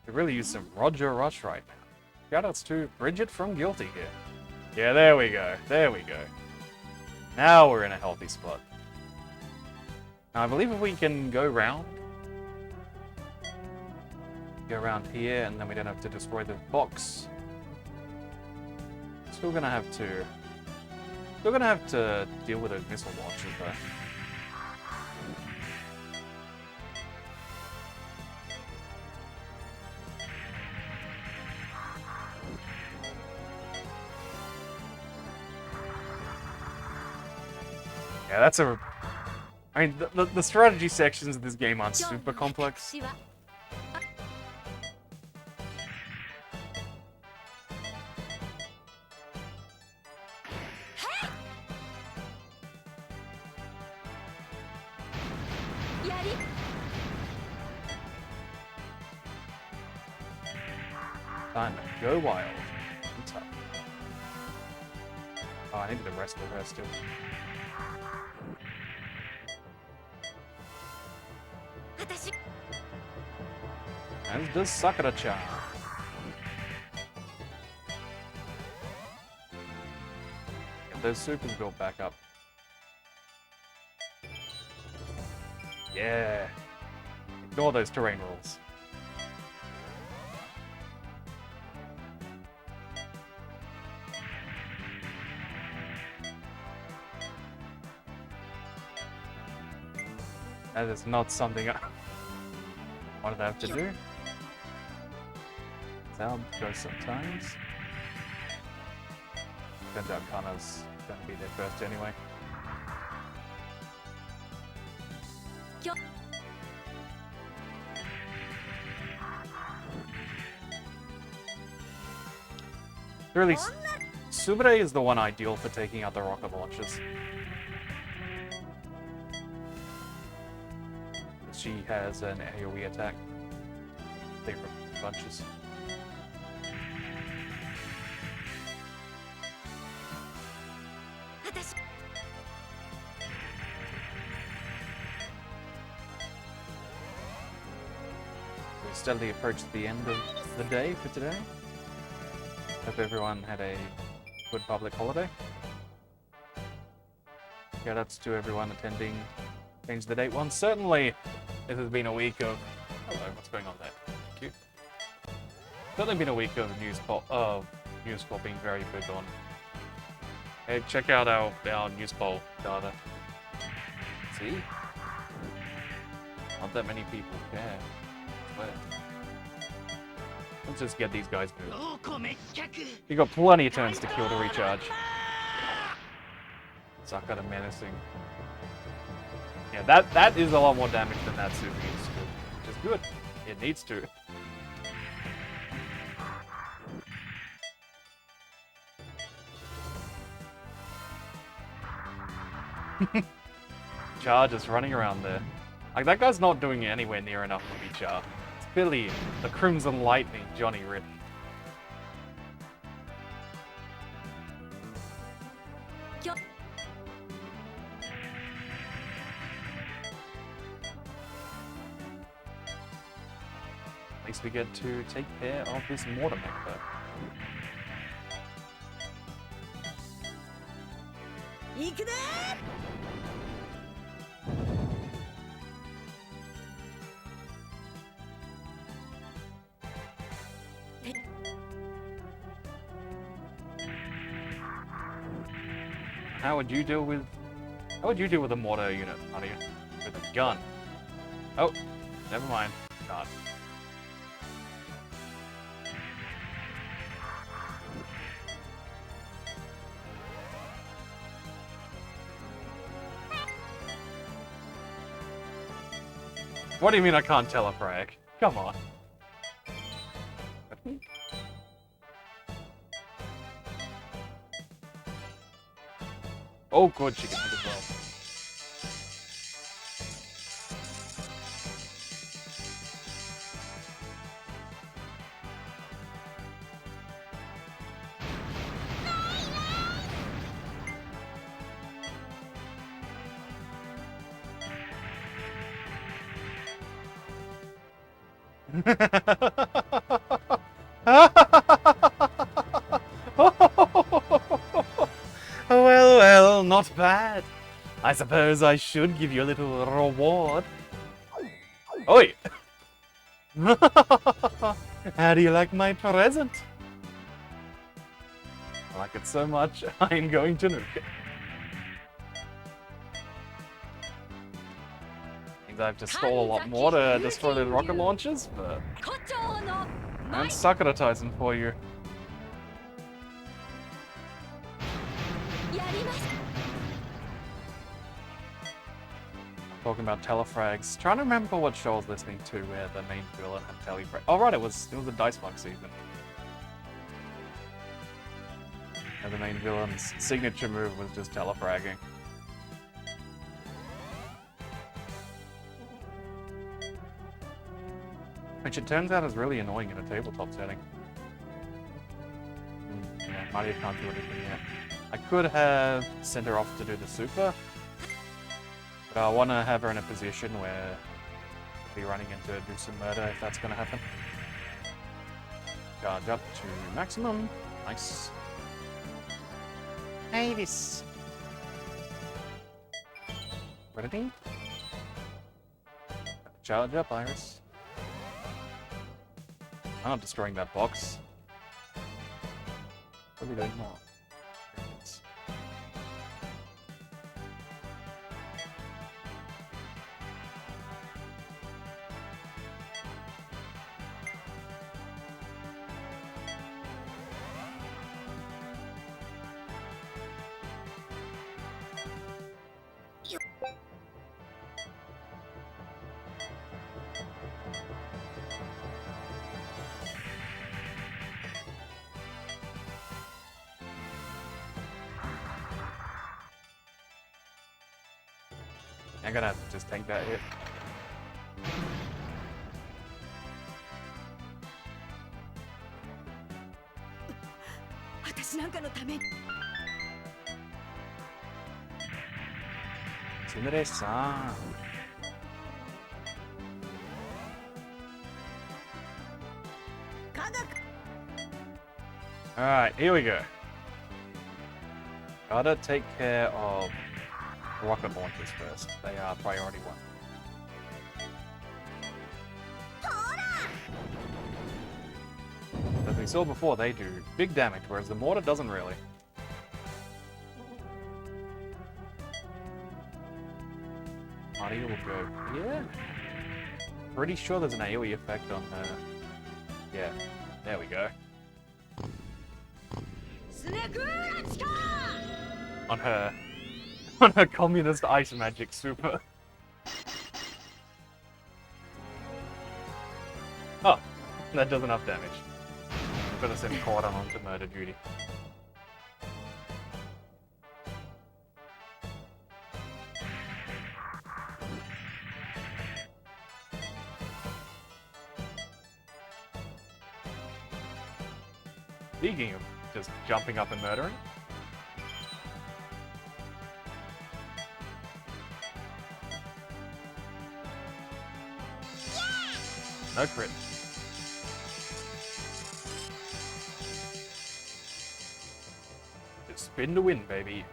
Could really use some Roger Rush right now. Shoutouts to Bridget from Guilty here. Yeah, there we go. There we go. Now we're in a healthy spot. Now, I believe if we can go round here, and then we don't have to destroy the box. Still gonna have to deal with those missile launchers though. Yeah, that's a... I mean, the strategy sections of this game aren't super complex. Time to go wild. What's up? Oh, I need to rest the rest too. As does Sakura-chan. Get those supers built back up. Yeah. Ignore those terrain rules. That is not something I wanted to have to do. That'll go sometimes. Turns out Kana's gonna be there first anyway. Really, Sumire is the one ideal for taking out the rocket launchers. She has an AoE attack. They rip bunches. We steadily approach the end of the day for today. Hope everyone had a good public holiday. Shoutouts to everyone attending Change the Date one. Certainly, this has been a week of... Hello, what's going on there? Thank you. Certainly been a week of News Poll being very big on. Hey, check out our News Poll data. See? Not that many people care. But let's just get these guys moving. You got plenty of turns to kill to recharge. Sakura menacing. Yeah, that is a lot more damage than that super used to, which is good. It needs to. Char just running around there. Like, that guy's not doing anywhere near enough to be Char. It's Billy, the Crimson Lightning, Johnny Ritten. we get to take care of this mortar member. 行くで How would you deal with a mortar unit, Mario? With a gun? Oh, never mind. God. What do you mean I can't telefrag? Come on. Oh, good, she can hit as well. Well, not bad. I suppose I should give you a little reward. Oi! How do you like my present? I like it so much, I'm going to nuke it. Means I have to stall a lot more to destroy the rocket launchers, but... 胡蝶の I'm Sakura Taisen for you. やります Talking about telefrags. Trying to remember what show I was listening to where the main villain had telefrag. Oh right, it was a Dice Bug season. And the main villain's signature move was just telefragging. Which it turns out is really annoying in a tabletop setting. Yeah, Mario can't do anything yet. I could have sent her off to do the super, but I want to have her in a position where she'll be running in to do some murder if that's going to happen. Charge up to maximum. Nice. Hey, this. Ready? Charge up, Iris. I'm not destroying that box. What are we doing now? I'm gonna have to just take that hit. 私なんかのために Tsundere-san. Alright, here we go. Gotta take care of rocket launchers first. They are priority one. As we saw before, they do big damage, whereas the mortar doesn't really. Mario will go here. Pretty sure there's an AoE effect on her. Yeah, there we go. On her communist ice magic super. Oh, that does enough damage. I'm gonna send Cordon on to murder duty. Speaking of just jumping up and murdering. No crit. Spin to win, baby.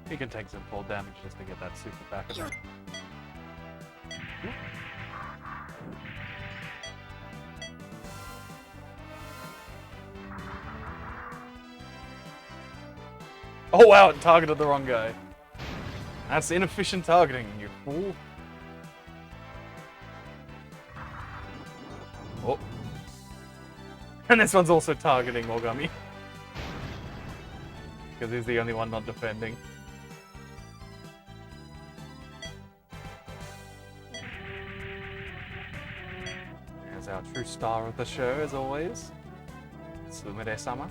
He can take some full damage just to get that super back of him. Oh wow, it targeted the wrong guy. That's inefficient targeting, you fool. Oh. And this one's also targeting Ogami. Because he's the only one not defending. There's our true star of the show, as always. Sumire-sama.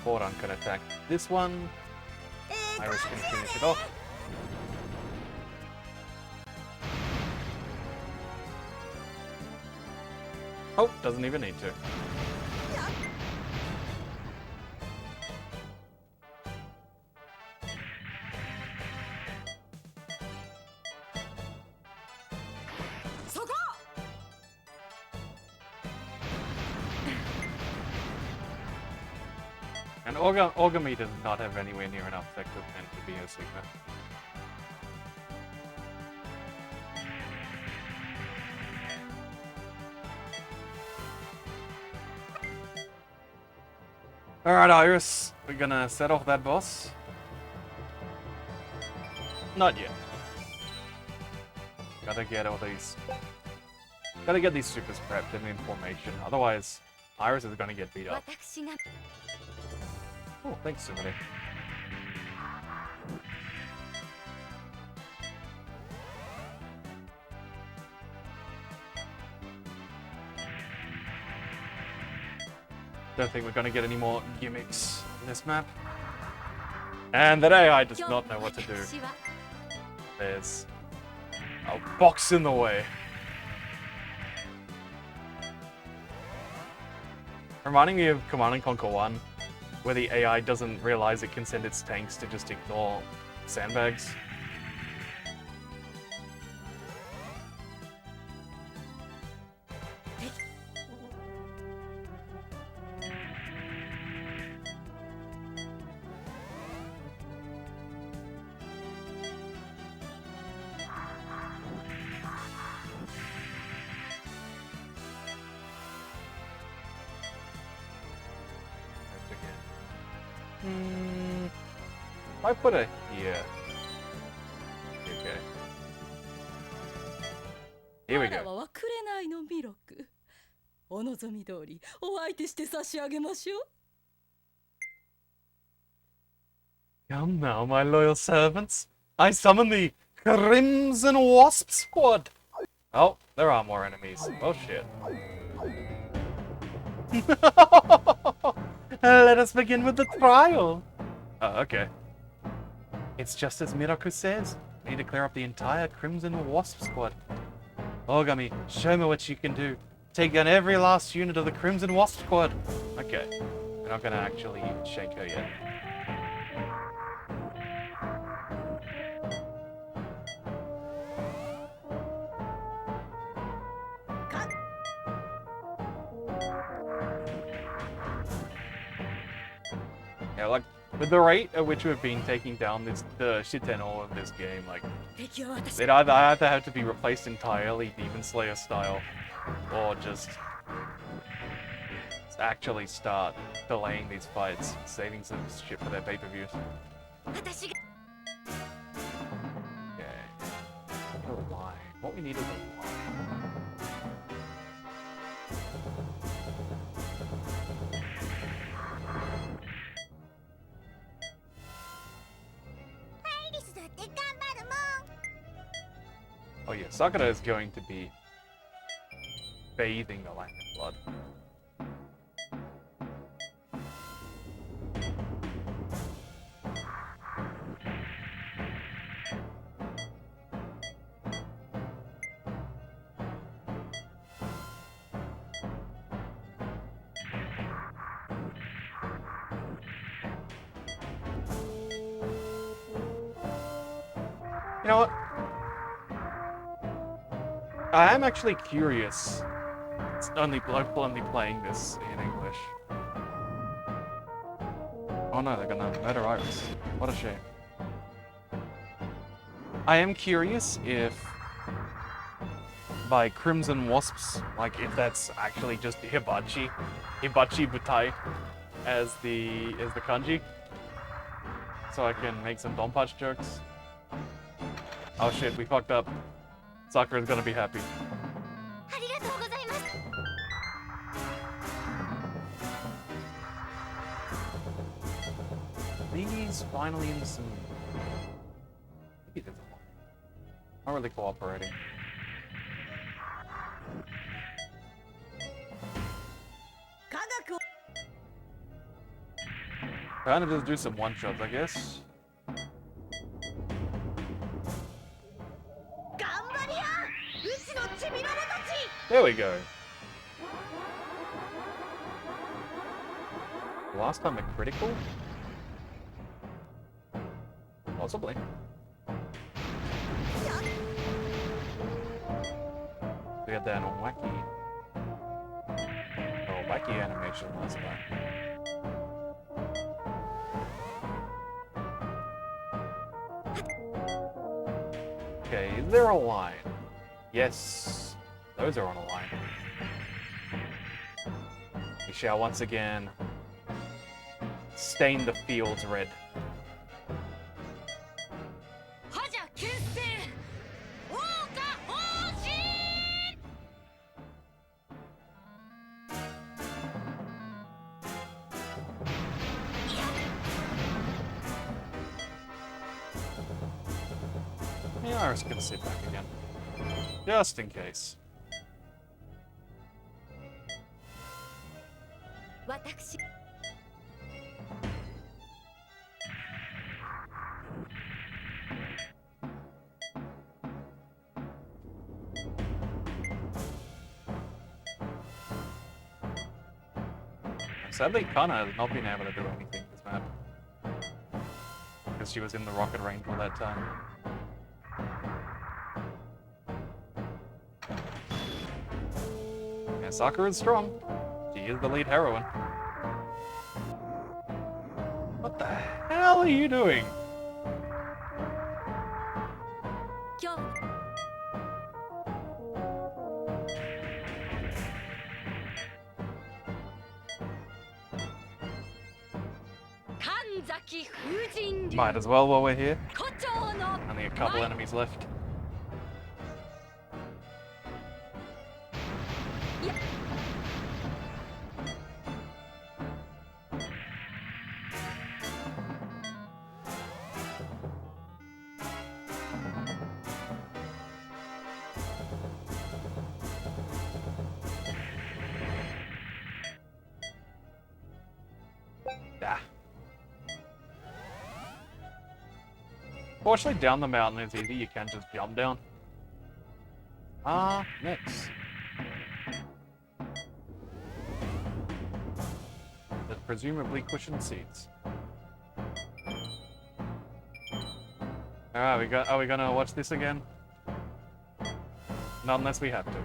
Boran can attack this one. Iris can finish it off. Oh, doesn't even need to. And Ogami does not have anywhere near enough sector 10 to be a Sigma. Alright, Iris, we're gonna set off that boss. Not yet. Gotta get all these. Gotta get these supers prepped and in formation, otherwise, Iris is gonna get beat up. Oh, thanks, Sumire. Don't think we're gonna get any more gimmicks in this map. And that AI does not know what to do. There's a box in the way. Reminding me of Command & Conquer 1, where the AI doesn't realize it can send its tanks to just ignore sandbags. I put it here. Okay. Here we go. は紅の弥勒。お望み通りお相手して差し上げましょう。Come now, my loyal servants. I summon the Crimson Wasp Squad. Oh, there are more enemies. Oh shit. Let us begin with the trial. Oh, okay. It's just as Miraku says. We need to clear up the entire Crimson Wasp Squad. Ogami, show me what you can do. Take down every last unit of the Crimson Wasp Squad. Okay. We're not gonna actually shake her yet. Yeah, like, with the rate at which we've been taking down the Shitenno of this game, like, they'd either have to be replaced entirely Demon Slayer style, or just actually start delaying these fights, saving some shit for their pay-per-views. Okay. A line. What we need is a line. Oh yeah, Sakura is going to be bathing the land in blood. You know what? I am actually curious. It's only playing this in English. Oh no, they're gonna murder Iris. What a shame. I am curious if by Crimson Wasps, like if that's actually just Hibachi Butai as the kanji. So I can make some Donpachi jokes. Oh shit, we fucked up. Sakura's gonna be happy. These finally in some. Maybe there's a one. Not really cooperating. Kind of just do some one shots, I guess. There we go. Last time a critical? Possibly. We got that on wacky. Oh, wacky animation last time. Okay, is there a line? Yes, those are on a line. We shall once again stain the fields red. Yeah, Iris can sit back again. Just in case. Sadly, Kana has not been able to do anything this map. Because she was in the rocket range all that time. Yeah, Sakura is strong. She is the lead heroine. What the hell are you doing? Might as well while we're here. Only a couple enemies left. Ah. Fortunately, down the mountain is easy. You can just jump down. Next. There's presumably cushioned seats. Alright, are we gonna watch this again? Not unless we have to.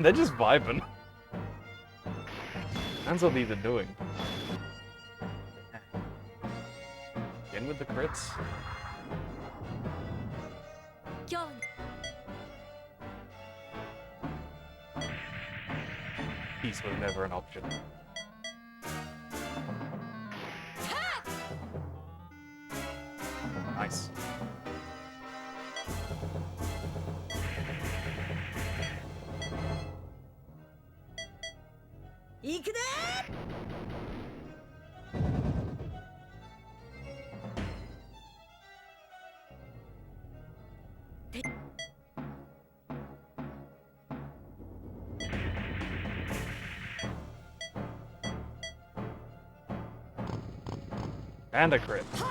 They're just vibing. That's what these are doing. In with the crits. Peace was never an option. Nice. And a crit. A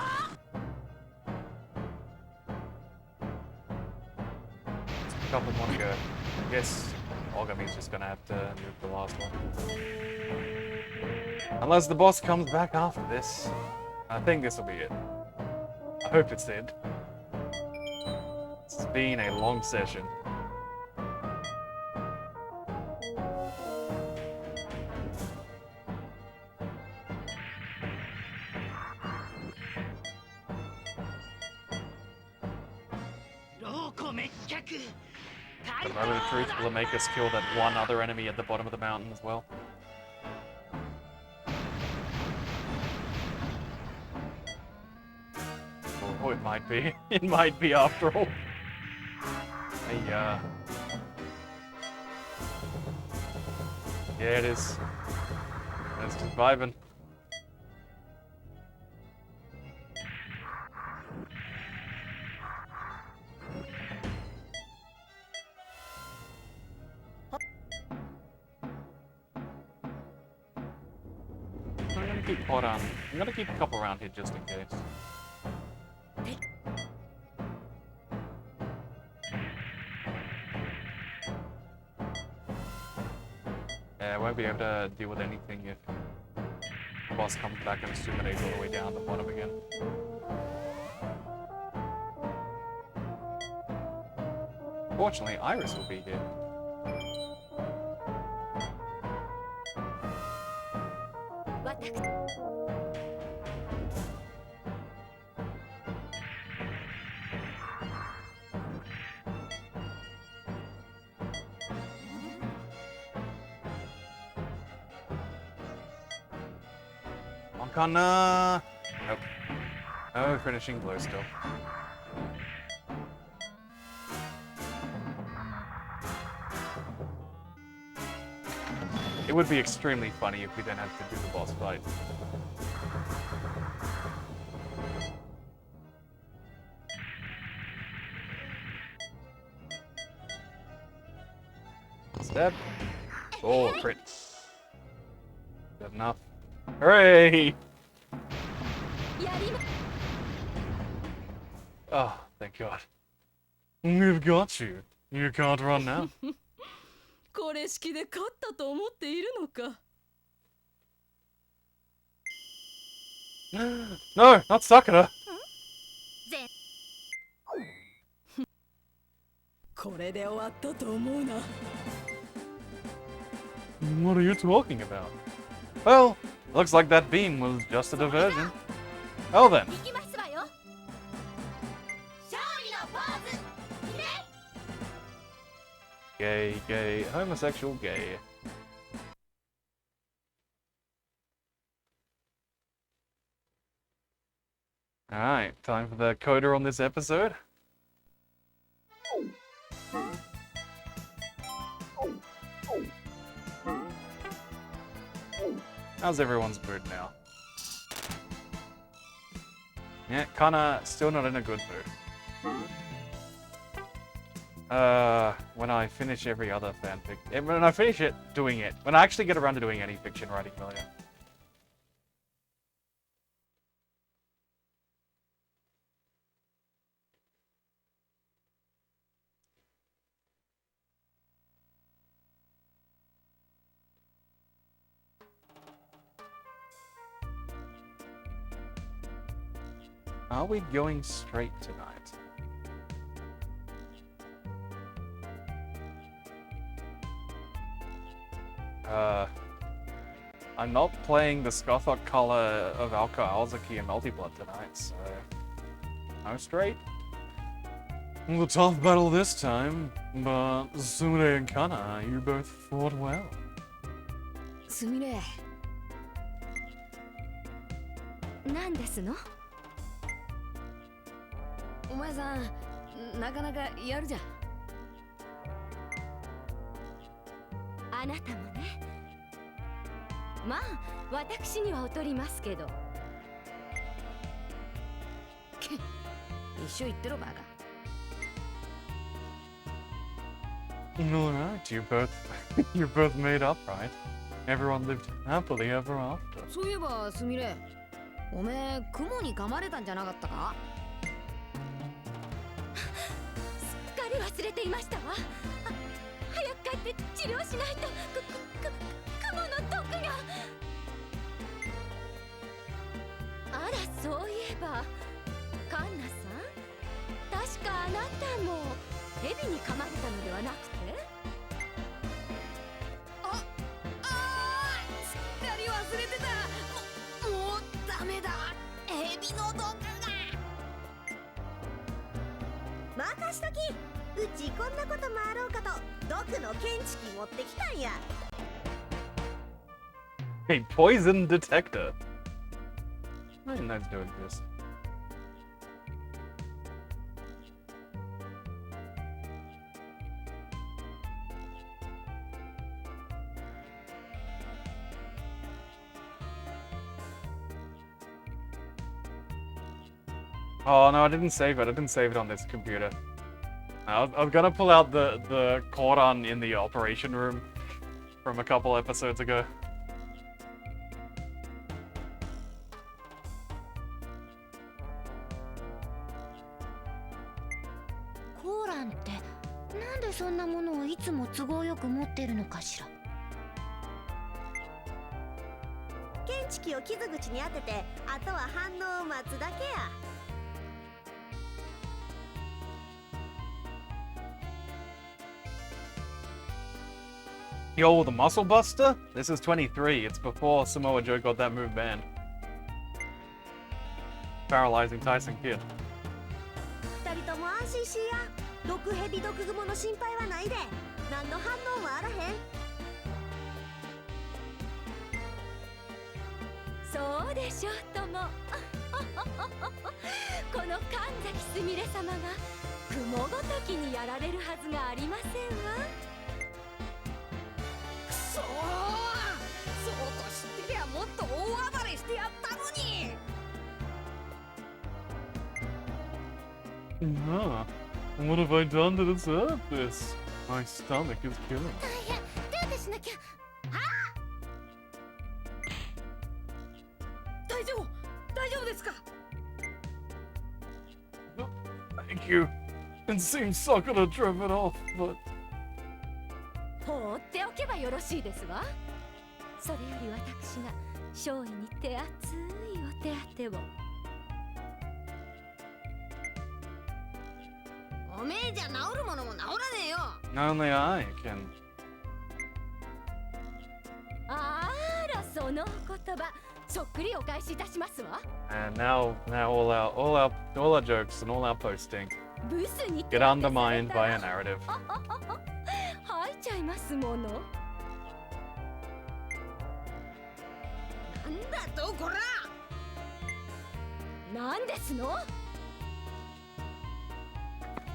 couple more to go. I guess Ogami's just gonna have to move the last one. Unless the boss comes back after this. I think this will be it. I hope it's it. It's been a long session. The moment of truth will make us kill that one other enemy at the bottom of the mountain as well. Oh, it might be. It might be after all. Hey, yeah, it is. It's just vibing. I'm gonna keep a couple around here just in case. Yeah, I won't be able to deal with anything if the boss comes back and Sumire's all the way down the bottom again. Fortunately, Iris will be here. Nope. Oh, finishing blow still. It would be extremely funny if we then had to do the boss fight. Step. Oh, crit. Good enough. Hooray! Oh, thank God. We've got you. You can't run now. これ式で勝ったと思っているのか No, not Sakura. これで終わったと思うな What are you talking about? Well, looks like that beam was just a diversion. Well then. Gay, gay, homosexual, gay. Alright, time for the coda on this episode. How's everyone's mood now? Yeah, kinda still not in a good mood. When I finish every other fanfic, when I finish it, doing it, when I actually get around to doing any fiction writing, well, yeah. Are we going straight tonight? I'm not playing the Scothok color of Alka Alzaki and Multiblood tonight, so no straight. The tough battle this time, but Sumire and Kana, you both fought well. Sumire. 何ですの? お前さん、なかなかやるじゃん。あなたもね。まあ、私には劣りますけど。一緒言ってろバカ。All right, you both made up, right? Everyone lived happily ever after. そういえば、すみれ。おめえ雲に噛まれたんじゃなかったか？すっかり忘れていましたわ。早く帰って治療しないと雲の毒が。あら、そういえばカンナさん、確かあなたも蛇に噛まれたのではなくて？すっかり忘れてた。もうダメだ、エビの毒が。任しとき。うちこんなこともあろうかと毒の検知器持ってきたんや。A poison detector. I didn't know doing this. Oh no, I didn't save it. I didn't save it on this computer. I was gonna pull out the cordon in the operation room from a couple episodes ago. コーランってなんでそんなものをいつも都合よく持ってるのかしら。検知器を傷口に当てて、あとは反応を待つだけや。Yo, the Muscle Buster? This is 23. It's before Samoa Joe got that move banned. Paralyzing Tyson Kid. 二人とも安心しいや。毒蛇毒蜘蛛の心配はないで。何の反応もあらへん。そうでしょうとも。この神崎すみれ様が雲ごときにやられるはずがありませんわ。くそー、そうと知ってりゃもっと大暴れしてやったのに。Huh. What have I done to deserve this? My stomach is killing me. 大変、手当てしなきゃ。大丈夫ですか？ Thank you. It seems Sakura drove it off, but... 放っておけばよろしいですわ。それより私が勝利に手厚いお手当てを。おめえじゃ治るものも治らねえよ。 Only I can... あら、そのお言葉、そっくりお返しいたしますわ。 And now all our jokes and all our posting ブスに get undermined by a narrative. 吐いちゃいますもの。なんだとこら。なんですの？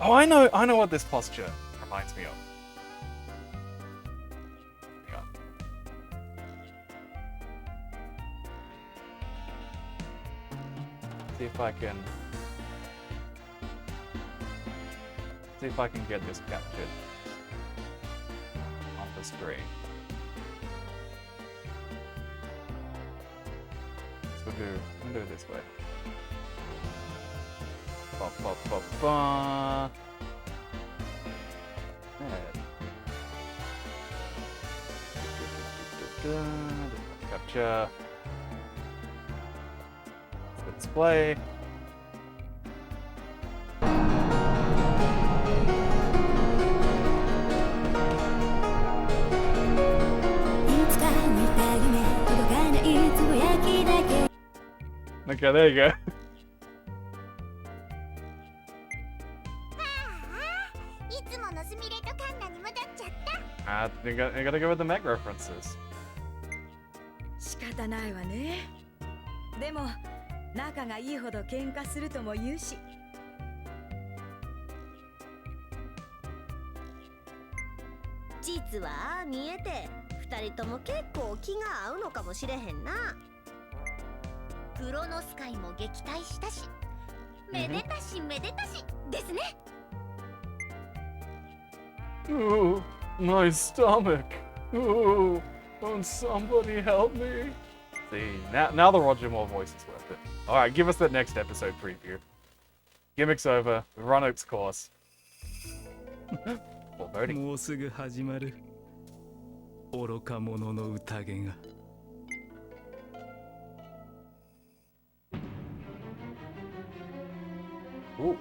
Oh, I know what this posture reminds me of. Yeah. See if I can get this captured on the screen. So we'll do it this way. Ba, ba, ba, ba. Capture. Let's play. Okay, there you go. いつものスミレとカンナに戻っちゃった。You gotta go with the Meg references. 仕方ないわね。でも仲がいいほど喧嘩するとも言うし。実はああ見えて二人とも結構気が合うのかもしれへんな。クロノス界も撃退したし、めでたしめでたしですね。Ooh, my stomach. Ooh, won't somebody help me? See, now the Roger Moore voice is worth it. Alright, give us that next episode preview. Gimmick's over. We've run its course. More voting. もうすぐ始まる愚か者の宴が Ooh.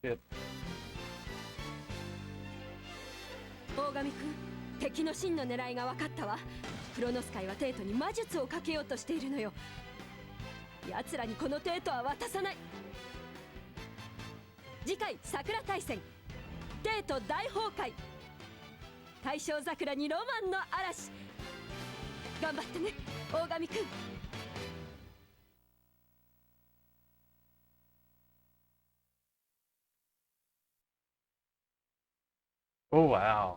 Shit. 大神くん、敵の真の狙いが分かったわ。クロノス界はテートに魔術をかけようとしているのよ。奴らにこのテートは渡さない。次回桜大戦、テート大崩壊、大正桜にロマンの嵐。頑張ってね、大神くん。Oh wow.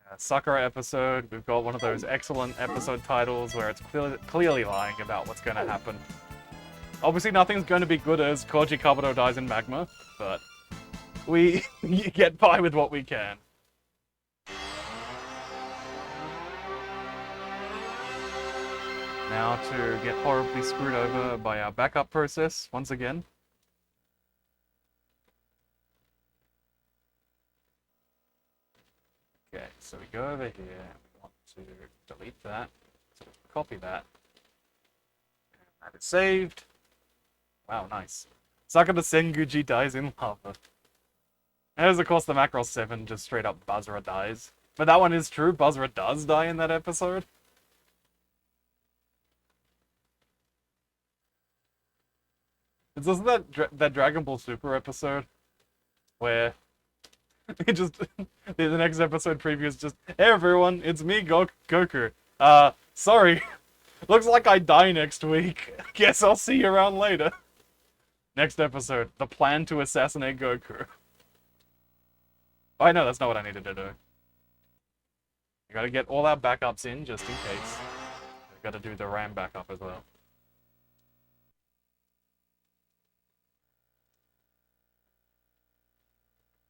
Yeah, Sakura episode. We've got one of those excellent episode titles where it's clearly lying about what's going to happen. Obviously nothing's going to be good as Koji Kabuto dies in magma, but we get by with what we can. Now to get horribly screwed over by our backup process once again. Okay, so we go over here, we want to delete that, so copy that, and that is saved. Wow, nice. Sakura Senguji dies in lava. And as of course the Macross 7 just straight up Buzzra dies. But that one is true, Buzzra does die in that episode. It's also that Dragon Ball Super episode where it just the next episode preview is just, hey everyone, it's me, Goku. Sorry. Looks like I die next week. Guess I'll see you around later. Next episode, the plan to assassinate Goku. Oh, I know that's not what I needed to do. I gotta get all our backups in just in case. I gotta do the RAM backup as well.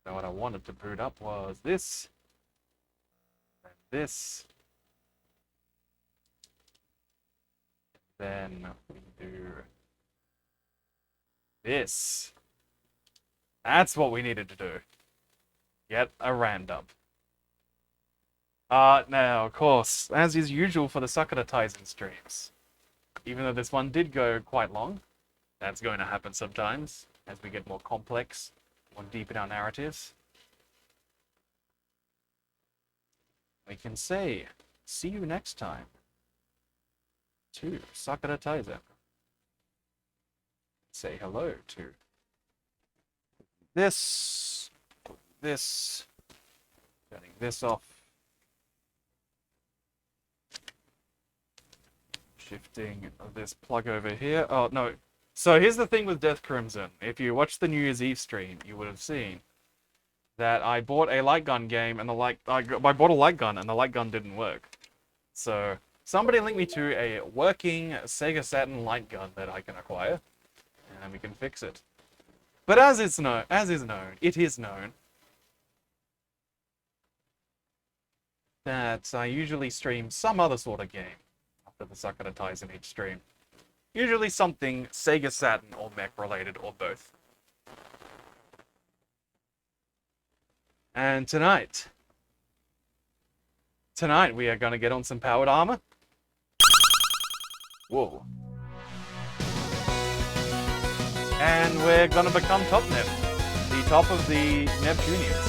So what I wanted to boot up was this, and this, then we do this. That's what we needed to do. Get a RAM dump. Now, of course, as is usual for the Sakura Taisen streams, even though this one did go quite long, that's going to happen sometimes as we get more complex. More deep in our narratives, we can say, see you next time to Sakura Taisen. Say hello to this, turning this off, shifting this plug over here. Oh, no. So here's the thing with Death Crimson. If you watched the New Year's Eve stream, you would have seen that I bought a light gun game and I bought a light gun and the light gun didn't work. So somebody link me to a working Sega Saturn light gun that I can acquire, and we can fix it. But it is known that I usually stream some other sort of game after the Sakura Taisen each stream. Usually something Sega Saturn or mech related or both. And tonight we are going to get on some powered armor. Whoa. And we're going to become top Nep. The top of the Neptunians.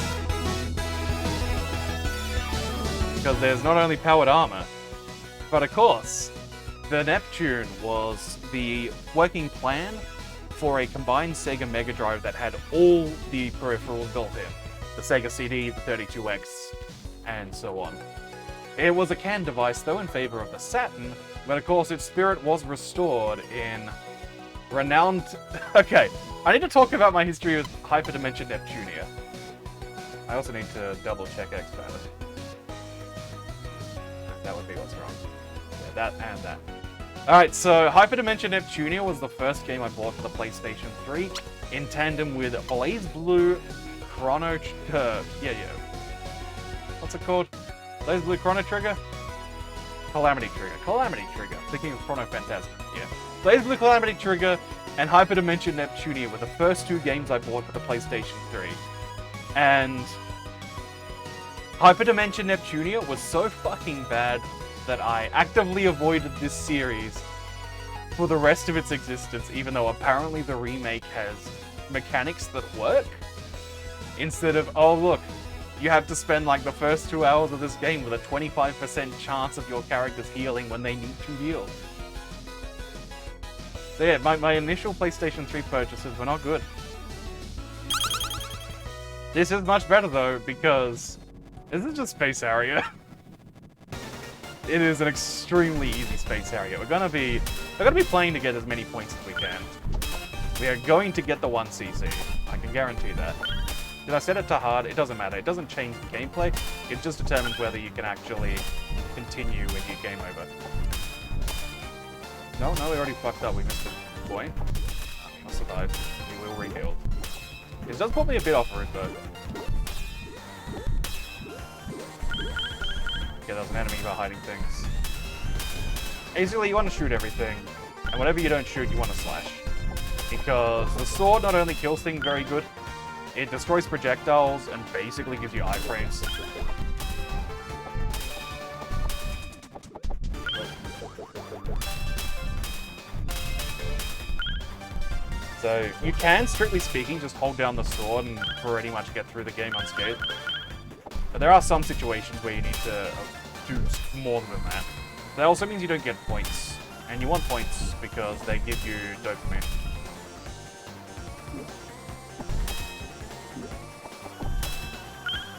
Because there's not only powered armor, but of course, the Neptune was the working plan for a combined Sega Mega Drive that had all the peripherals built in. The Sega CD, the 32X, and so on. It was a canned device though in favor of the Saturn, but of course its spirit was restored in renowned... Okay, I need to talk about my history with Hyperdimension Neptunia. I also need to double check X-Valid. That and that. Alright, so Hyperdimension Neptunia was the first game I bought for the PlayStation 3 in tandem with Blaze Blue Chrono... What's it called? Blaze Blue Chrono Trigger? Calamity Trigger. Thinking of Chrono Phantasm. Yeah. Blaze Blue Calamity Trigger and Hyperdimension Neptunia were the first two games I bought for the PlayStation 3. And Hyperdimension Neptunia was so fucking bad that I actively avoided this series for the rest of its existence, even though apparently the remake has mechanics that work. Instead of, oh look, you have to spend like the first 2 hours of this game with a 25% chance of your characters healing when they need to heal. So yeah, my initial PlayStation 3 purchases were not good. This is much better though, because this is just space area. It is an extremely easy space area. We're gonna be playing to get as many points as we can. We are going to get the 1cc. I can guarantee that. Did I set it to hard? It doesn't matter. It doesn't change the gameplay. It just determines whether you can actually continue with your game over. No, we already fucked up. We missed a point. I'll survive. We will reheal. It does put me a bit off route though. Okay, there's an enemy about hiding things. Basically, you want to shoot everything, and whatever you don't shoot, you want to slash. Because the sword not only kills things very good, it destroys projectiles and basically gives you iframes. So you can, strictly speaking, just hold down the sword and pretty much get through the game unscathed. But there are some situations where you need to do more than that. That also means you don't get points. And you want points because they give you dopamine.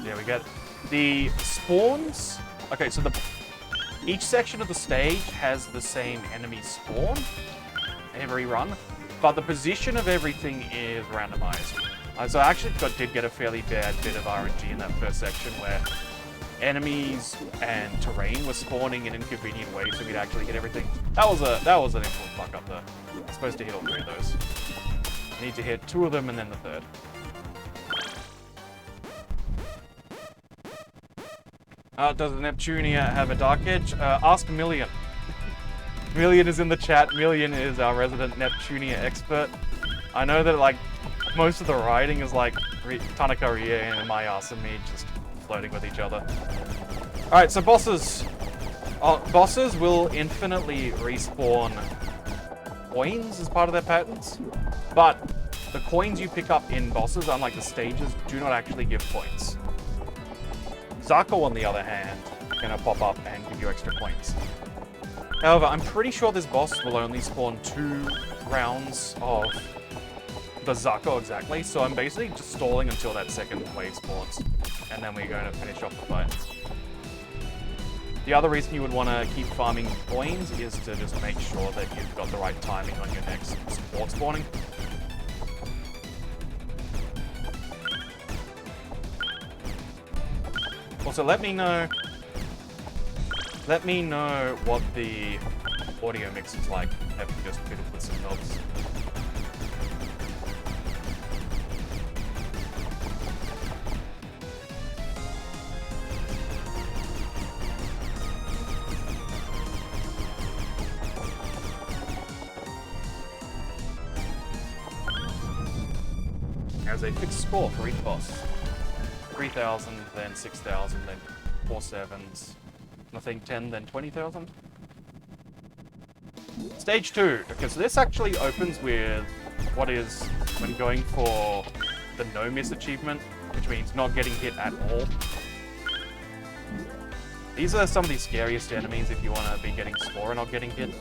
There we go. The spawns... Okay, so each section of the stage has the same enemy spawn every run, but the position of everything is randomized. So I actually did get a fairly bad bit of RNG in that first section where enemies and terrain were spawning in inconvenient ways for me to actually hit everything. That was an input fuck up there. I'm supposed to hit all 3 of those. I need to hit 2 of them and then the 3rd. Does Neptunia have a dark edge? Ask Million. Million is in the chat. Million is our resident Neptunia expert. I know that, like, most of the writing is, like, Tanaka Rie and my ass and me just floating with each other. Alright, so bosses. Bosses will infinitely respawn coins as part of their patterns, but the coins you pick up in bosses, unlike the stages, do not actually give points. Zako, on the other hand, is going to pop up and give you extra points. However, I'm pretty sure this boss will only spawn 2 rounds of the Zako exactly, so I'm basically just stalling until that second wave spawns, and then we're going to finish off the fight. The other reason you would want to keep farming coins is to just make sure that you've got the right timing on your next support spawning. Also, let me know what the audio mix is like. Have to just fiddle with some knobs. There's a fixed score for each boss. 3,000, then 6,000, then 4 sevens. I think 10, then 20,000. Stage 2. Okay, so this actually opens with what is when going for the no miss achievement, which means not getting hit at all. These are some of the scariest enemies if you want to be getting Spore and not getting hit,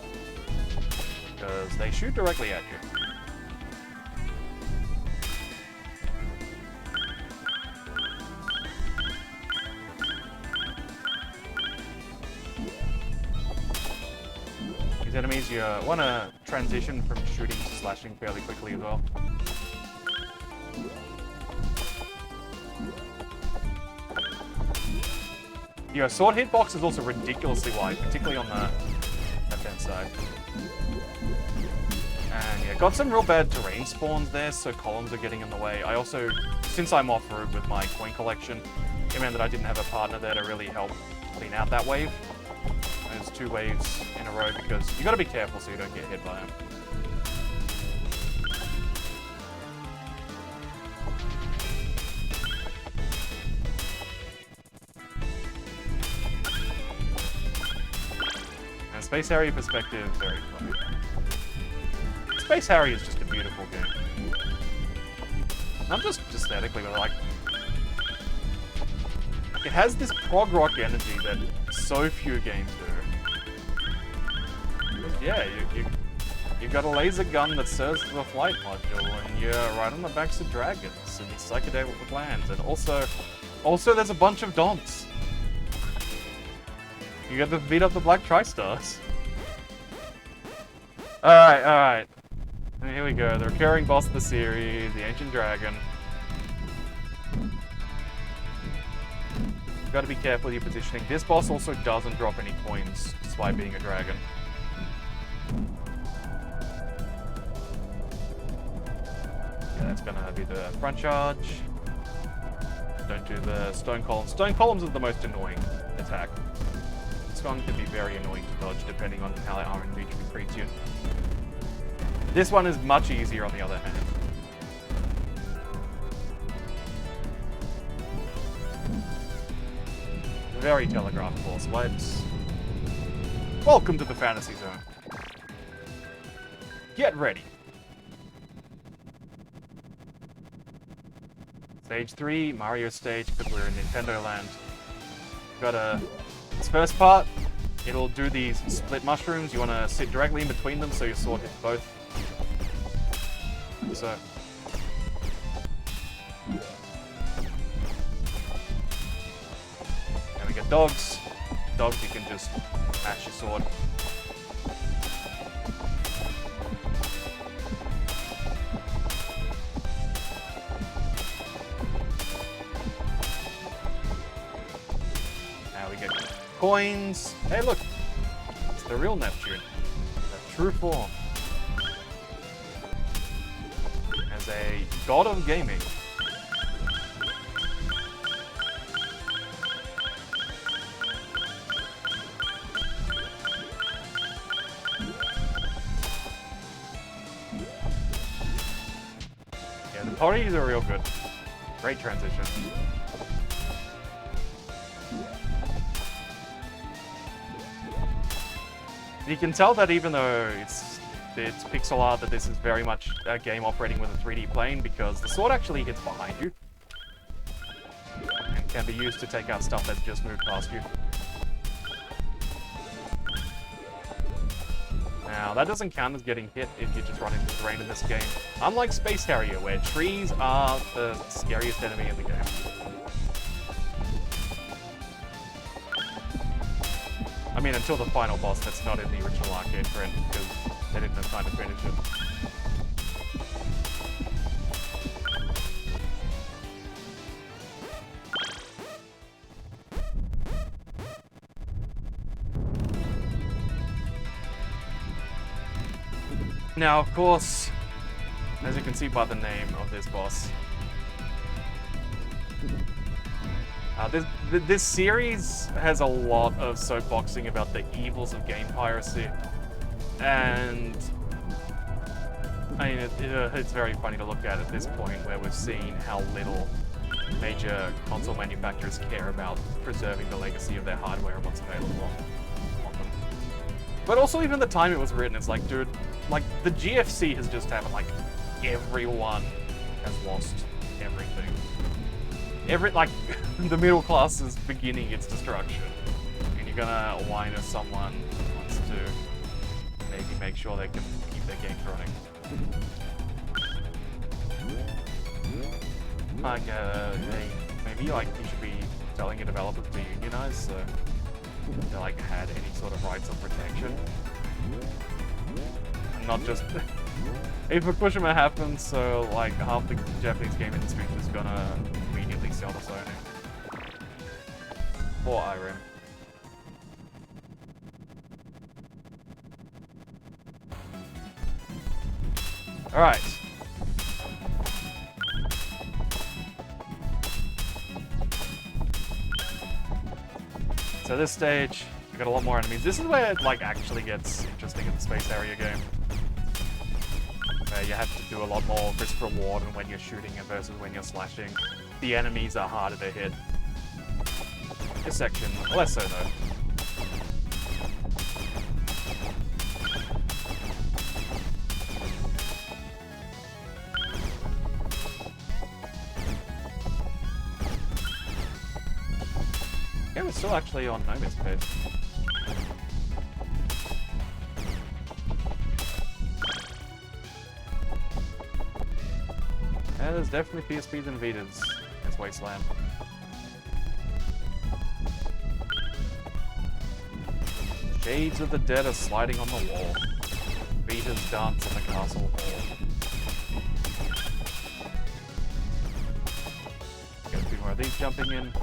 because they shoot directly at you. Enemies, you want to transition from shooting to slashing fairly quickly as well. Your sword hitbox is also ridiculously wide, particularly on left-hand side. And yeah, got some real bad terrain spawns there, so columns are getting in the way. I also, since I'm off-road with my coin collection, it meant that I didn't have a partner there to really help clean out that wave. There's 2 waves in a row because you gotta be careful so you don't get hit by them. And Space Harrier perspective, very funny. Space Harrier is just a beautiful game. Not just aesthetically, but like, it has this prog rock energy that so few games do. Yeah, you got a laser gun that serves as a flight module, and you're right on the backs of dragons and these psychedelic lands, and also there's a bunch of donks. You get to beat up the Black Tri-Stars. Alright. And here we go, the recurring boss of the series, the Ancient Dragon. You've got to be careful with your positioning. This boss also doesn't drop any coins, despite being a dragon. Yeah, that's gonna be the front charge. Don't do the stone columns. Stone columns are the most annoying attack. Stone can be very annoying to dodge, depending on how RNG treats you. This one is much easier on the other hand. Very telegraphed boss fights. Welcome to the Fantasy Zone. Get ready. Stage 3, Mario stage, because we're in Nintendo land. This first part, it'll do these split mushrooms. You want to sit directly in between them so your sword hits both. So. Now we get dogs. Dogs, you can just mash your sword. Now we get coins. Hey, look. It's the real Neptune. The true form. As a god of gaming. Yeah, the parties are real good. Great transition. You can tell that even though it's pixel art, that this is very much a game operating with a 3D plane, because the sword actually hits behind you and can be used to take out stuff that's just moved past you. Now, that doesn't count as getting hit if you just run into terrain in this game. Unlike Space Harrier, where trees are the scariest enemy in the game. I mean, until the final boss that's not in the original arcade print, because they didn't have time to finish it. Now, of course, as you can see by the name of this boss, this series has a lot of soapboxing about the evils of game piracy, and I mean, it's very funny to look at this point where we've seen how little major console manufacturers care about preserving the legacy of their hardware and what's available on them. But also, even the time it was written, it's like, dude, like, the GFC has just happened, like, everyone has lost everything. Like, the middle class is beginning its destruction. And you're gonna whine if someone wants to maybe make sure they can keep their games running. Like, maybe, like, you should be telling your developers to unionize, so they, like, had any sort of rights of protection. And not just... If Fukushima happens, so, like, half the Japanese game industry is gonna immediately sell to Sony. Or Irem. Alright. So this stage, we got a lot more enemies. This is where it like actually gets interesting in the space area game. Where you have to do a lot more risk reward and when you're shooting versus when you're slashing. The enemies are harder to hit. This section, less so though. Yeah, we're still actually on Noma's page. Yeah, there's definitely PSPs and Vitas. It's Wasteland. Shades of the dead are sliding on the wall. Vitas dance in the castle hall. Get a few more of these jumping in.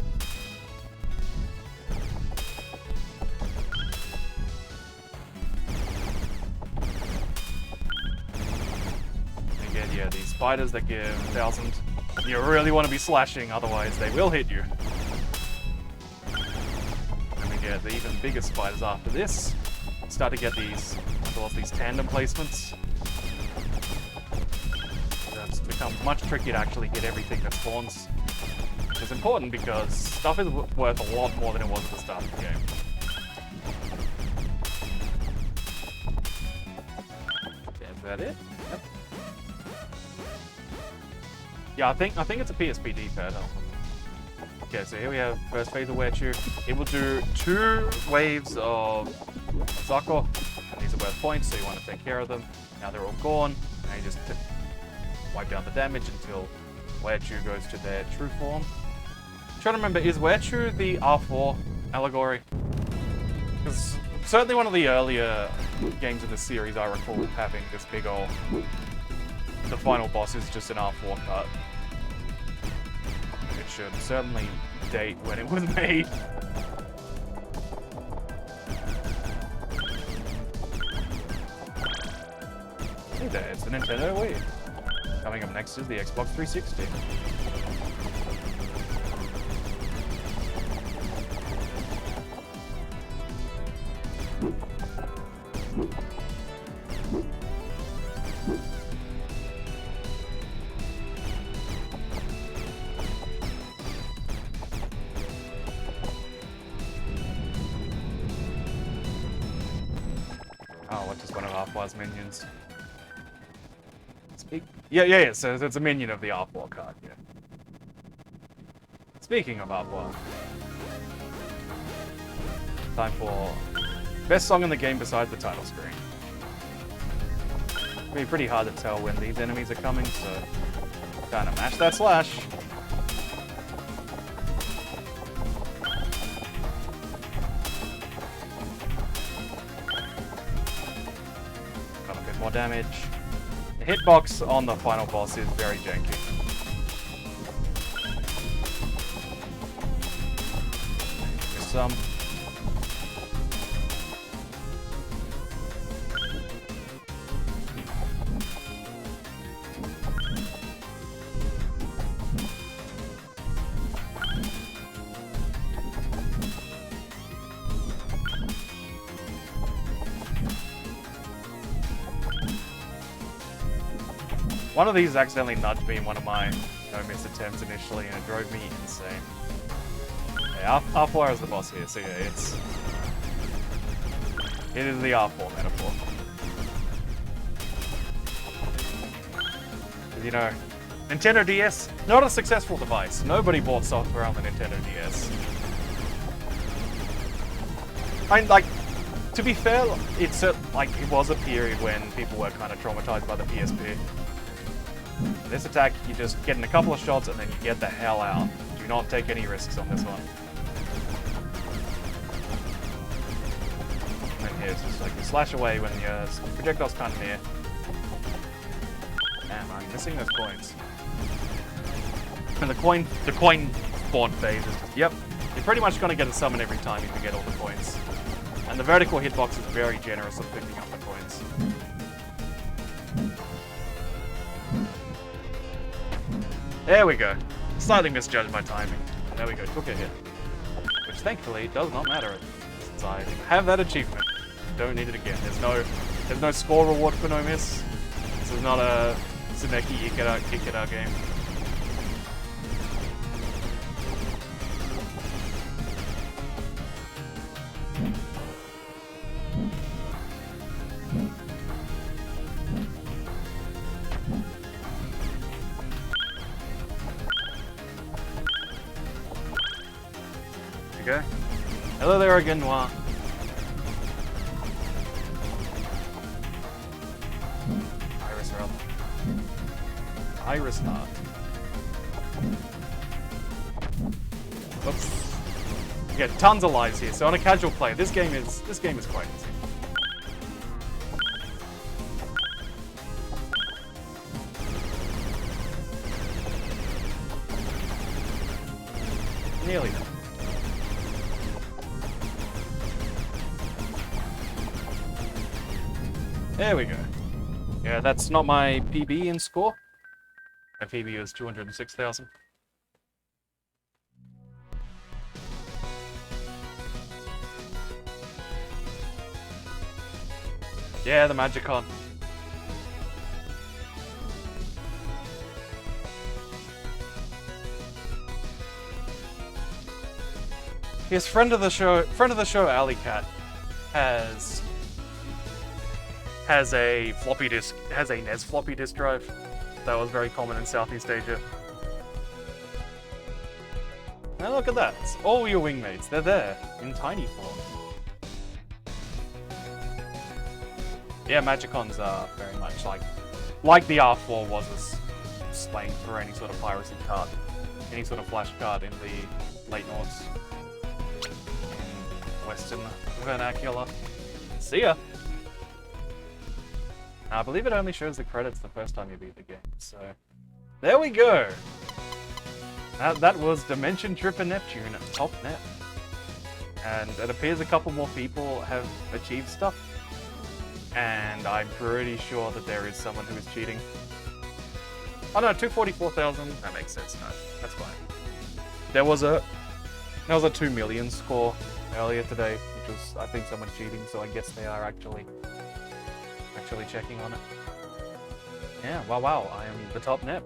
Yeah, these spiders that give 1,000. You really want to be slashing, otherwise they will hit you. And we get the even bigger spiders after this. Start to get these, these tandem placements. It's become much trickier to actually hit everything that spawns. Which is important because stuff is worth a lot more than it was at the start of the game. Yeah, is that it? Yep. Yeah, I think it's a PSP D-pad. Okay, so here we have first phase of Werechu. It will do 2 waves of Sakura, and these are worth points, so you want to take care of them. Now they're all gone. Now you just wipe down the damage until Werechu goes to their true form. I'm trying to remember, is Werechu the R4 allegory? Because certainly one of the earlier games in the series I recall having this big ol'... The final boss is just an R4 cut. It should certainly date when it was made. Hey there, it's the Nintendo Wii. Coming up next is the Xbox 360. Oh, what is one of R4's minions? Yeah, so it's a minion of the R4 card, yeah. Speaking of R4, time for best song in the game besides the title screen. It'll be pretty hard to tell when these enemies are coming, so kind of mash that slash. Got a bit more damage. The hitbox on the final boss is very janky. There's some. One of these accidentally nudged me in one of my no-miss attempts initially, and it drove me insane. Yeah, R4 is the boss here, so yeah, it is the R4 metaphor. You know, Nintendo DS, not a successful device. Nobody bought software on the Nintendo DS. I mean, like, to be fair, it was a period when people were kind of traumatized by the PSP. This attack, you just get in a couple of shots and then you get the hell out. Do not take any risks on this one. And then here, it's just like you slash away when your projectile's kind of near. Damn, I'm missing those coins. And the coin spawn phase is, yep, you're pretty much going to get a summon every time you can get all the coins. And the vertical hitbox is very generous of picking up the coins. There we go. Slightly misjudged my timing. There we go, took a hit. Which thankfully does not matter since I have that achievement. Don't need it again. There's no score reward for no miss. This is not a Tsuneki Ikeda game. Okay. Hello there again, Noir. Iris are up. Iris heart. Oops. You get tons of lives here, so on a casual play, this game is quite easy. Nearly done. There we go. Yeah, that's not my PB in score. My PB is 206,000. Yeah, the Magicon. Yes, friend of the show, Alley Cat, has a floppy disk, has a NES floppy disk drive. That was very common in Southeast Asia. Now look at that. It's all your wingmates, they're there in tiny form. Yeah, Magicons are very much like the R4 was a slang for any sort of piracy card, any sort of flash card in the late noughts in Western vernacular. See ya! I believe it only shows the credits the first time you beat the game, so... There we go! That was Dimension Tripper Neptune at top net. And it appears a couple more people have achieved stuff. And I'm pretty sure that there is someone who is cheating. Oh no, 244,000. That makes sense. No, that's fine. There was a 2 million score earlier today, which was, I think, someone cheating, so I guess they are actually checking on it. Yeah, wow, I am the top net.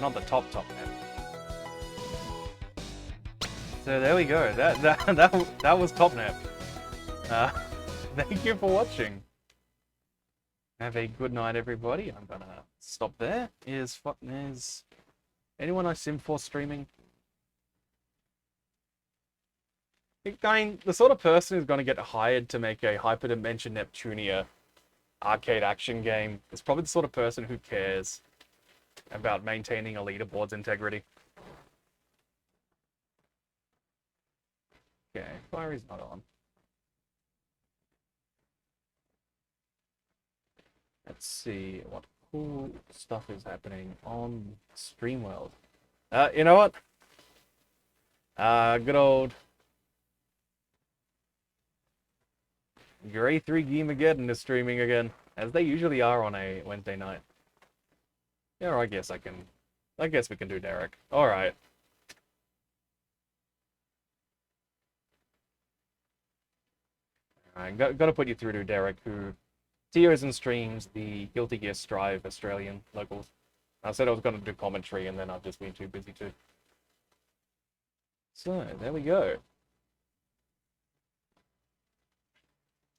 Not the top net. So there we go. That was top net. Thank you for watching. Have a good night, everybody. I'm gonna stop there. Is anyone I sim for streaming? I mean, the sort of person who's going to get hired to make a Hyperdimension Neptunia arcade action game is probably the sort of person who cares about maintaining a leaderboard's integrity. Okay, Fiery's not on. Let's see what cool stuff is happening on StreamWorld. You know what? Good old your A3 Geemageddon is streaming again, as they usually are on a Wednesday night. Yeah, I guess we can do Derek. Alright. Alright, gotta put you through to Derek, who TOs and streams the Guilty Gear Strive Australian locals. I said I was gonna do commentary, and then I've just been too busy to. So, there we go.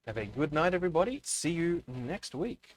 Have a good night, everybody. See you next week.